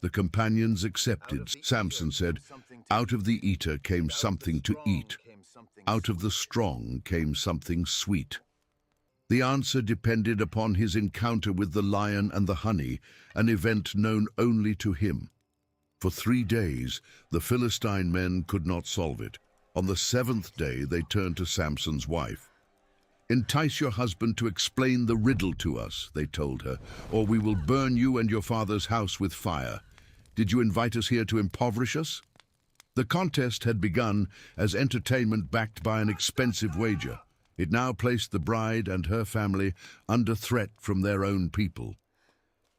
The companions accepted. Samson said, "Out of the eater came something to eat. Out of the strong came something sweet." The answer depended upon his encounter with the lion and the honey, an event known only to him. For 3 days, the Philistine men could not solve it. On the 7th day, they turned to Samson's wife. "Entice your husband to explain the riddle to us," they told her, "or we will burn you and your father's house with fire. Did you invite us here to impoverish us?" The contest had begun as entertainment backed by an expensive wager. It now placed the bride and her family under threat from their own people.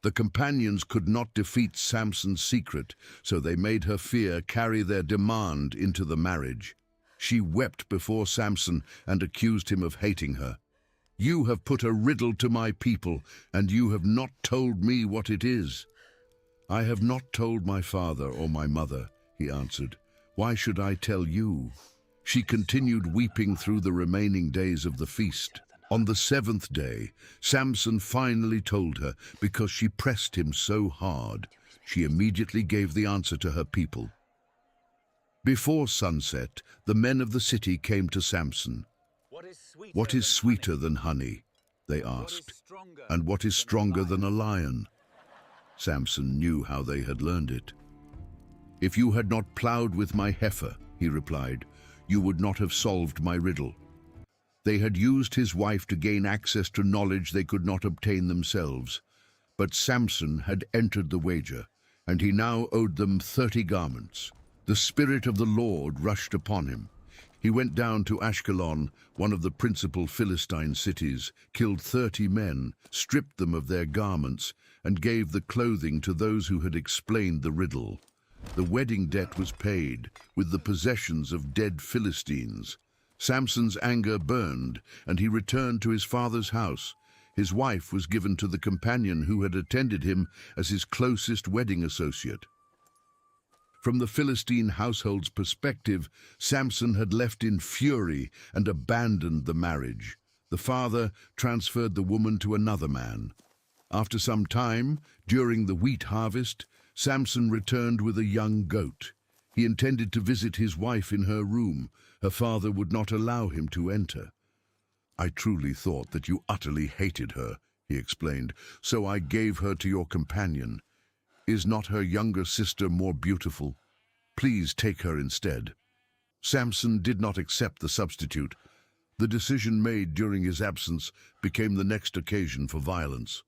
The companions could not defeat Samson's secret, so they made her fear carry their demand into the marriage. She wept before Samson and accused him of hating her. "You have put a riddle to my people, and you have not told me what it is." "I have not told my father or my mother," he answered. "Why should I tell you?" She continued weeping through the remaining days of the feast. On the seventh day, Samson finally told her because she pressed him so hard. She immediately gave the answer to her people. Before sunset, the men of the city came to Samson. "What is sweeter than honey?" they asked. "And what is stronger than a lion?" Samson knew how they had learned it. "If you had not plowed with my heifer," he replied, "you would not have solved my riddle." They had used his wife to gain access to knowledge they could not obtain themselves. But Samson had entered the wager, and he now owed them 30 garments. The Spirit of the Lord rushed upon him. He went down to Ashkelon, one of the principal Philistine cities, killed 30 men, stripped them of their garments, and gave the clothing to those who had explained the riddle. The wedding debt was paid with the possessions of dead Philistines. Samson's anger burned, and he returned to his father's house. His wife was given to the companion who had attended him as his closest wedding associate. From the Philistine household's perspective, Samson had left in fury and abandoned the marriage. The father transferred the woman to another man. After some time, during the wheat harvest, Samson returned with a young goat. He intended to visit his wife in her room. Her father would not allow him to enter. "I truly thought that you utterly hated her," he explained, "so I gave her to your companion. Is not her younger sister more beautiful? Please take her instead." Samson did not accept the substitute. The decision made during his absence became the next occasion for violence.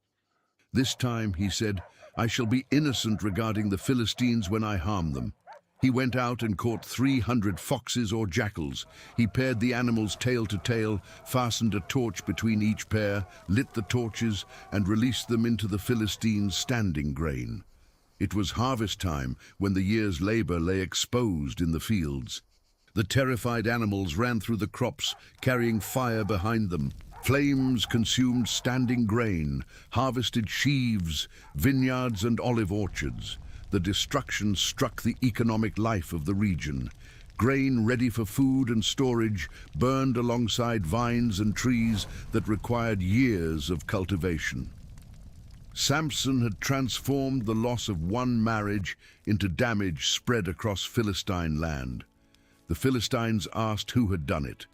"This time," he said, "I shall be innocent regarding the Philistines when I harm them." He went out and caught 300 foxes or jackals. He paired the animals tail to tail, fastened a torch between each pair, lit the torches, and released them into the Philistines' standing grain. It was harvest time, when the year's labor lay exposed in the fields. The terrified animals ran through the crops, carrying fire behind them. Flames consumed standing grain, harvested sheaves, vineyards, and olive orchards. The destruction struck the economic life of the region. Grain ready for food and storage burned alongside vines and trees that required years of cultivation. Samson had transformed the loss of one marriage into damage spread across Philistine land. The Philistines asked who had done it.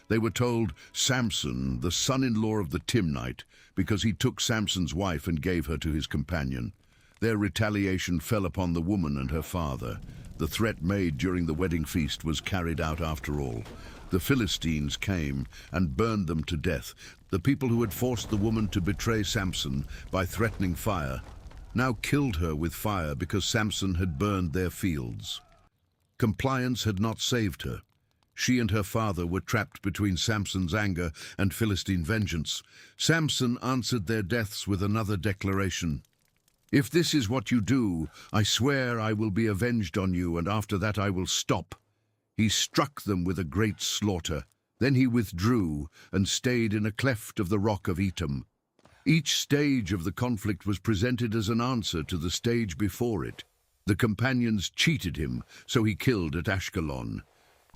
They were told Samson, the son-in-law of the Timnite, because he took Samson's wife and gave her to his companion. Their retaliation fell upon the woman and her father. The threat made during the wedding feast was carried out after all. The Philistines came and burned them to death. The people who had forced the woman to betray Samson by threatening fire now killed her with fire because Samson had burned their fields. Compliance had not saved her. She and her father were trapped between Samson's anger and Philistine vengeance. Samson answered their deaths with another declaration. "If this is what you do, I swear I will be avenged on you, and after that I will stop." He struck them with a great slaughter. Then he withdrew and stayed in a cleft of the rock of Etam. Each stage of the conflict was presented as an answer to the stage before it. The companions cheated him, so he killed at Ashkelon.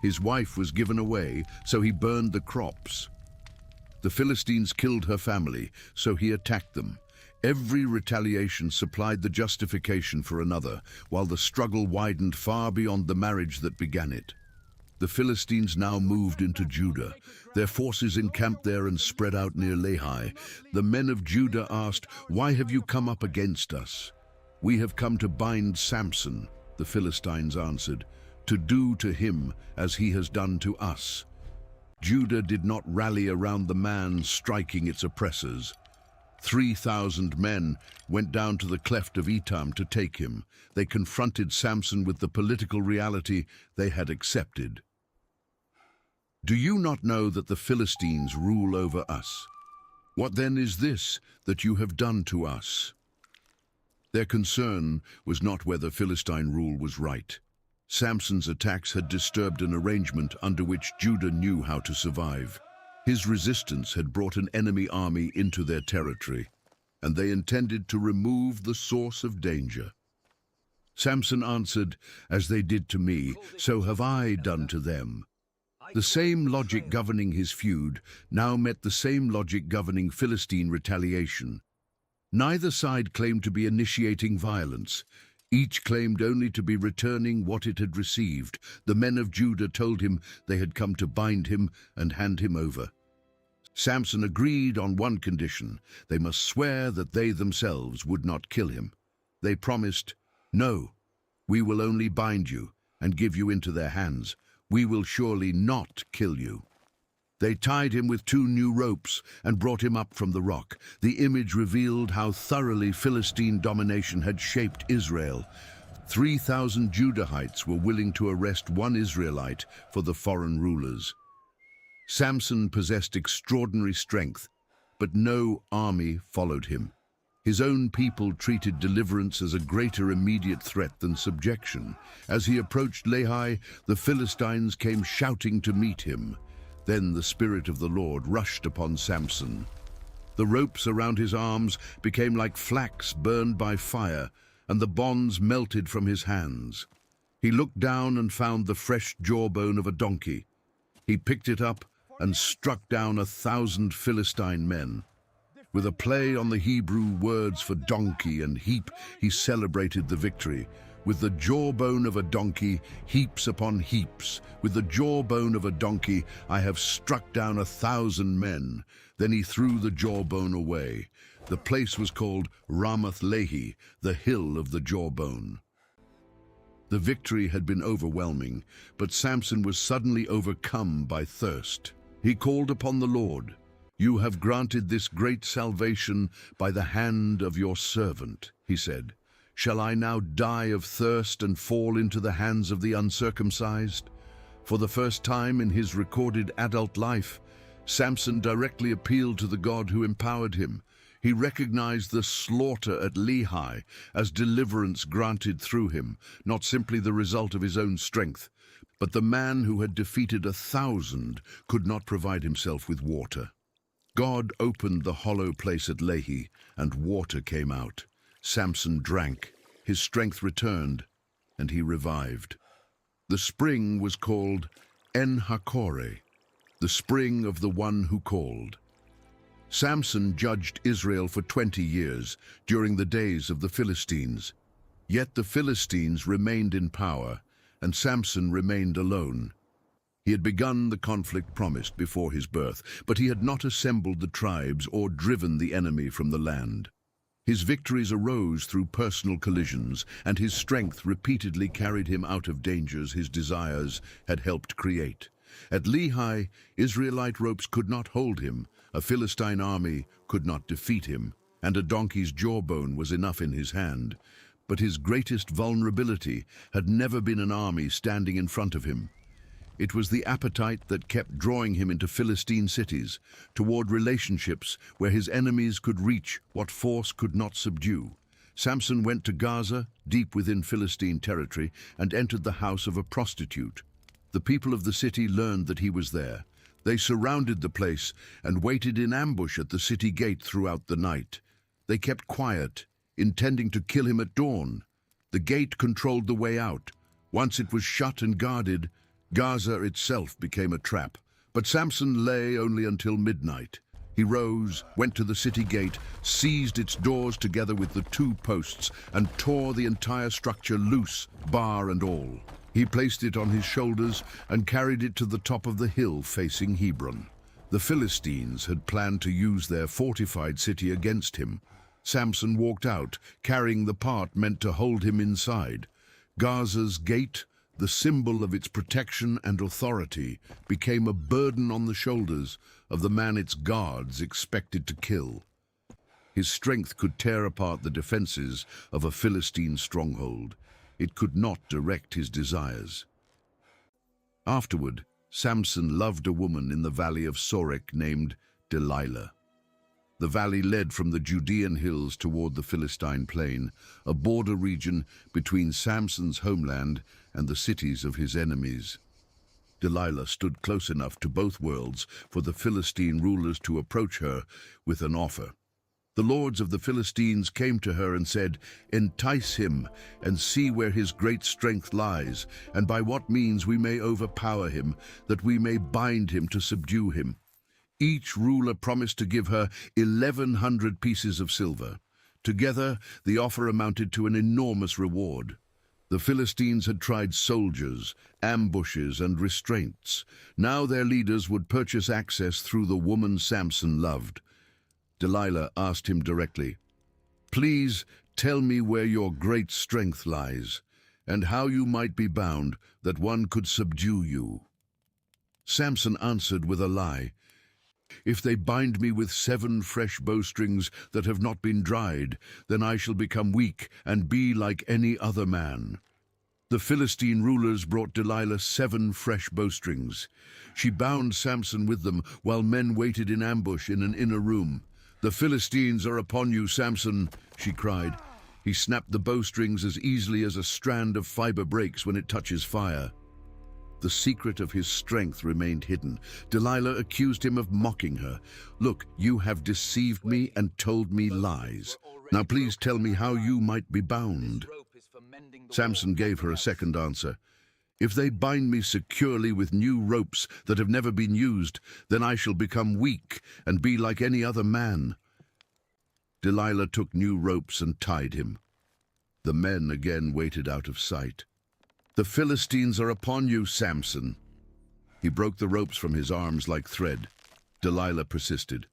His wife was given away, so he burned the crops. The Philistines killed her family, so he attacked them. Every retaliation supplied the justification for another, while the struggle widened far beyond the marriage that began it. The Philistines now moved into Judah. Their forces encamped there and spread out near Lehi. The men of Judah asked, "Why have you come up against us?" "We have come to bind Samson," the Philistines answered, "to do to him as he has done to us." Judah did not rally around the man striking its oppressors. 3,000 men went down to the cleft of Etam to take him. They confronted Samson with the political reality they had accepted. Do you not know that the Philistines rule over us? What then is this that you have done to us? Their concern was not whether Philistine rule was right. Samson's attacks had disturbed an arrangement under which Judah knew how to survive. His resistance had brought an enemy army into their territory, and they intended to remove the source of danger. Samson answered, "As they did to me, so have I done to them." The same logic governing his feud now met the same logic governing Philistine retaliation. Neither side claimed to be initiating violence. Each claimed only to be returning what it had received. The men of Judah told him they had come to bind him and hand him over. Samson agreed on one condition: they must swear that they themselves would not kill him. They promised, "No, we will only bind you and give you into their hands. We will surely not kill you." They tied him with 2 new ropes and brought him up from the rock. The image revealed how thoroughly Philistine domination had shaped Israel. 3,000 Judahites were willing to arrest 1 Israelite for the foreign rulers. Samson possessed extraordinary strength, but no army followed him. His own people treated deliverance as a greater immediate threat than subjection. As he approached Lehi, the Philistines came shouting to meet him. Then the Spirit of the Lord rushed upon Samson. The ropes around his arms became like flax burned by fire, and the bonds melted from his hands. He looked down and found the fresh jawbone of a donkey. He picked it up and struck down 1,000 Philistine men. With a play on the Hebrew words for donkey and heap, he celebrated the victory. With the jawbone of a donkey, heaps upon heaps. With the jawbone of a donkey, I have struck down 1,000 men. Then he threw the jawbone away. The place was called Ramath Lehi, the hill of the jawbone. The victory had been overwhelming, but Samson was suddenly overcome by thirst. He called upon the Lord. "You have granted this great salvation by the hand of your servant," he said. "Shall I now die of thirst and fall into the hands of the uncircumcised?" For the first time in his recorded adult life, Samson directly appealed to the God who empowered him. He recognized the slaughter at Lehi as deliverance granted through him, not simply the result of his own strength, but the man who had defeated 1,000 could not provide himself with water. God opened the hollow place at Lehi, and water came out. Samson drank, his strength returned, and he revived. The spring was called En-Hakkore, the spring of the one who called. Samson judged Israel for 20 years during the days of the Philistines. Yet the Philistines remained in power, and Samson remained alone. He had begun the conflict promised before his birth, but he had not assembled the tribes or driven the enemy from the land. His victories arose through personal collisions, and his strength repeatedly carried him out of dangers his desires had helped create. At Lehi, Israelite ropes could not hold him, a Philistine army could not defeat him, and a donkey's jawbone was enough in his hand. But his greatest vulnerability had never been an army standing in front of him. It was the appetite that kept drawing him into Philistine cities, toward relationships where his enemies could reach what force could not subdue. Samson went to Gaza, deep within Philistine territory, and entered the house of a prostitute. The people of the city learned that he was there. They surrounded the place and waited in ambush at the city gate throughout the night. They kept quiet, intending to kill him at dawn. The gate controlled the way out. Once it was shut and guarded, Gaza itself became a trap. But Samson lay only until midnight. He rose, went to the city gate, seized its doors together with the 2 posts, and tore the entire structure loose, bar and all. He placed it on his shoulders and carried it to the top of the hill facing Hebron. The Philistines had planned to use their fortified city against him. Samson walked out, carrying the part meant to hold him inside. Gaza's gate, the symbol of its protection and authority, became a burden on the shoulders of the man its guards expected to kill. His strength could tear apart the defenses of a Philistine stronghold. It could not direct his desires. Afterward, Samson loved a woman in the valley of Sorek named Delilah. The valley led from the Judean hills toward the Philistine plain, a border region between Samson's homeland and the cities of his enemies. Delilah stood close enough to both worlds for the Philistine rulers to approach her with an offer. The lords of the Philistines came to her and said, "Entice him and see where his great strength lies, and by what means we may overpower him, that we may bind him to subdue him." Each ruler promised to give her 1,100 pieces of silver. Together, the offer amounted to an enormous reward. The Philistines had tried soldiers, ambushes, and restraints. Now their leaders would purchase access through the woman Samson loved. Delilah asked him directly, "Please tell me where your great strength lies, and how you might be bound that one could subdue you." Samson answered with a lie, "If they bind me with 7 fresh bowstrings that have not been dried, then I shall become weak and be like any other man." The Philistine rulers brought Delilah 7 fresh bowstrings. She bound Samson with them while men waited in ambush in an inner room. "The Philistines are upon you, Samson," she cried. He snapped the bowstrings as easily as a strand of fiber breaks when it touches fire. The secret of his strength remained hidden. Delilah accused him of mocking her. "Look, you have deceived me and told me lies. Now please tell me how you might be bound." Samson gave her a second answer. "If they bind me securely with new ropes that have never been used, then I shall become weak and be like any other man." Delilah took new ropes and tied him. The men again waited out of sight. "The Philistines are upon you, Samson." He broke the ropes from his arms like thread. Delilah persisted.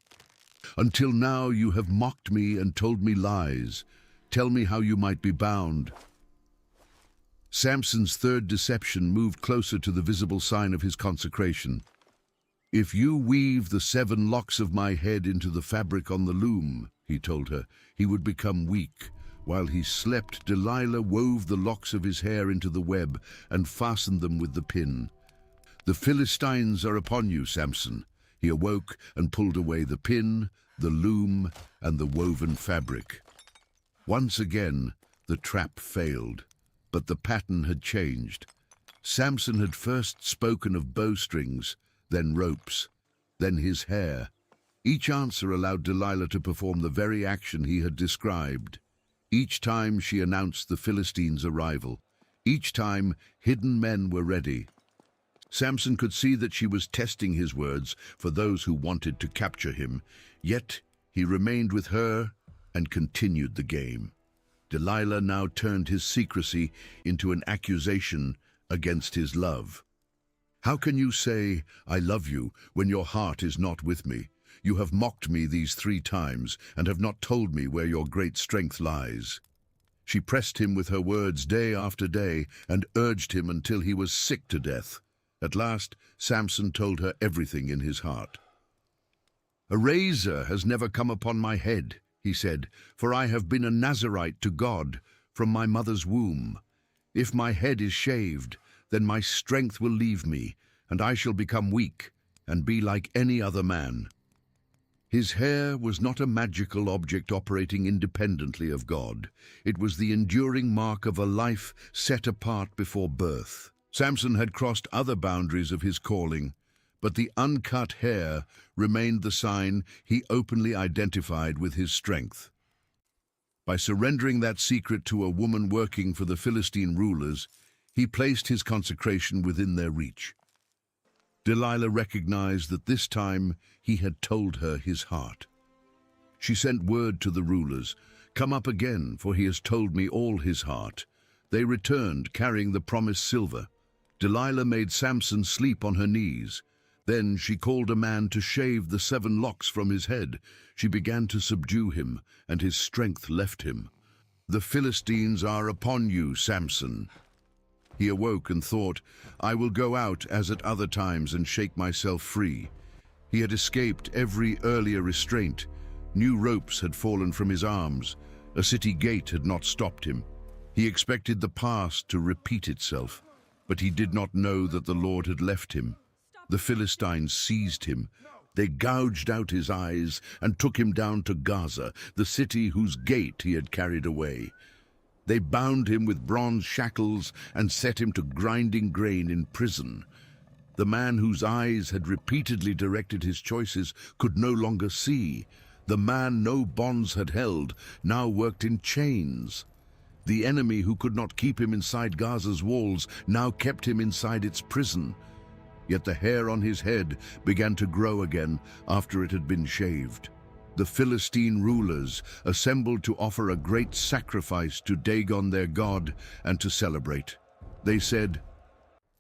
"Until now you have mocked me and told me lies. Tell me how you might be bound." Samson's third deception moved closer to the visible sign of his consecration. "If you weave the 7 locks of my head into the fabric on the loom," he told her, "he would become weak." While he slept, Delilah wove the locks of his hair into the web and fastened them with the pin. "The Philistines are upon you, Samson." He awoke and pulled away the pin, the loom, and the woven fabric. Once again, the trap failed, but the pattern had changed. Samson had first spoken of bowstrings, then ropes, then his hair. Each answer allowed Delilah to perform the very action he had described. Each time she announced the Philistines' arrival. Each time hidden men were ready. Samson could see that she was testing his words for those who wanted to capture him, yet he remained with her and continued the game. Delilah now turned his secrecy into an accusation against his love. "How can you say, 'I love you,' when your heart is not with me? You have mocked me these 3 times and have not told me where your great strength lies." She pressed him with her words day after day and urged him until he was sick to death. At last, Samson told her everything in his heart. "A razor has never come upon my head," he said, "for I have been a Nazirite to God from my mother's womb. If my head is shaved, then my strength will leave me, and I shall become weak and be like any other man." His hair was not a magical object operating independently of God. It was the enduring mark of a life set apart before birth. Samson had crossed other boundaries of his calling, but the uncut hair remained the sign he openly identified with his strength. By surrendering that secret to a woman working for the Philistine rulers, he placed his consecration within their reach. Delilah recognized that this time he had told her his heart. She sent word to the rulers, "Come up again, for he has told me all his heart." They returned, carrying the promised silver. Delilah made Samson sleep on her knees. Then she called a man to shave the 7 locks from his head. She began to subdue him, and his strength left him. "The Philistines are upon you, Samson." He awoke and thought, "I will go out as at other times and shake myself free." He had escaped every earlier restraint, New ropes had fallen from his arms. A city gate had not stopped him. He expected the past to repeat itself, but he did not know that the Lord had left him. The Philistines seized him. They gouged out his eyes and took him down to Gaza, the city whose gate he had carried away. They bound him with bronze shackles and set him to grinding grain in prison. The man whose eyes had repeatedly directed his choices could no longer see. The man no bonds had held now worked in chains. The enemy who could not keep him inside Gaza's walls now kept him inside its prison. Yet the hair on his head began to grow again after it had been shaved. The Philistine rulers assembled to offer a great sacrifice to Dagon their god and to celebrate. They said,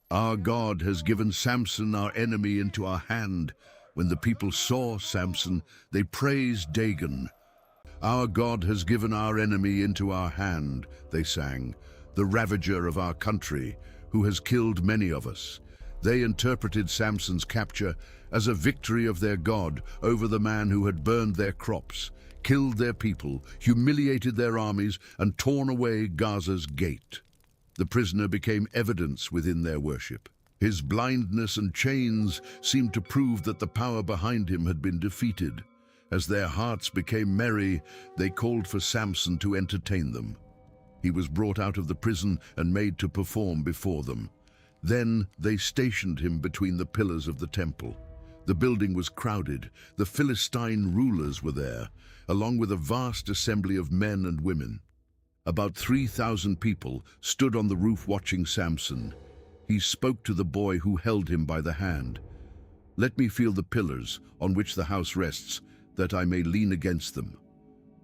"Our God has given Samson our enemy into our hand." When the people saw Samson, they praised Dagon. "Our God has given our enemy into our hand," they sang, "the ravager of our country, who has killed many of us." They interpreted Samson's capture as a victory of their God over the man who had burned their crops, killed their people, humiliated their armies, and torn away Gaza's gate. The prisoner became evidence within their worship. His blindness and chains seemed to prove that the power behind him had been defeated. As their hearts became merry, they called for Samson to entertain them. He was brought out of the prison and made to perform before them. Then they stationed him between the pillars of the temple. The building was crowded. The Philistine rulers were there, along with a vast assembly of men and women. About 3,000 people stood on the roof watching Samson. He spoke to the boy who held him by the hand. "Let me feel the pillars on which the house rests, that I may lean against them."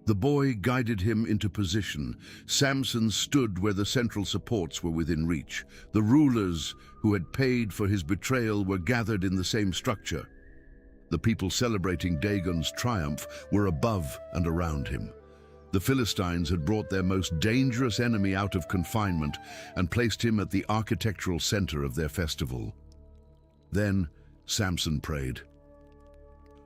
The boy guided him into position. Samson stood where the central supports were within reach. The rulers who had paid for his betrayal were gathered in the same structure. The people celebrating Dagon's triumph were above and around him. The Philistines had brought their most dangerous enemy out of confinement and placed him at the architectural center of their festival. Then Samson prayed,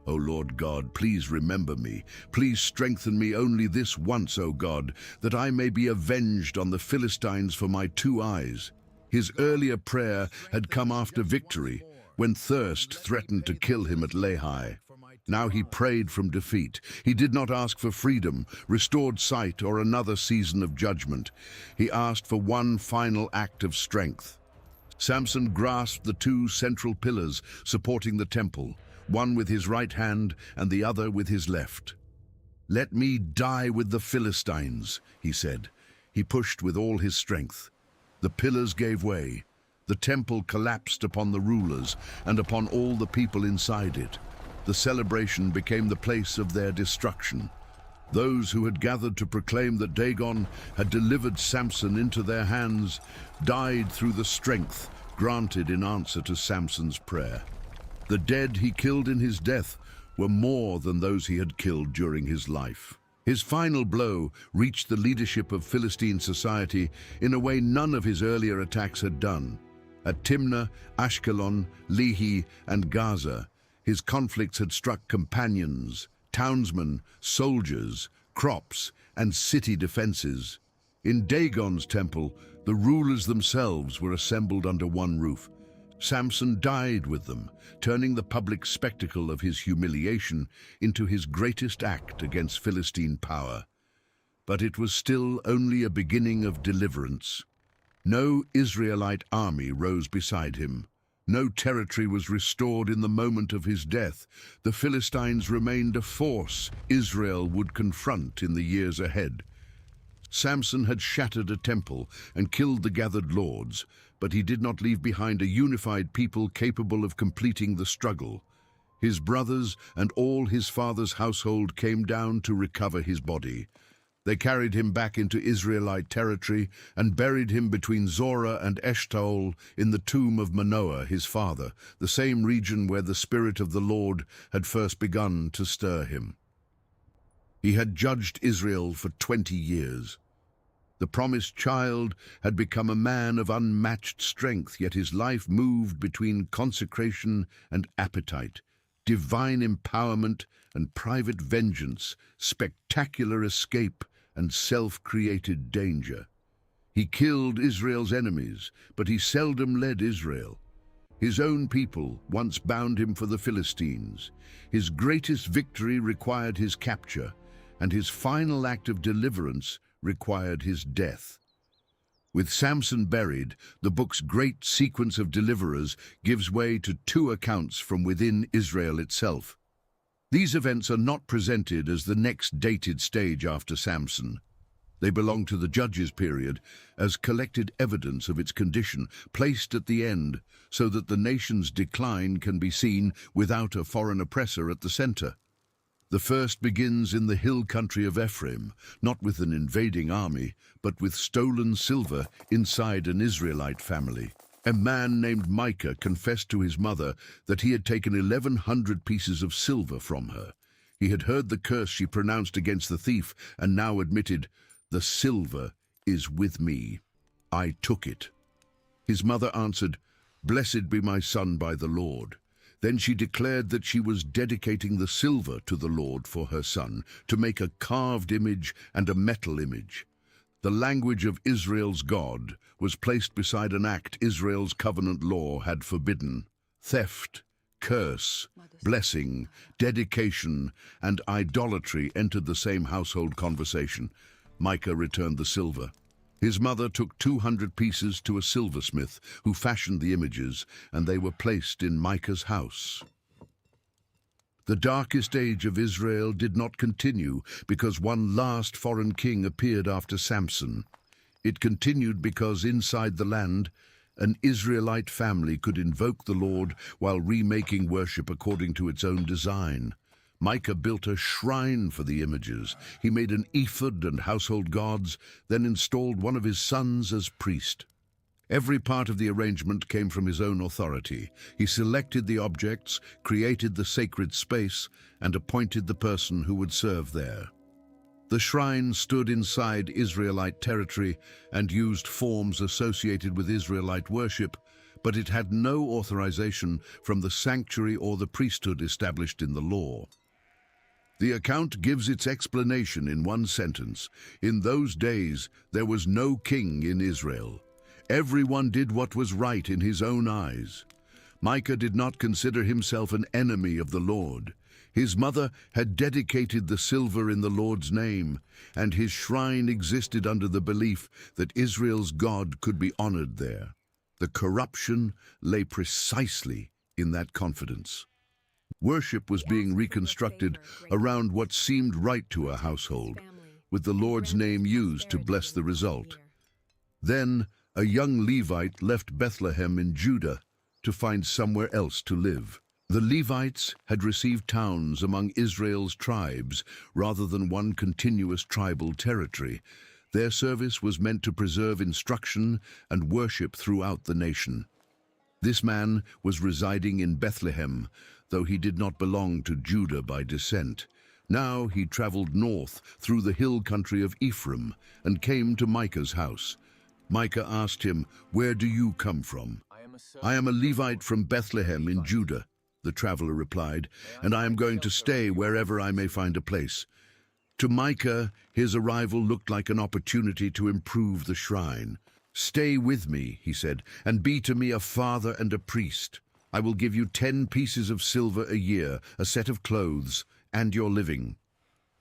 "O Lord God, please remember me. Please strengthen me only this once, O God, that I may be avenged on the Philistines for my 2 eyes." His earlier prayer had come after victory, when thirst threatened to kill him at Lehi. Now he prayed from defeat. He did not ask for freedom, restored sight, or another season of judgment. He asked for one final act of strength. Samson grasped the 2 central pillars supporting the temple, one with his right hand and the other with his left. "Let me die with the Philistines," he said. He pushed with all his strength. The pillars gave way. The temple collapsed upon the rulers and upon all the people inside it. The celebration became the place of their destruction. Those who had gathered to proclaim that Dagon had delivered Samson into their hands died through the strength granted in answer to Samson's prayer. The dead he killed in his death were more than those he had killed during his life. His final blow reached the leadership of Philistine society in a way none of his earlier attacks had done. At Timnah, Ashkelon, Lehi, and Gaza, his conflicts had struck companions, townsmen, soldiers, crops, and city defenses. In Dagon's temple, the rulers themselves were assembled under one roof. Samson died with them, turning the public spectacle of his humiliation into his greatest act against Philistine power. But it was still only a beginning of deliverance. No Israelite army rose beside him. No territory was restored in the moment of his death. The Philistines remained a force Israel would confront in the years ahead. Samson had shattered a temple and killed the gathered lords, but he did not leave behind a unified people capable of completing the struggle. His brothers and all his father's household came down to recover his body. They carried him back into Israelite territory and buried him between Zorah and Eshtaol in the tomb of Manoah, his father, the same region where the Spirit of the Lord had first begun to stir him. He had judged Israel for 20 years. The promised child had become a man of unmatched strength, yet his life moved between consecration and appetite. divine empowerment and private vengeance, spectacular escape and self-created danger. He killed Israel's enemies, but he seldom led Israel. His own people once bound him for the Philistines. His greatest victory required his capture, and his final act of deliverance required his death. With Samson buried, the book's great sequence of deliverers gives way to two accounts from within Israel itself. These events are not presented as the next dated stage after Samson. They belong to the Judges period as collected evidence of its condition, placed at the end so that the nation's decline can be seen without a foreign oppressor at the center. The first begins in the hill country of Ephraim, not with an invading army, but with stolen silver inside an Israelite family. A man named Micah confessed to his mother that he had taken 1,100 pieces of silver from her. He had heard the curse she pronounced against the thief and now admitted, "The silver is with me. I took it." His mother answered, "Blessed be my son by the Lord." Then she declared that she was dedicating the silver to the Lord for her son, to make a carved image and a metal image. The language of Israel's God was placed beside an act Israel's covenant law had forbidden. Theft, curse, blessing, dedication, and idolatry entered the same household conversation. Micah returned the silver. His mother took 200 pieces to a silversmith who fashioned the images, and they were placed in Micah's house. The darkest age of Israel did not continue because one last foreign king appeared after Samson. It continued because inside the land, an Israelite family could invoke the Lord while remaking worship according to its own design. Micah built a shrine for the images. He made an ephod and household gods, then installed one of his sons as priest. Every part of the arrangement came from his own authority. He selected the objects, created the sacred space, and appointed the person who would serve there. The shrine stood inside Israelite territory and used forms associated with Israelite worship, but it had no authorization from the sanctuary or the priesthood established in the law. The account gives its explanation in one sentence. In those days, there was no king in Israel. Everyone did what was right in his own eyes. Micah did not consider himself an enemy of the Lord. His mother had dedicated the silver in the Lord's name, and his shrine existed under the belief that Israel's God could be honored there. The corruption lay precisely in that confidence. Worship was being reconstructed around what seemed right to a household, with the Lord's name used to bless the result. Then a young Levite left Bethlehem in Judah to find somewhere else to live. The Levites had received towns among Israel's tribes rather than one continuous tribal territory. Their service was meant to preserve instruction and worship throughout the nation. This man was residing in Bethlehem, though he did not belong to Judah by descent. Now he traveled north through the hill country of Ephraim and came to Micah's house. Micah asked him, "Where do you come from?" "I am a Levite from Bethlehem in Judah," the traveler replied, "and I am going to stay wherever I may find a place." To Micah, his arrival looked like an opportunity to improve the shrine. "Stay with me," he said, "and be to me a father and a priest. I will give you 10 pieces of silver a year, a set of clothes, and your living."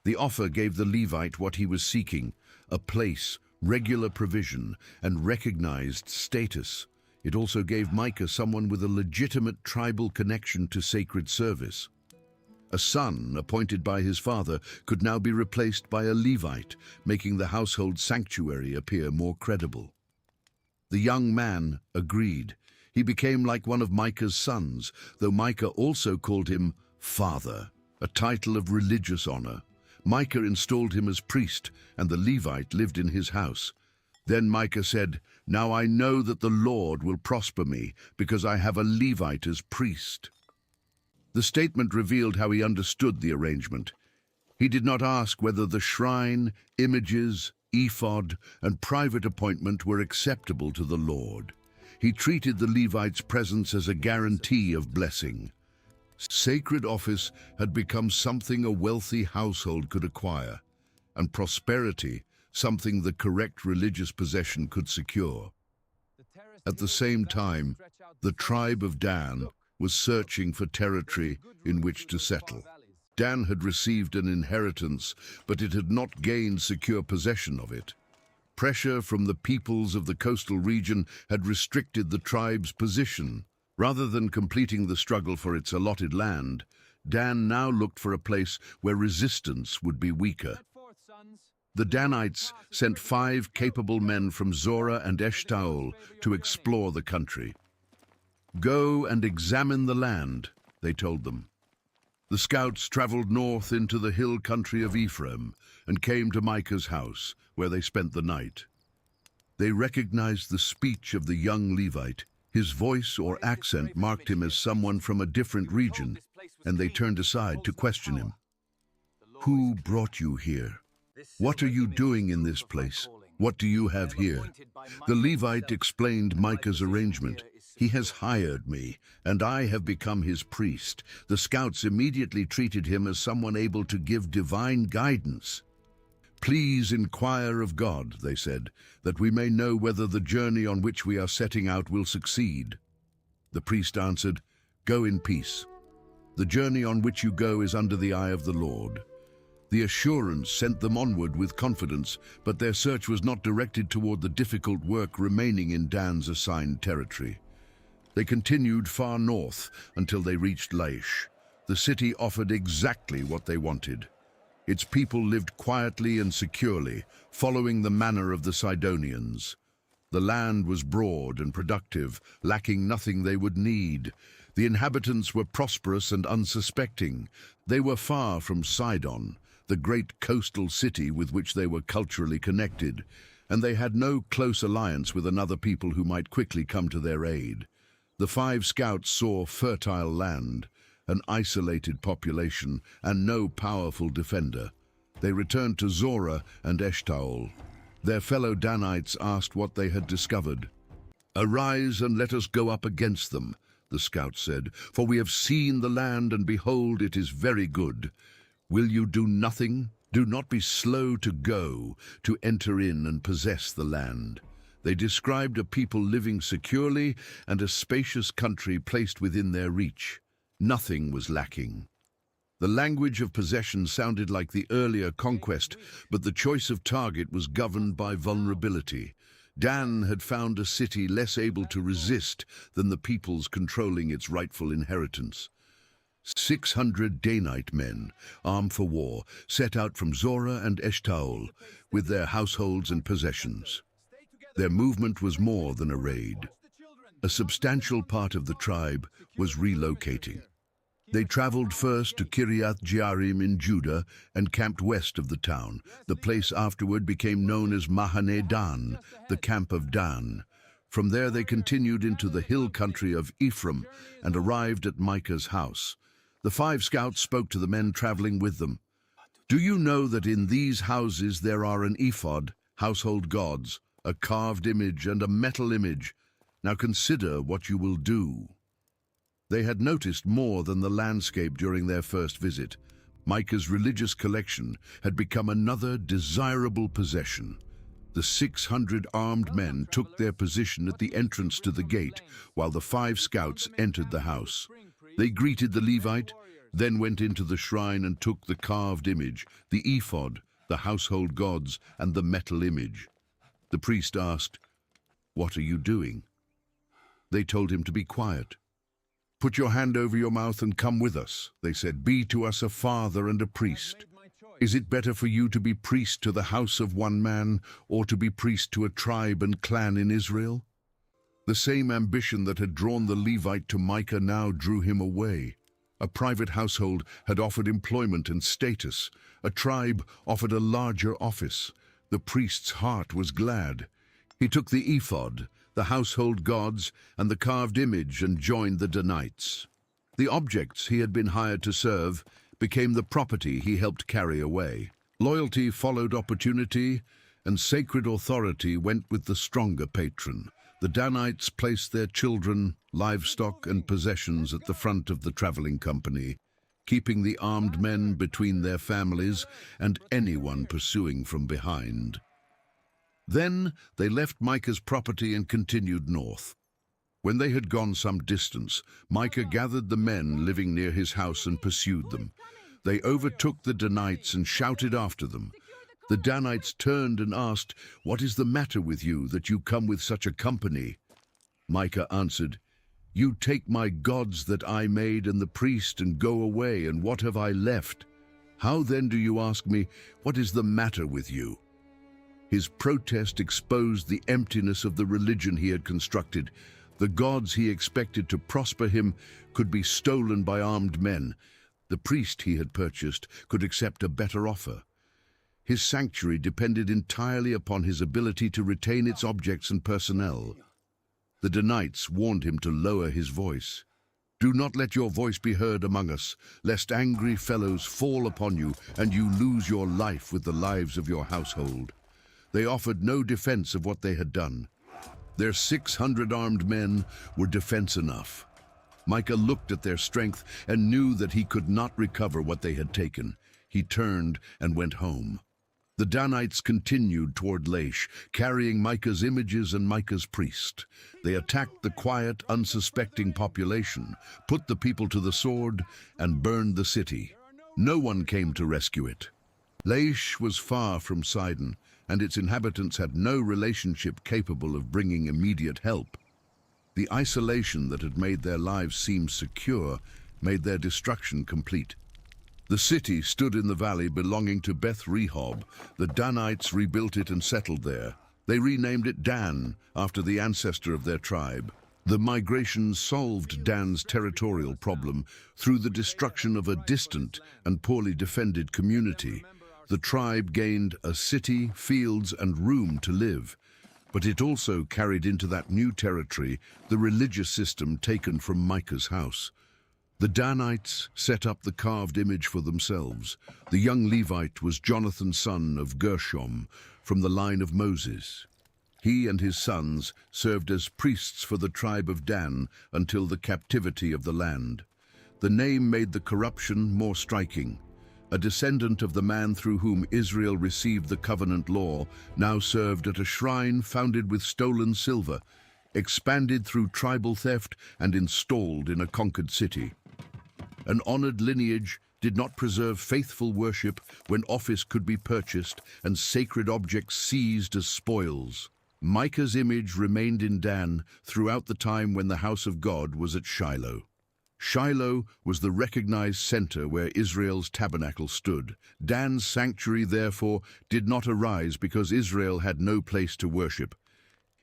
The offer gave the Levite what he was seeking, a place, regular provision, and recognized status. It also gave Micah someone with a legitimate tribal connection to sacred service. A son appointed by his father could now be replaced by a Levite, making the household sanctuary appear more credible. The young man agreed. He became like one of Micah's sons, though Micah also called him father, a title of religious honor. Micah installed him as priest, and the Levite lived in his house. Then Micah said, "Now I know that the Lord will prosper me, because I have a Levite as priest." The statement revealed how he understood the arrangement. He did not ask whether the shrine, images, ephod, and private appointment were acceptable to the Lord. He treated the Levite's presence as a guarantee of blessing. Sacred office had become something a wealthy household could acquire, and prosperity something the correct religious possession could secure. At the same time, the tribe of Dan was searching for territory in which to settle. Dan had received an inheritance, but it had not gained secure possession of it. Pressure from the peoples of the coastal region had restricted the tribe's position. Rather than completing the struggle for its allotted land, Dan now looked for a place where resistance would be weaker. The Danites sent 5 capable men from Zorah and Eshtaol to explore the country. "Go and examine the land," they told them. The scouts traveled north into the hill country of Ephraim and came to Micah's house, where they spent the night. They recognized the speech of the young Levite. His voice or accent marked him as someone from a different region, and they turned aside to question him. "Who brought you here? What are you doing in this place? What do you have here?" The Levite explained Micah's arrangement. "He has hired me, and I have become his priest." The scouts immediately treated him as someone able to give divine guidance. "Please inquire of God," they said, "that we may know whether the journey on which we are setting out will succeed." The priest answered, "Go in peace. The journey on which you go is under the eye of the Lord." The assurance sent them onward with confidence, but their search was not directed toward the difficult work remaining in Dan's assigned territory. They continued far north until they reached Laish. The city offered exactly what they wanted. Its people lived quietly and securely, following the manner of the Sidonians. The land was broad and productive, lacking nothing they would need. The inhabitants were prosperous and unsuspecting. They were far from Sidon, the great coastal city with which they were culturally connected, and they had no close alliance with another people who might quickly come to their aid. The 5 scouts saw fertile land, an isolated population, and no powerful defender. They returned to Zorah and Eshtaol. Their fellow Danites asked what they had discovered. "Arise and let us go up against them," the scouts said, "for we have seen the land, and behold, it is very good. Will you do nothing? Do not be slow to go, to enter in and possess the land." They described a people living securely and a spacious country placed within their reach. Nothing was lacking. The language of possession sounded like the earlier conquest, but the choice of target was governed by vulnerability. Dan had found a city less able to resist than the peoples controlling its rightful inheritance. 600 Danite men, armed for war, set out from Zorah and Eshtaol with their households and possessions. Their movement was more than a raid. A substantial part of the tribe was relocating. They traveled first to Kiriath Jearim in Judah and camped west of the town. The place afterward became known as Mahane Dan, the camp of Dan. From there they continued into the hill country of Ephraim and arrived at Micah's house. The 5 scouts spoke to the men traveling with them. "Do you know that in these houses there are an ephod, household gods, a carved image and a metal image? Now consider what you will do." They had noticed more than the landscape during their first visit. Micah's religious collection had become another desirable possession. The 600 armed men took their position at the entrance to the gate, while the 5 scouts entered the house. They greeted the Levite, then went into the shrine and took the carved image, the ephod, the household gods, and the metal image. The priest asked, "What are you doing?" They told him to be quiet. "Put your hand over your mouth and come with us," they said. "Be to us a father and a priest. Is it better for you to be priest to the house of one man, or to be priest to a tribe and clan in Israel?" The same ambition that had drawn the Levite to Micah now drew him away. A private household had offered employment and status. A tribe offered a larger office. The priest's heart was glad. He took the ephod, the household gods, and the carved image and joined the Danites. The objects he had been hired to serve became the property he helped carry away. Loyalty followed opportunity, and sacred authority went with the stronger patron. The Danites placed their children livestock and possessions at the front of the traveling company, keeping the armed men between their families and anyone pursuing from behind. Then they left Micah's property and continued north. When they had gone some distance, Micah gathered the men living near his house and pursued them. They overtook the Danites and shouted after them. The Danites turned and asked, "What is the matter with you that you come with such a company?" Micah answered, "You take my gods that I made and the priest and go away, and what have I left? How then do you ask me, what is the matter with you?" His protest exposed the emptiness of the religion he had constructed. The gods he expected to prosper him could be stolen by armed men. The priest he had purchased could accept a better offer. His sanctuary depended entirely upon his ability to retain its objects and personnel. The Danites warned him to lower his voice. "Do not let your voice be heard among us, lest angry fellows fall upon you and you lose your life with the lives of your household." They offered no defense of what they had done. Their 600 armed men were defense enough. Micah looked at their strength and knew that he could not recover what they had taken. He turned and went home. The Danites continued toward Laish, carrying Micah's images and Micah's priest. They attacked the quiet, unsuspecting population, put the people to the sword, and burned the city. No one came to rescue it. Laish was far from Sidon, and its inhabitants had no relationship capable of bringing immediate help. The isolation that had made their lives seem secure made their destruction complete. The city stood in the valley belonging to Beth Rehob. The Danites rebuilt it and settled there. They renamed it Dan, after the ancestor of their tribe. The migration solved Dan's territorial problem through the destruction of a distant and poorly defended community. The tribe gained a city, fields, and room to live, but it also carried into that new territory the religious system taken from Micah's house. The Danites set up the carved image for themselves. The young Levite was Jonathan, son of Gershom, from the line of Moses. He and his sons served as priests for the tribe of Dan until the captivity of the land. The name made the corruption more striking. A descendant of the man through whom Israel received the covenant law now served at a shrine founded with stolen silver, expanded through tribal theft, and installed in a conquered city. An honored lineage did not preserve faithful worship when office could be purchased and sacred objects seized as spoils. Micah's image remained in Dan throughout the time when the house of God was at Shiloh. Shiloh was the recognized center where Israel's tabernacle stood. Dan's sanctuary, therefore, did not arise because Israel had no place to worship.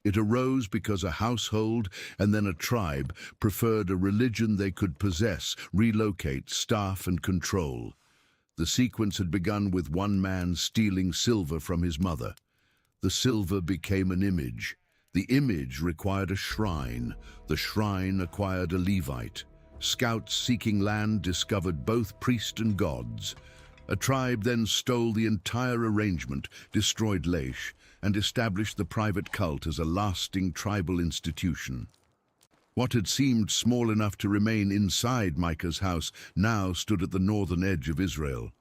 It arose because a household and then a tribe preferred a religion they could possess, relocate, staff, and control. The sequence had begun with one man stealing silver from his mother. The silver became an image. The image required a shrine. The shrine acquired a Levite. Scouts seeking land discovered both priest and gods. A tribe then stole the entire arrangement, destroyed Laish, and established the private cult as a lasting tribal institution. What had seemed small enough to remain inside Micah's house now stood at the northern edge of Israel,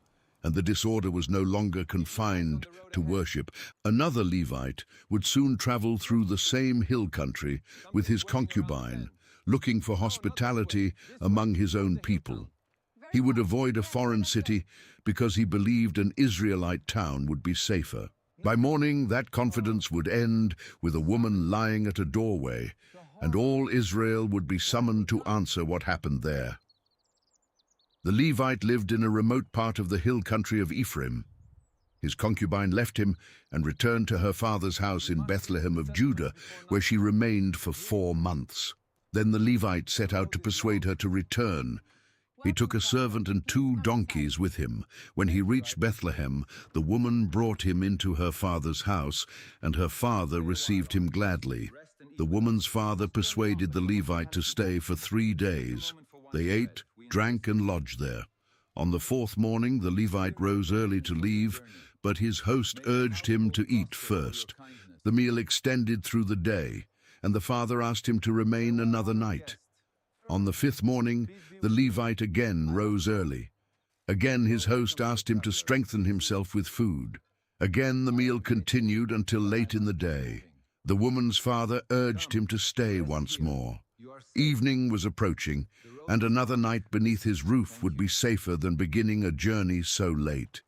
and the disorder was no longer confined to worship. Another Levite would soon travel through the same hill country with his concubine, looking for hospitality among his own people. He would avoid a foreign city because he believed an Israelite town would be safer. By morning, that confidence would end with a woman lying at a doorway, and all Israel would be summoned to answer what happened there. The Levite lived in a remote part of the hill country of Ephraim. His concubine left him and returned to her father's house in Bethlehem of Judah, where she remained for 4 months. Then the Levite set out to persuade her to return. He took a servant and 2 donkeys with him. When he reached Bethlehem, the woman brought him into her father's house, and her father received him gladly. The woman's father persuaded the Levite to stay for 3 days. They ate, drank, and lodged there. On the 4th morning, the Levite rose early to leave, but his host urged him to eat first. The meal extended through the day, and the father asked him to remain another night. On the fifth morning, the Levite again rose early. Again his host asked him to strengthen himself with food. Again the meal continued until late in the day. The woman's father urged him to stay once more. Evening was approaching, and another night beneath his roof would be safer than beginning a journey so late.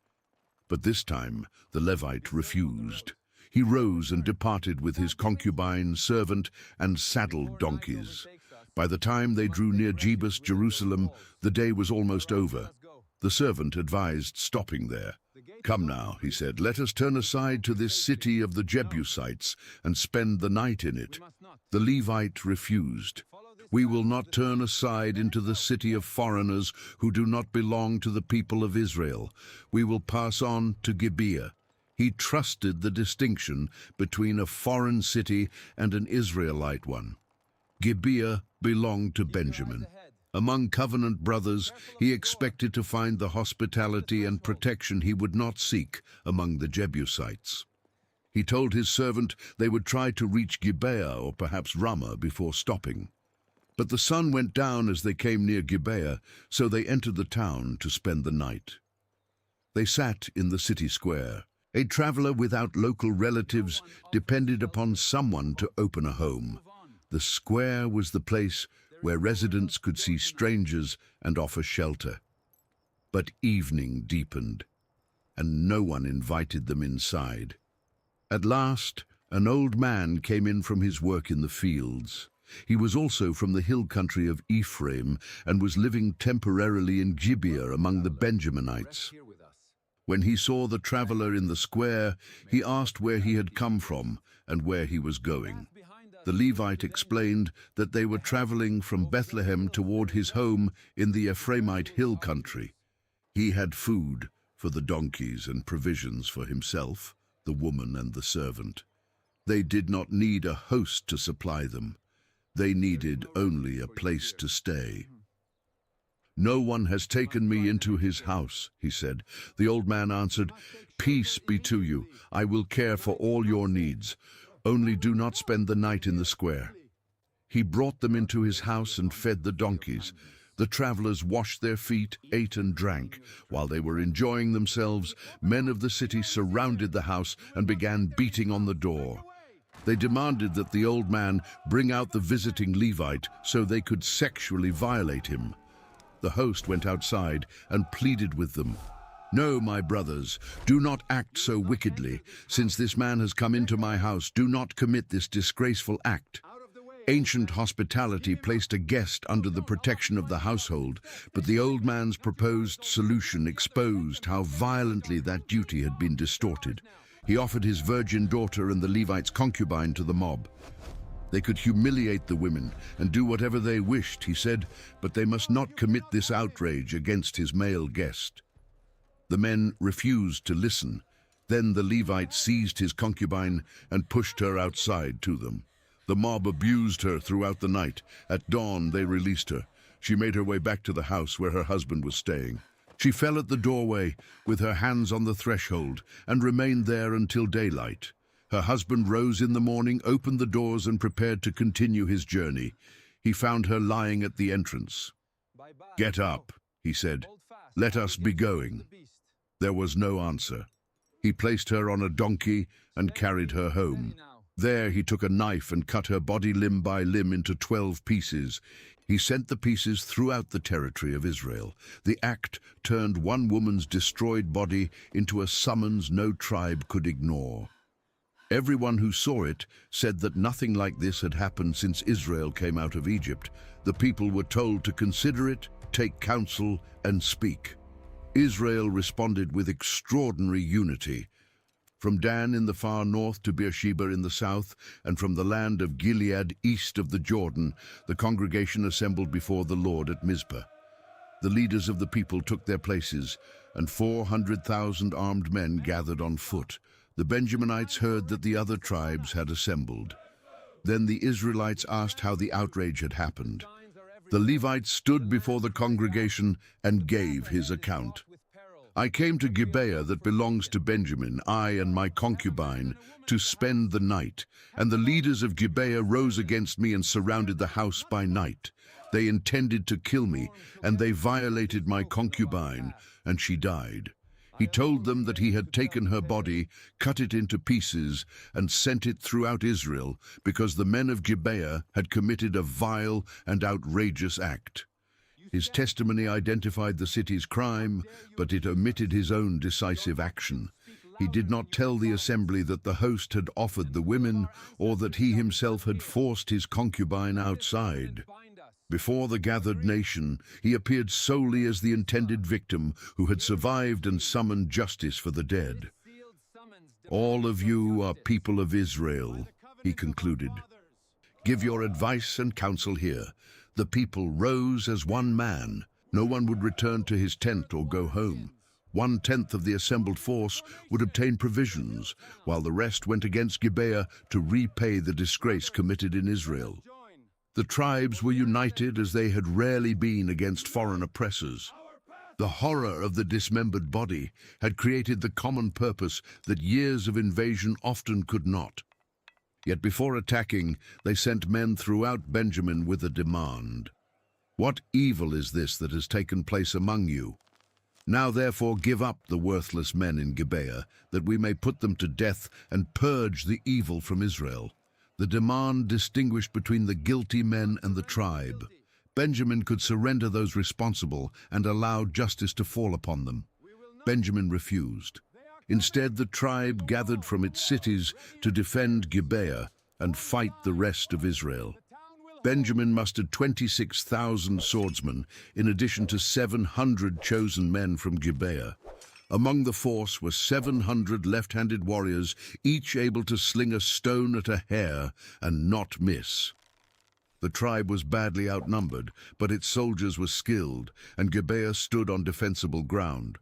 But this time the Levite refused. He rose and departed with his concubine, servant, and saddled donkeys. By the time they drew near Gibeah, Jerusalem, the day was almost over. The servant advised stopping there. "Come now," he said, "let us turn aside to this city of the Jebusites and spend the night in it." The Levite refused. "We will not turn aside into the city of foreigners who do not belong to the people of Israel. We will pass on to Gibeah." He trusted the distinction between a foreign city and an Israelite one. Gibeah belonged to Benjamin. Among covenant brothers, he expected to find the hospitality and protection he would not seek among the Jebusites. He told his servant they would try to reach Gibeah or perhaps Ramah before stopping. But the sun went down as they came near Gibeah, so they entered the town to spend the night. They sat in the city square. A traveler without local relatives depended upon someone to open a home. The square was the place where residents could see strangers and offer shelter. But evening deepened, and no one invited them inside. At last, an old man came in from his work in the fields. He was also from the hill country of Ephraim and was living temporarily in Gibeah among the Benjaminites. When he saw the traveler in the square, he asked where he had come from and where he was going. The Levite explained that they were traveling from Bethlehem toward his home in the Ephraimite hill country. He had food for the donkeys and provisions for himself, the woman and the servant. They did not need a host to supply them. They needed only a place to stay. "No one has taken me into his house," he said. The old man answered, "Peace be to you. I will care for all your needs. Only do not spend the night in the square." He brought them into his house and fed the donkeys. The travelers washed their feet, ate and drank. While they were enjoying themselves, men of the city surrounded the house and began beating on the door. They demanded that the old man bring out the visiting Levite so they could sexually violate him. The host went outside and pleaded with them. "No, my brothers, do not act so wickedly. Since this man has come into my house, do not commit this disgraceful act." Ancient hospitality placed a guest under the protection of the household, but the old man's proposed solution exposed how violently that duty had been distorted. He offered his virgin daughter and the Levite's concubine to the mob. They could humiliate the women and do whatever they wished, he said, but they must not commit this outrage against his male guest. The men refused to listen. Then the Levite seized his concubine and pushed her outside to them. The mob abused her throughout the night. At dawn, they released her. She made her way back to the house where her husband was staying. She fell at the doorway with her hands on the threshold and remained there until daylight. Her husband rose in the morning, opened the doors, and prepared to continue his journey. He found her lying at the entrance. "Get up," he said. "Let us be going." There was no answer. He placed her on a donkey and carried her home. There he took a knife and cut her body limb by limb into 12 pieces. He sent the pieces throughout the territory of Israel. The act turned one woman's destroyed body into a summons no tribe could ignore. Everyone who saw it said that nothing like this had happened since Israel came out of Egypt. The people were told to consider it, take counsel, and speak. Israel responded with extraordinary unity. From Dan in the far north to Beersheba in the south, and from the land of Gilead east of the Jordan, the congregation assembled before the Lord at Mizpah. The leaders of the people took their places, and 400,000 armed men gathered on foot. The Benjaminites heard that the other tribes had assembled. Then the Israelites asked how the outrage had happened. The Levite stood before the congregation and gave his account. I came to Gibeah that belongs to Benjamin, I and my concubine, to spend the night. And the leaders of Gibeah rose against me and surrounded the house by night. They intended to kill me, and they violated my concubine, and she died. He told them that he had taken her body, cut it into pieces, and sent it throughout Israel, because the men of Gibeah had committed a vile and outrageous act. His testimony identified the city's crime, but it omitted his own decisive action. He did not tell the assembly that the host had offered the women, or that he himself had forced his concubine outside. Before the gathered nation, he appeared solely as the intended victim who had survived and summoned justice for the dead. All of you are people of Israel, he concluded. Give your advice and counsel here. The people rose as one man. No one would return to his tent or go home. 1/10 of the assembled force would obtain provisions, while the rest went against Gibeah to repay the disgrace committed in Israel. The tribes were united as they had rarely been against foreign oppressors. The horror of the dismembered body had created the common purpose that years of invasion often could not. Yet before attacking, they sent men throughout Benjamin with a demand. What evil is this that has taken place among you? Now therefore give up the worthless men in Gibeah, that we may put them to death and purge the evil from Israel. The demand distinguished between the guilty men and the tribe. Benjamin could surrender those responsible and allow justice to fall upon them. Benjamin refused. Instead, the tribe gathered from its cities to defend Gibeah and fight the rest of Israel. Benjamin mustered 26,000 swordsmen, in addition to 700 chosen men from Gibeah. Among the force were 700 left-handed warriors, each able to sling a stone at a hare and not miss. The tribe was badly outnumbered, but its soldiers were skilled, and Gibeah stood on defensible ground.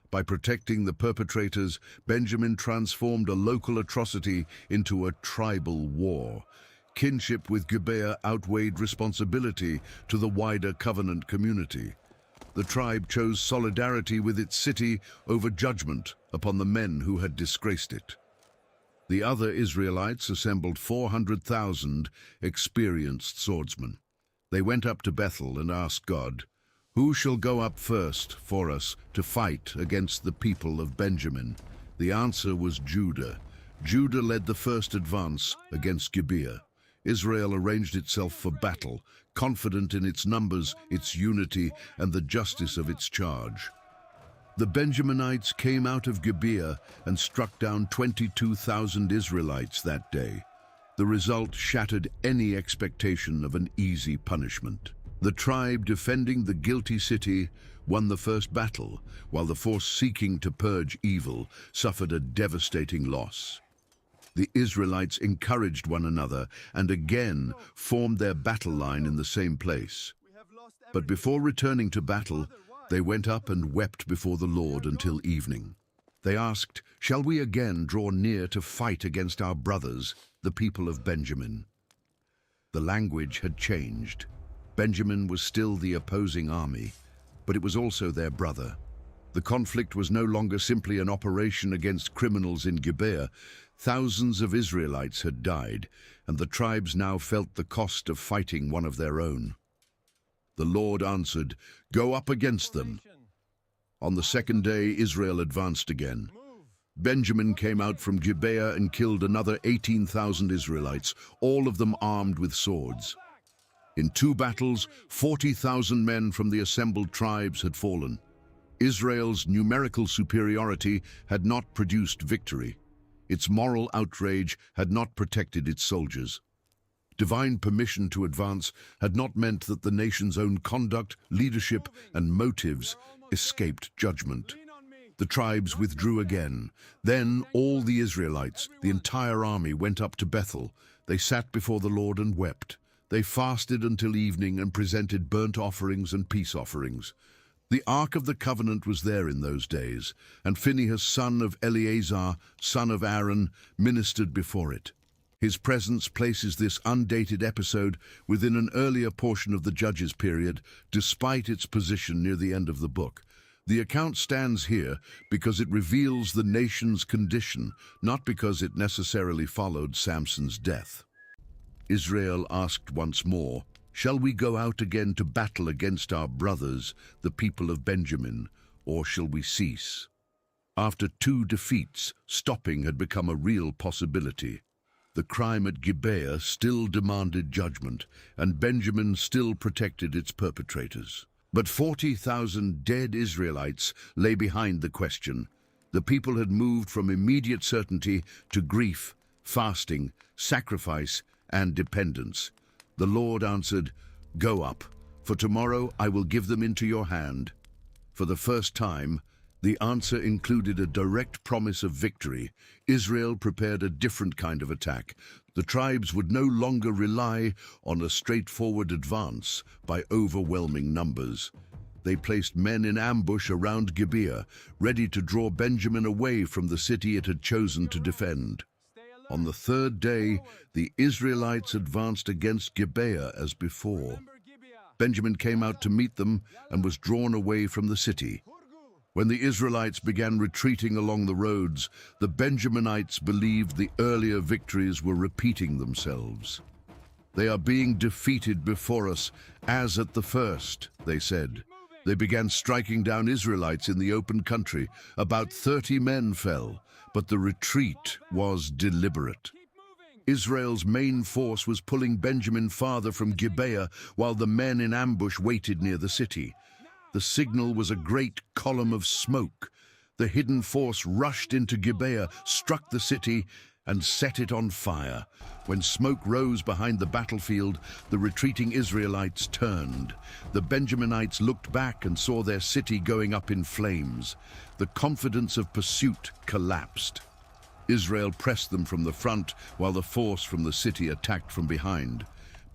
By protecting the perpetrators, Benjamin transformed a local atrocity into a tribal war. Kinship with Gibeah outweighed responsibility to the wider covenant community. The tribe chose solidarity with its city over judgment upon the men who had disgraced it. The other Israelites assembled 400,000 experienced swordsmen. They went up to Bethel and asked God, "Who shall go up first for us to fight against the people of Benjamin?" The answer was Judah. Judah led the first advance against Gibeah. Israel arranged itself for battle, confident in its numbers, its unity, and the justice of its charge. The Benjaminites came out of Gibeah and struck down 22,000 Israelites that day. The result shattered any expectation of an easy punishment. The tribe defending the guilty city won the first battle, while the force seeking to purge evil suffered a devastating loss. The Israelites encouraged one another and again formed their battle line in the same place. But before returning to battle, they went up and wept before the Lord until evening. They asked, "Shall we again draw near to fight against our brothers, the people of Benjamin?" The language had changed. Benjamin was still the opposing army, but it was also their brother. The conflict was no longer simply an operation against criminals in Gibeah. Thousands of Israelites had died, and the tribes now felt the cost of fighting one of their own. The Lord answered, "Go up against them." On the second day, Israel advanced again. Benjamin came out from Gibeah and killed another 18,000 Israelites, all of them armed with swords. In 2 battles, 40,000 men from the assembled tribes had fallen. Israel's numerical superiority had not produced victory. Its moral outrage had not protected its soldiers. Divine permission to advance had not meant that the nation's own conduct, leadership, and motives escaped judgment. The tribes withdrew again. Then all the Israelites, the entire army, went up to Bethel. They sat before the Lord and wept. They fasted until evening and presented burnt offerings and peace offerings. The Ark of the Covenant was there in those days, and Phinehas, son of Eleazar, son of Aaron, ministered before it. His presence places this undated episode within an earlier portion of the Judges period, despite its position near the end of the book. The account stands here because it reveals the nation's condition, not because it necessarily followed Samson's death. Israel asked once more, "Shall we go out again to battle against our brothers, the people of Benjamin, or shall we cease?" After 2 defeats, stopping had become a real possibility. The crime at Gibeah still demanded judgment, and Benjamin still protected its perpetrators. But 40,000 dead Israelites lay behind the question. The people had moved from immediate certainty to grief, fasting, sacrifice, and dependence. The Lord answered, "Go up, for tomorrow I will give them into your hand." For the first time, the answer included a direct promise of victory. Israel prepared a different kind of attack. The tribes would no longer rely on a straightforward advance by overwhelming numbers. They placed men in ambush around Gibeah, ready to draw Benjamin away from the city it had chosen to defend. On the 3rd day, the Israelites advanced against Gibeah as before. Benjamin came out to meet them and was drawn away from the city. When the Israelites began retreating along the roads, the Benjaminites believed the earlier victories were repeating themselves. "They are being defeated before us, as at the first," they said. They began striking down Israelites in the open country. About 30 men fell, but the retreat was deliberate. Israel's main force was pulling Benjamin farther from Gibeah, while the men in ambush waited near the city. The signal was a great column of smoke. The hidden force rushed into Gibeah, struck the city, and set it on fire. When smoke rose behind the battlefield, the retreating Israelites turned. The Benjaminites looked back and saw their city going up in flames. The confidence of pursuit collapsed. Israel pressed them from the front, while the force from the city attacked from behind.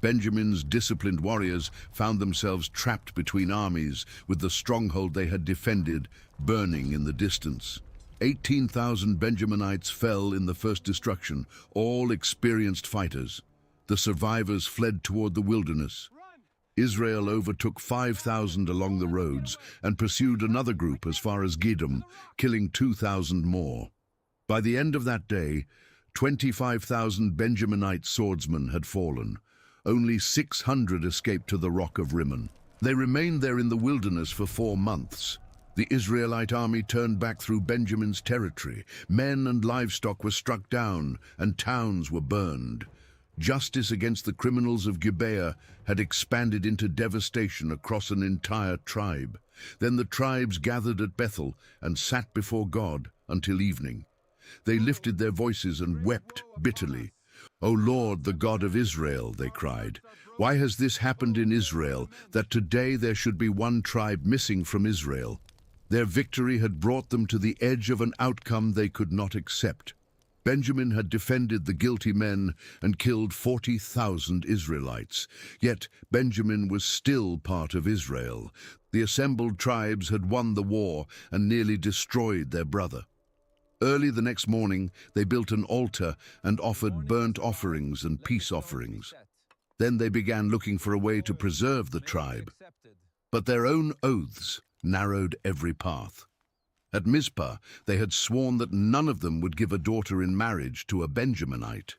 Benjamin's disciplined warriors found themselves trapped between armies, with the stronghold they had defended burning in the distance. 18,000 Benjaminites fell in the first destruction, all experienced fighters. The survivors fled toward the wilderness. Israel overtook 5,000 along the roads and pursued another group as far as Gideon, killing 2,000 more. By the end of that day, 25,000 Benjaminite swordsmen had fallen. Only 600 escaped to the rock of Rimmon. They remained there in the wilderness for 4 months. The Israelite army turned back through Benjamin's territory. Men and livestock were struck down, and towns were burned. Justice against the criminals of Gibeah had expanded into devastation across an entire tribe. Then the tribes gathered at Bethel and sat before God until evening. They lifted their voices and wept bitterly. "O Lord, the God of Israel," they cried, "why has this happened in Israel, that today there should be one tribe missing from Israel?" Their victory had brought them to the edge of an outcome they could not accept. Benjamin had defended the guilty men and killed 40,000 Israelites. Yet Benjamin was still part of Israel. The assembled tribes had won the war and nearly destroyed their brother. Early the next morning, they built an altar and offered burnt offerings and peace offerings. Then they began looking for a way to preserve the tribe. But their own oaths narrowed every path. At Mizpah, they had sworn that none of them would give a daughter in marriage to a Benjaminite.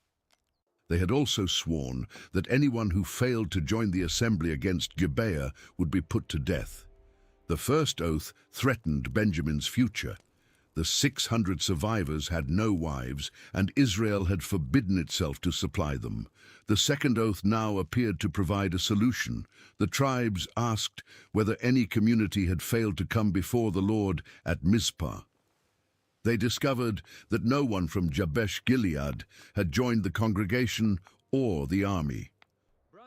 They had also sworn that anyone who failed to join the assembly against Gibeah would be put to death. The first oath threatened Benjamin's future. The 600 survivors had no wives, and Israel had forbidden itself to supply them. The second oath now appeared to provide a solution. The tribes asked whether any community had failed to come before the Lord at Mizpah. They discovered that no one from Jabesh Gilead had joined the congregation or the army.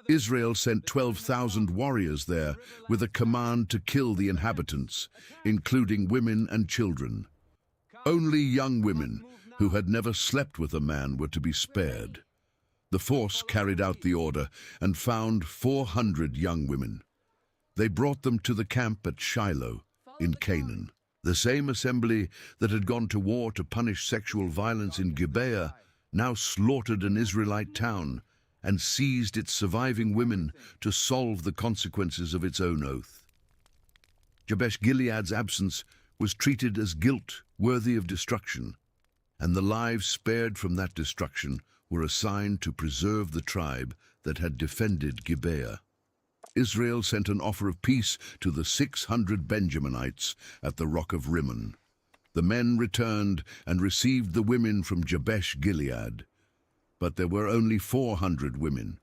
Israel sent 12,000 warriors there with a command to kill the inhabitants, including women and children. Only young women who had never slept with a man were to be spared. The force carried out the order and found 400 young women. They brought them to the camp at Shiloh in Canaan. The same assembly that had gone to war to punish sexual violence in Gibeah now slaughtered an Israelite town and seized its surviving women to solve the consequences of its own oath. Jabesh-Gilead's absence was treated as guilt worthy of destruction, and the lives spared from that destruction were assigned to preserve the tribe that had defended Gibeah. Israel sent an offer of peace to the 600 Benjaminites at the rock of Rimmon. The men returned and received the women from Jabesh-Gilead. But there were only 400 women.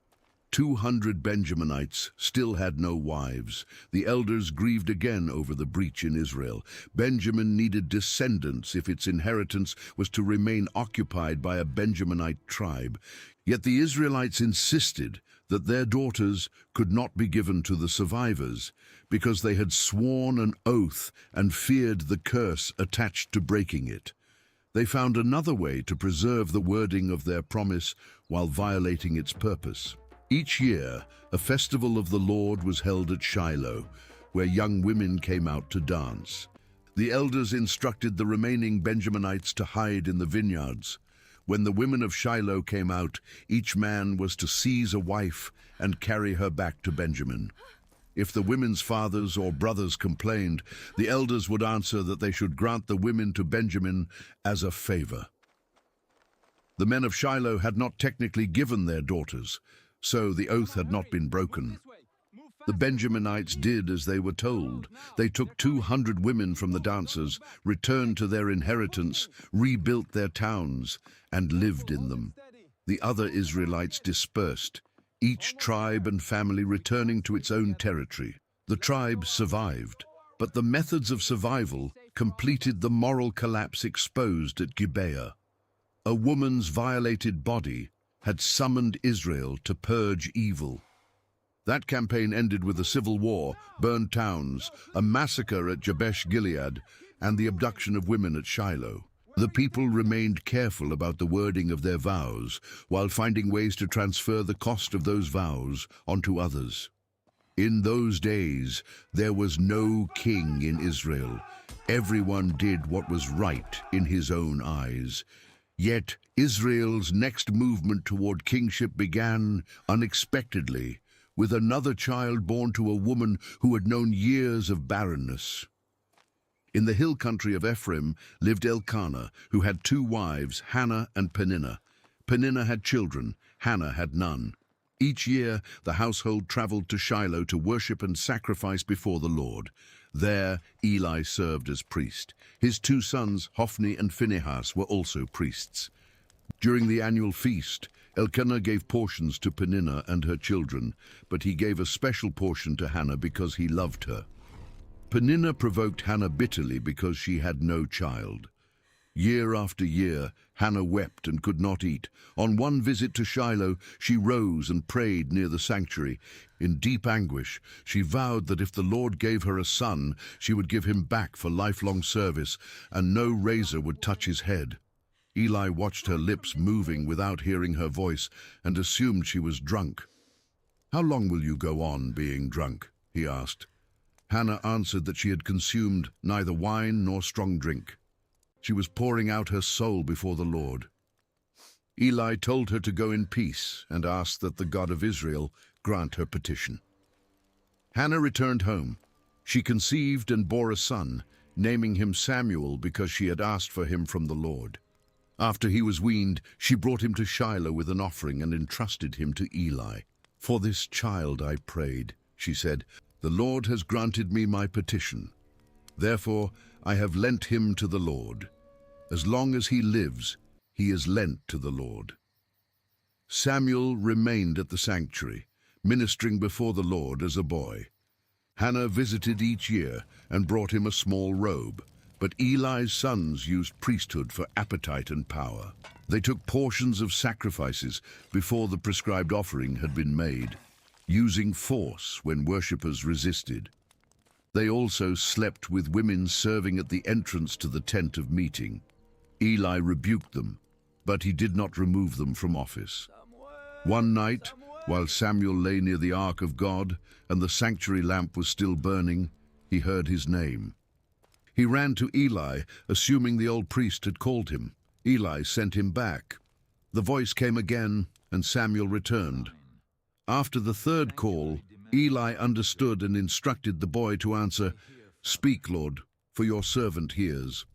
200 Benjaminites still had no wives. The elders grieved again over the breach in Israel. Benjamin needed descendants if its inheritance was to remain occupied by a Benjaminite tribe. Yet the Israelites insisted that their daughters could not be given to the survivors because they had sworn an oath and feared the curse attached to breaking it. They found another way to preserve the wording of their promise while violating its purpose. Each year, a festival of the Lord was held at Shiloh, where young women came out to dance. The elders instructed the remaining Benjaminites to hide in the vineyards. When the women of Shiloh came out, each man was to seize a wife and carry her back to Benjamin. If the women's fathers or brothers complained, the elders would answer that they should grant the women to Benjamin as a favor. The men of Shiloh had not technically given their daughters, so the oath had not been broken. The Benjaminites did as they were told. They took 200 women from the dancers, returned to their inheritance, rebuilt their towns, and lived in them. The other Israelites dispersed, each tribe and family returning to its own territory. The tribe survived, but the methods of survival completed the moral collapse exposed at Gibeah. A woman's violated body had summoned Israel to purge evil. That campaign ended with a civil war, burned towns, a massacre at Jabesh-Gilead, and the abduction of women at Shiloh. The people remained careful about the wording of their vows, while finding ways to transfer the cost of those vows onto others. In those days, there was no king in Israel. Everyone did what was right in his own eyes. Yet Israel's next movement toward kingship began unexpectedly, with another child born to a woman who had known years of barrenness. In the hill country of Ephraim lived Elkanah, who had 2 wives, Hannah and Peninnah. Peninnah had children, Hannah had none. Each year the household traveled to Shiloh to worship and sacrifice before the Lord. There Eli served as priest. His 2 sons, Hophni and Phinehas, were also priests. During the annual feast, Elkanah gave portions to Peninnah and her children, but he gave a special portion to Hannah because he loved her. Peninnah provoked Hannah bitterly because she had no child. Year after year, Hannah wept and could not eat. On one visit to Shiloh, she rose and prayed near the sanctuary. In deep anguish, she vowed that if the Lord gave her a son, she would give him back for lifelong service, and no razor would touch his head. Eli watched her lips moving without hearing her voice and assumed she was drunk. "How long will you go on being drunk?" he asked. Hannah answered that she had consumed neither wine nor strong drink. She was pouring out her soul before the Lord. Eli told her to go in peace and asked that the God of Israel grant her petition. Hannah returned home. She conceived and bore a son, naming him Samuel because she had asked for him from the Lord. After he was weaned, she brought him to Shiloh with an offering and entrusted him to Eli. "For this child I prayed," she said. "The Lord has granted me my petition. Therefore I have lent him to the Lord. As long as he lives, he is lent to the Lord." Samuel remained at the sanctuary, ministering before the Lord as a boy. Hannah visited each year and brought him a small robe, but Eli's sons used priesthood for appetite and power. They took portions of sacrifices before the prescribed offering had been made, using force when worshippers resisted. They also slept with women serving at the entrance to the tent of meeting. Eli rebuked them, but he did not remove them from office. One night, while Samuel lay near the ark of God and the sanctuary lamp was still burning, he heard his name. He ran to Eli, assuming the old priest had called him. Eli sent him back. The voice came again, and Samuel returned. After the third call, Eli understood and instructed the boy to answer, Speak, Lord, for your servant hears.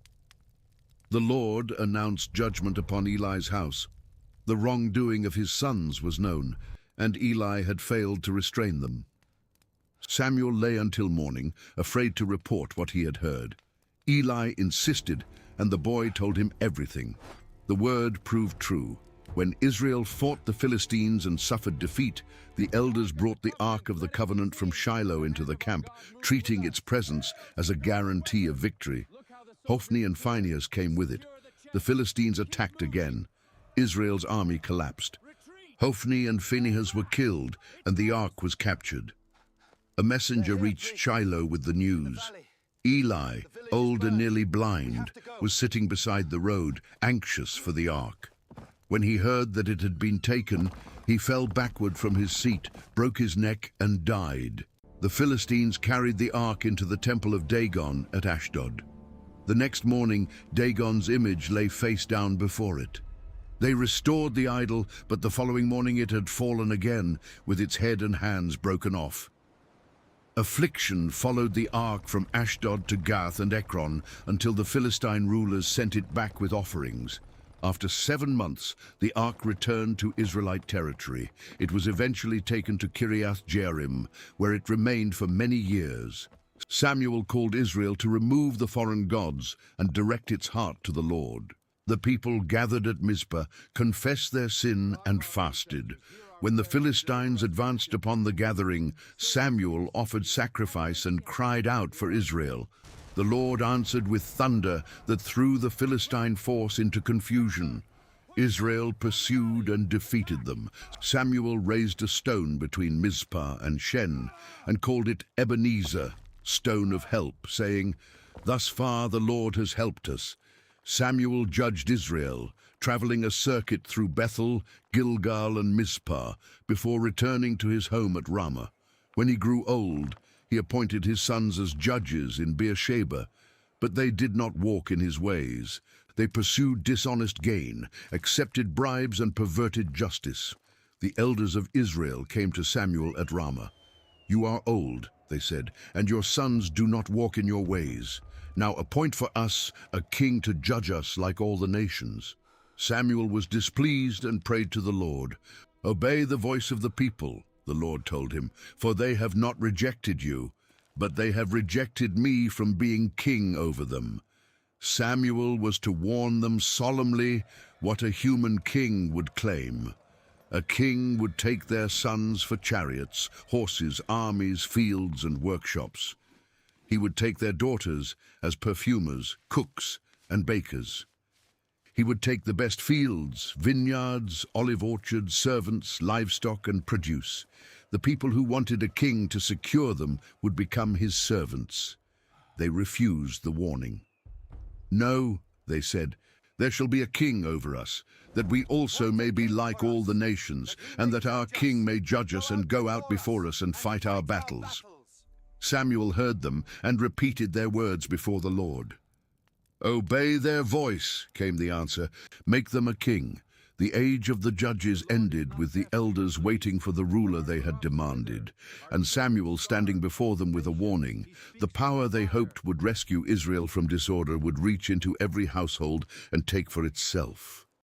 The Lord announced judgment upon Eli's house. The wrongdoing of his sons was known, and Eli had failed to restrain them. Samuel lay until morning, afraid to report what he had heard. Eli insisted, and the boy told him everything. The word proved true. When Israel fought the Philistines and suffered defeat, the elders brought the Ark of the Covenant from Shiloh into the camp, treating its presence as a guarantee of victory. Hophni and Phinehas came with it. The Philistines attacked again. Israel's army collapsed. Hophni and Phinehas were killed, and the Ark was captured. A messenger reached Shiloh with the news. Eli, old and nearly blind, was sitting beside the road, anxious for the Ark. When he heard that it had been taken, he fell backward from his seat, broke his neck, and died. The Philistines carried the Ark into the temple of Dagon at Ashdod. The next morning, Dagon's image lay face down before it. They restored the idol, but the following morning it had fallen again, with its head and hands broken off. Affliction followed the Ark from Ashdod to Gath and Ekron until the Philistine rulers sent it back with offerings. After 7 months, the Ark returned to Israelite territory. It was eventually taken to Kiriath Jearim, where it remained for many years. Samuel called Israel to remove the foreign gods and direct its heart to the Lord. The people gathered at Mizpah, confessed their sin, and fasted. When the Philistines advanced upon the gathering, Samuel offered sacrifice and cried out for Israel. The Lord answered with thunder that threw the Philistine force into confusion. Israel pursued and defeated them. Samuel raised a stone between Mizpah and Shen and called it Ebenezer, stone of help, saying, "Thus far the Lord has helped us." Samuel judged Israel, traveling a circuit through Bethel, Gilgal, and Mizpah, before returning to his home at Ramah. When he grew old, he appointed his sons as judges in Beersheba, but they did not walk in his ways. They pursued dishonest gain, accepted bribes, and perverted justice. The elders of Israel came to Samuel at Ramah. "You are old," they said, "and your sons do not walk in your ways. Now appoint for us a king to judge us like all the nations." Samuel was displeased and prayed to the Lord. "Obey the voice of the people," the Lord told him, "for they have not rejected you, but they have rejected me from being king over them." Samuel was to warn them solemnly what a human king would claim. A king would take their sons for chariots, horses, armies, fields, and workshops. He would take their daughters as perfumers, cooks, and bakers. He would take the best fields, vineyards, olive orchards, servants, livestock, and produce. The people who wanted a king to secure them would become his servants. They refused the warning. "No," they said, "there shall be a king over us, that we also may be like all the nations, and that our king may judge us and go out before us and fight our battles." Samuel heard them and repeated their words before the Lord. "Obey their voice," came the answer. "Make them a king." The age of the judges ended with the elders waiting for the ruler they had demanded, and Samuel standing before them with a warning. The power they hoped would rescue Israel from disorder would reach into every household and take for itself.